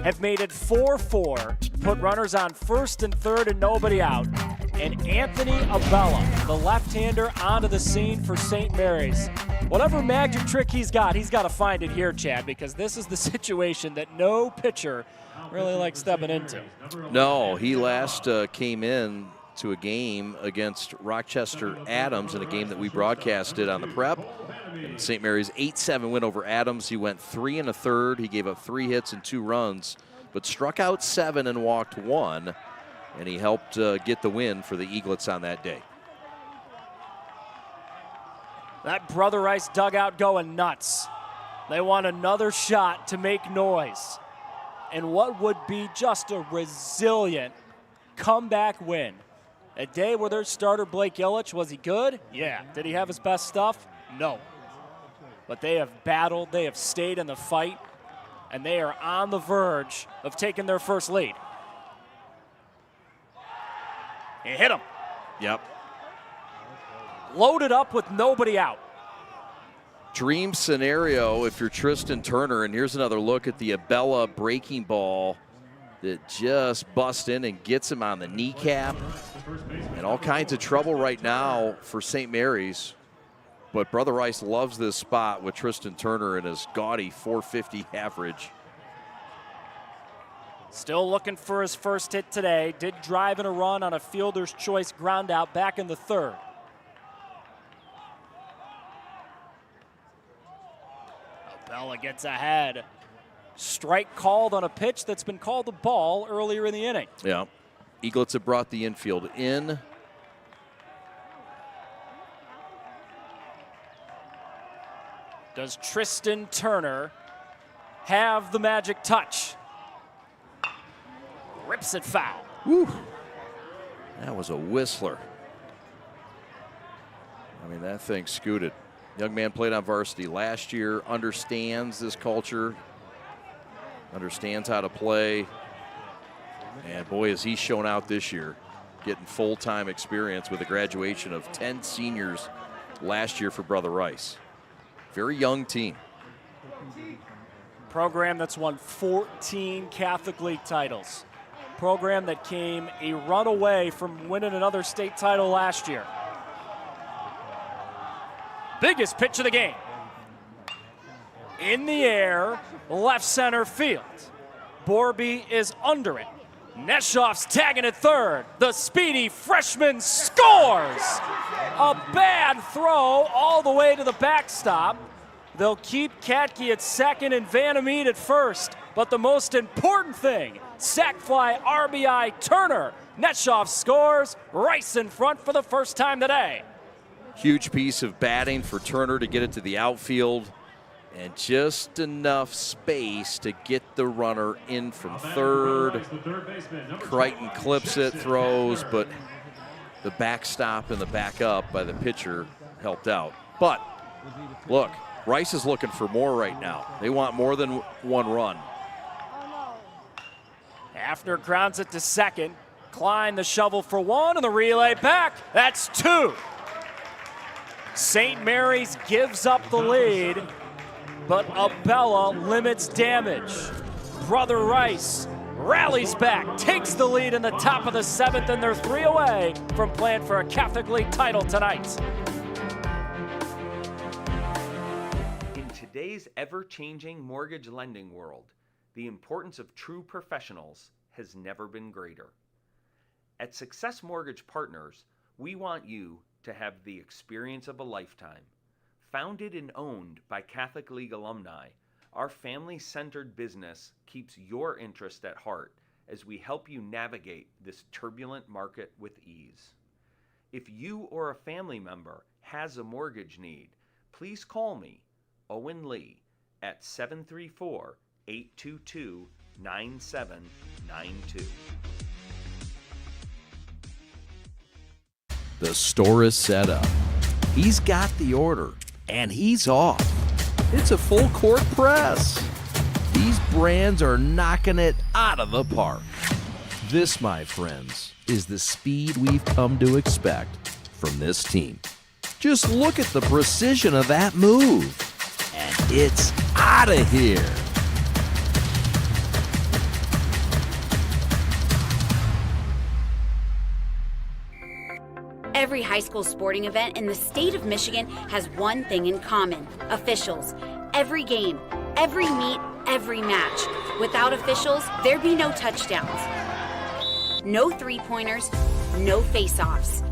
S1: Have made it 4-4. Put runners on first and third and nobody out. And Anthony Abella, the left-hander, onto the scene for St. Mary's. Whatever magic trick he's got to find it here, Chad, because this is the situation that no pitcher really likes stepping into.
S3: No, he last came in to a game against Rochester Adams in a game that we broadcasted on the prep. St. Mary's 8-7 win over Adams. He went 3 1/3. He gave up 3 hits and 2 runs, but struck out 7 and walked 1, and he helped get the win for the Eaglets on that day.
S1: That Brother Rice dugout going nuts. They want another shot to make noise. And what would be just a resilient comeback win. A day where their starter, Blake Illich, was he good? Yeah. Did he have his best stuff? No. But they have battled, they have stayed in the fight, and they are on the verge of taking their first lead. He hit him.
S3: Yep.
S1: Loaded up with nobody out.
S3: Dream scenario if you're Tristan Turner, and here's another look at the Abella breaking ball that just busts in and gets him on the kneecap. And all kinds of trouble right now for St. Mary's. But Brother Rice loves this spot with Tristan Turner and his gaudy .450 average.
S1: Still looking for his first hit today. Did drive in a run on a fielder's choice ground out back in the 3rd. Abella gets ahead. Strike called on a pitch that's been called a ball earlier in the inning.
S3: Yeah. Eaglets have brought the infield in.
S1: Does Tristan Turner have the magic touch? Rips it foul.
S3: Woo. That was a whistler. I mean, that thing scooted. Young man played on varsity last year, understands this culture, understands how to play. And boy, has he shown out this year, getting full-time experience with a graduation of 10 seniors last year for Brother Rice. Very young team.
S1: Program that's won 14 Catholic League titles. Program that came a run away from winning another state title last year. Biggest pitch of the game. In the air, left center field. Borby is under it. Neshoff's tagging at 3rd. The speedy freshman scores! A bad throw all the way to the backstop. They'll keep Katke at 2nd and Vanamede at 1st. But the most important thing, sac fly RBI Turner. Neshoff scores. Rice in front for the first time today.
S3: Huge piece of batting for Turner to get it to the outfield. And just enough space to get the runner in from 3rd. Crichton clips it, throws, but the backstop and the backup by the pitcher helped out. But look, Rice is looking for more right now. They want more than 1 run.
S1: After grounds it to 2nd, Klein the shovel for 1 and the relay back. That's 2. St. Mary's gives up the lead, but Abella limits damage. Brother Rice rallies back, takes the lead in the top of the 7th, and they're 3 away from playing for a Catholic League title tonight.
S4: In today's ever-changing mortgage lending world, the importance of true professionals has never been greater. At Success Mortgage Partners, we want you to have the experience of a lifetime. Founded and owned by Catholic League alumni, our family-centered business keeps your interest at heart as we help you navigate this turbulent market with ease. If you or a family member has a mortgage need, please call me, Owen Lee, at 734-822-9792.
S3: The store is set up. He's got the order, and he's off. It's a full court press. These brands are knocking it out of the park. This, my friends, is the speed we've come to expect from this team. Just look at the precision of that move. And it's out of here.
S13: Every high school sporting event in the state of Michigan has one thing in common: officials. Every game, every meet, every match. Without officials, there'd be no touchdowns, no three-pointers, no face-offs.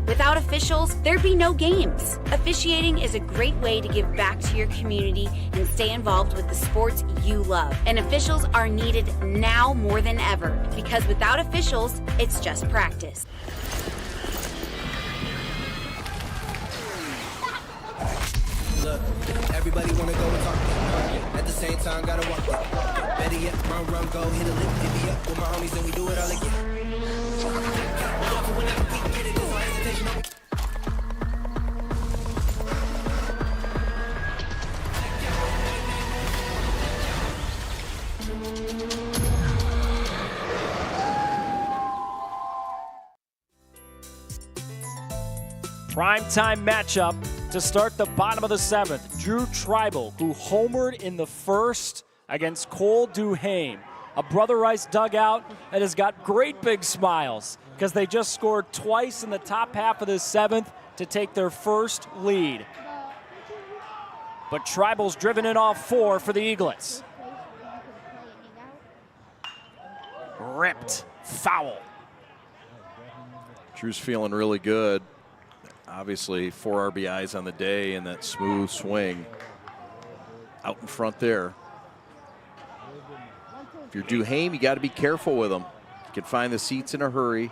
S13: Without officials, there'd be no games. Officiating is a great way to give back to your community and stay involved with the sports you love. And officials are needed now more than ever, because without officials, it's just practice.
S6: Look, everybody wanna go and talk. At the same time, gotta walk. Better yet, run, go, hit a lick, give me up with my homies, and we do it all again.
S1: Primetime matchup to start the bottom of the 7th. Drew Tribal, who homered in the first against Cole Duhame. A Brother Rice dugout that has got great big smiles because they just scored twice in the top half of the 7th to take their first lead. But Tribal's driven in all 4 for the Eaglets. Ripped. Foul.
S3: Drew's feeling really good. Obviously, 4 RBIs on the day and that smooth swing out in front there. If you're Duhame, you got to be careful with him. You can find the seats in a hurry.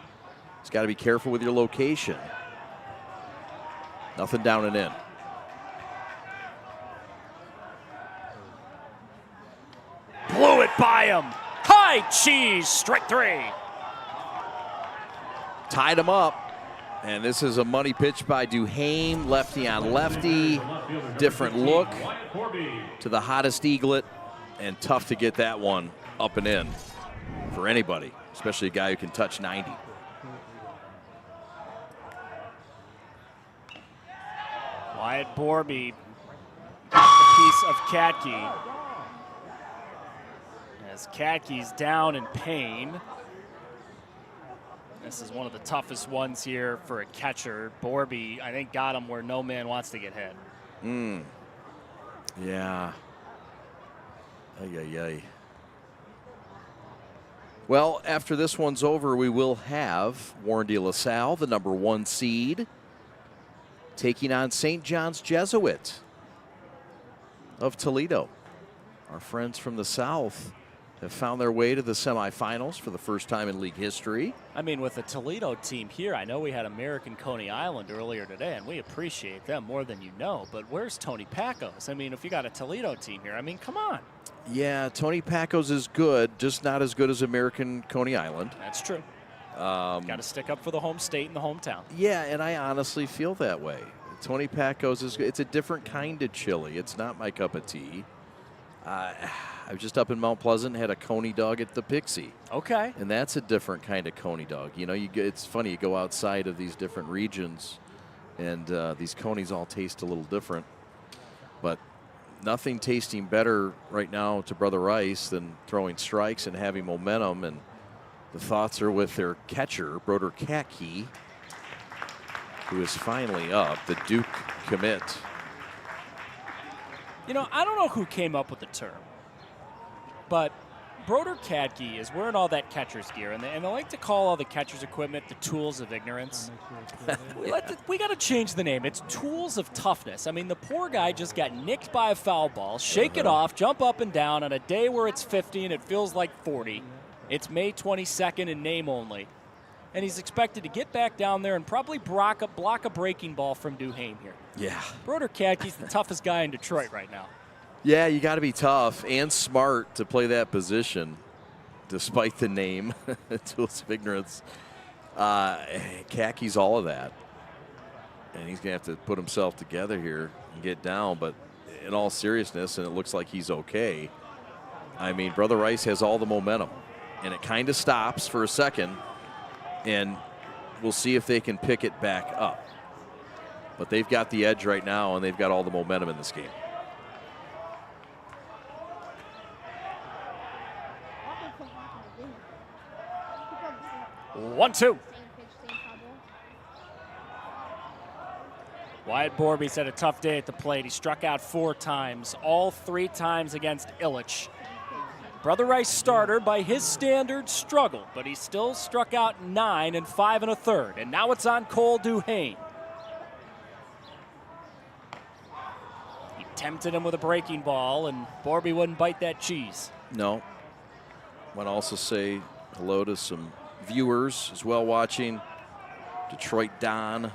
S3: Just got to be careful with your location. Nothing down and in.
S1: Blew it by him. High cheese, strike 3.
S3: Tied him up. And this is a money pitch by Duhame, lefty on lefty. Different look to the hottest Eaglet, and tough to get that one up and in for anybody, especially a guy who can touch 90.
S1: Wyatt Borby got the piece of Katke. As Katke's down in pain. This is one of the toughest ones here for a catcher. Borby, I think, got him where no man wants to get hit.
S3: Yeah. Ay, ay, ay. Well, after this one's over, we will have Warren de La Salle, the #1 seed, taking on St. John's Jesuit of Toledo. Our friends from the South have found their way to the semifinals for the first time in league history.
S1: I mean, with the Toledo team here, I know we had American Coney Island earlier today, and we appreciate them more than you know, but where's Tony Pacos? I mean, if you got a Toledo team here, I mean, come on.
S3: Yeah, Tony Pacos is good, just not as good as American Coney Island.
S1: That's true. Got to stick up for the home state and the hometown.
S3: Yeah, and I honestly feel that way. Tony Pacos is good. It's a different kind of chili. It's not my cup of tea. I was just up in Mount Pleasant, had a coney dog at the Pixie.
S1: Okay.
S3: And that's a different kind of coney dog. You know, it's funny, you go outside of these different regions, and these conies all taste a little different. But nothing tasting better right now to Brother Rice than throwing strikes and having momentum. And the thoughts are with their catcher, Broder Katke, who is finally up, the Duke commit.
S1: You know, I don't know who came up with the term, but Broder Kadke is wearing all that catcher's gear, and they like to call all the catcher's equipment the tools of ignorance. We got to change the name. It's tools of toughness. I mean, the poor guy just got nicked by a foul ball, shake it off, jump up and down on a day where it's 50 and it feels like 40. It's May 22nd in name only. And he's expected to get back down there and probably block a breaking ball from Duhame here.
S3: Yeah.
S1: Broder Kadke's the toughest guy in Detroit right now.
S3: Yeah, you got to be tough and smart to play that position, despite the name, tools of ignorance. Kadke's all of that. And he's going to have to put himself together here and get down. But in all seriousness, and it looks like he's okay, I mean, Brother Rice has all the momentum. And it kind of stops for a second. And we'll see if they can pick it back up. But they've got the edge right now, and they've got all the momentum in this game.
S1: One, two. Wyatt Borby's had a tough day at the plate. He struck out 4 times, all 3 times against Illich. Brother Rice starter, by his standards, struggled, but he still struck out 9 and 5 1/3. And now it's on Cole Duhame. He tempted him with a breaking ball, and Borby wouldn't bite that cheese.
S3: No. I want to also say hello to some viewers as well watching. Detroit Don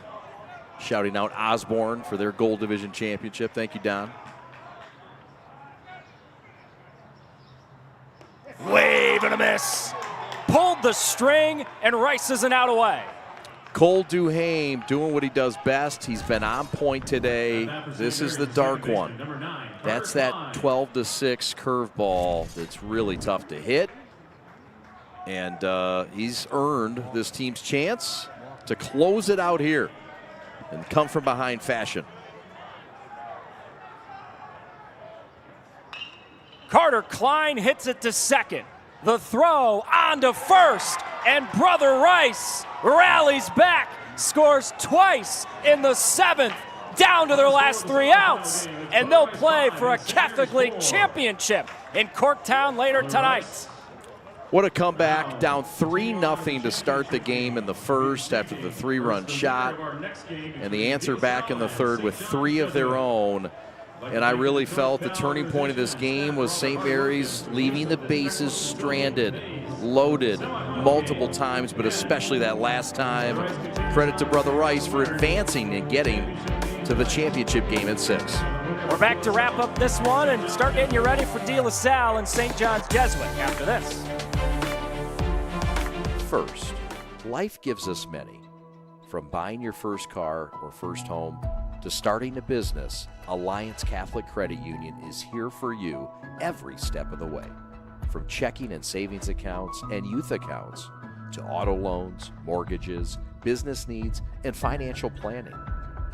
S3: shouting out Osborne for their Gold Division championship. Thank you, Don.
S1: Wave and a miss. Pulled the string, and Rice isn't out away.
S3: Cole Duhame doing what he does best. He's been on point today. This is the dark one. That's that 12-6 curveball that's really tough to hit. And he's earned this team's chance to close it out here and come from behind fashion.
S1: Carter Klein hits it to second. The throw on to first, and Brother Rice rallies back, scores twice in the 7th, down to their last 3 outs, and they'll play for a Catholic League championship in Corktown later tonight.
S3: What a comeback, down 3-0 to start the game in the first after the 3-run shot, and the answer back in the third with 3 of their own. And I really felt the turning point of this game was St. Mary's leaving the bases stranded, loaded multiple times, but especially that last time. Credit to Brother Rice for advancing and getting to the championship game at 6.
S1: We're back to wrap up this one and start getting you ready for De La Salle and St. John's Jesuit after this.
S10: First, life gives us many. From buying your first car or first home to starting a business, Alliance Catholic Credit Union is here for you every step of the way. From checking and savings accounts and youth accounts to auto loans, mortgages, business needs, and financial planning.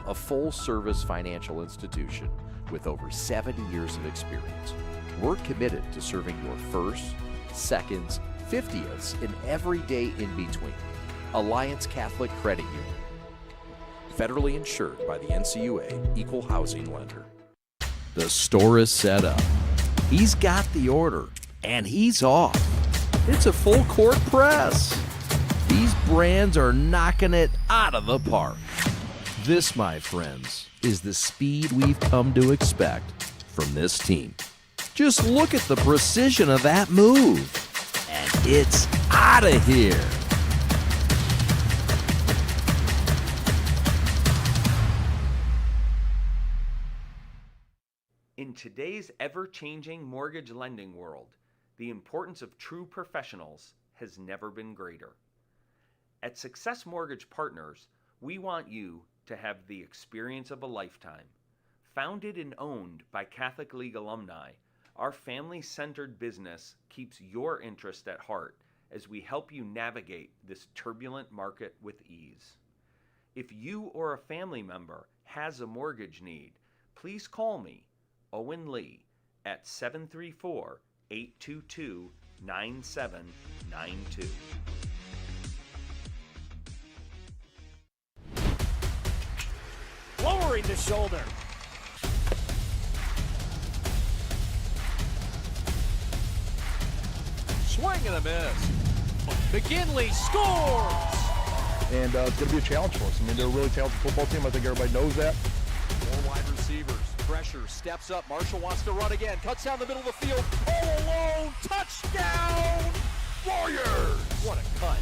S10: A full-service financial institution with over 70 years of experience. We're committed to serving your firsts, seconds, 50ths, and every day in between. Alliance Catholic Credit Union. Federally insured by the NCUA, Equal Housing Lender.
S3: The store is set up. He's got the order, and he's off. It's a full court press. These brands are knocking it out of the park. This, my friends, is the speed we've come to expect from this team. Just look at the precision of that move. And it's out of here.
S4: In today's ever-changing mortgage lending world, the importance of true professionals has never been greater. At Success Mortgage Partners, we want you to have the experience of a lifetime. Founded and owned by Catholic League alumni, our family-centered business keeps your interest at heart as we help you navigate this turbulent market with ease. If you or a family member has a mortgage need, please call me, Owen Lee, at 734-822-9792.
S1: Lowering the shoulder.
S2: swing and a miss. McGinley scores!
S9: And it's going to be a challenge for us. I mean, they're a really talented football team. I think everybody knows that.
S2: Four wide receivers. Pressure. Steps up. Marshall wants to run again. Cuts down the middle of the field. All alone. Touchdown! Warriors! What a cut.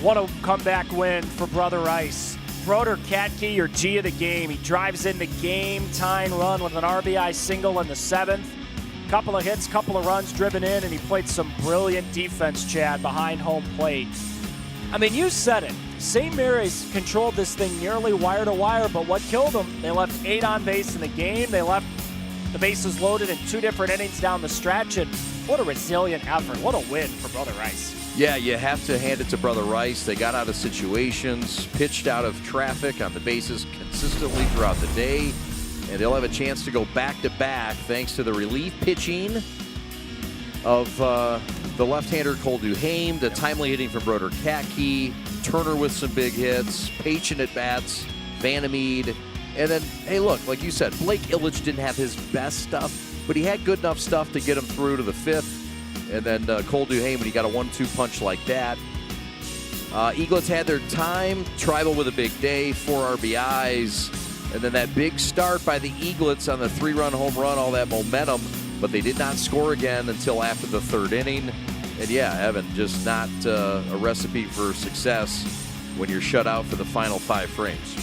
S1: What a comeback win for Brother Rice. Broder Katke, your G of the game. He drives in the game-tying run with an RBI single in the 7th. Couple of hits, couple of runs driven in, and he played some brilliant defense, Chad, behind home plate. I mean, you said it. St. Mary's controlled this thing nearly wire to wire, but what killed them? They left 8 on base in the game. They left the bases loaded in 2 different innings down the stretch, and what a resilient effort. What a win for Brother Rice.
S3: Yeah, you have to hand it to Brother Rice. They got out of situations, pitched out of traffic on the bases consistently throughout the day, and they'll have a chance to go back-to-back thanks to the relief pitching of the left-hander Cole Duhame, the timely hitting from Broder Katke, Turner with some big hits, patient at-bats, Vandermeed, and then, hey, look, like you said, Blake Illich didn't have his best stuff, but he had good enough stuff to get him through to the 5th. And then Cole Duhame, when he got a 1-2 punch like that. Eaglets had their time. Tribal with a big day, 4 RBIs. And then that big start by the Eaglets on the 3-run home run, all that momentum. But they did not score again until after the 3rd inning. And yeah, Evan, just not a recipe for success when you're shut out for the final 5 frames.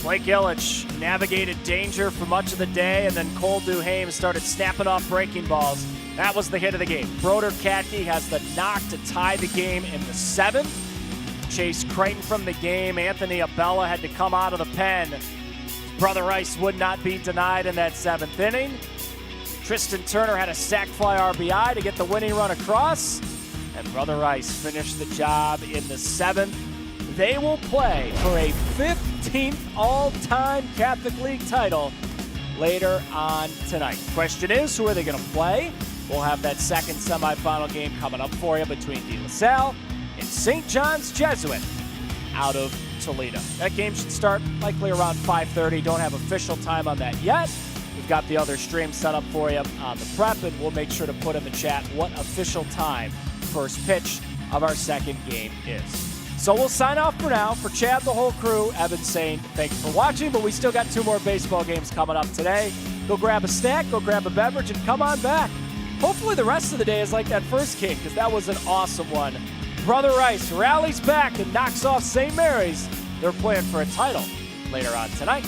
S1: Blake Illich navigated danger for much of the day, and then Cole Duhame started snapping off breaking balls. That was the hit of the game. Broder Katke has the knock to tie the game in the 7th. Chase Creighton from the game. Anthony Abella had to come out of the pen. Brother Rice would not be denied in that 7th inning. Tristan Turner had a sac fly RBI to get the winning run across. And Brother Rice finished the job in the 7th. They will play for a 15th all-time Catholic League title later on tonight. Question is, who are they going to play? We'll have that second semifinal game coming up for you between De La Salle and St. John's Jesuit out of Toledo. That game should start likely around 5:30. Don't have official time on that yet. We've got the other stream set up for you on the prep, and we'll make sure to put in the chat what official time first pitch of our second game is. So we'll sign off for now. For Chad, the whole crew, Evan saying thank you for watching, but we still got 2 more baseball games coming up today. Go grab a snack, go grab a beverage, and come on back. Hopefully the rest of the day is like that first game, because that was an awesome one. Brother Rice rallies back and knocks off St. Mary's. They're playing for a title later on tonight.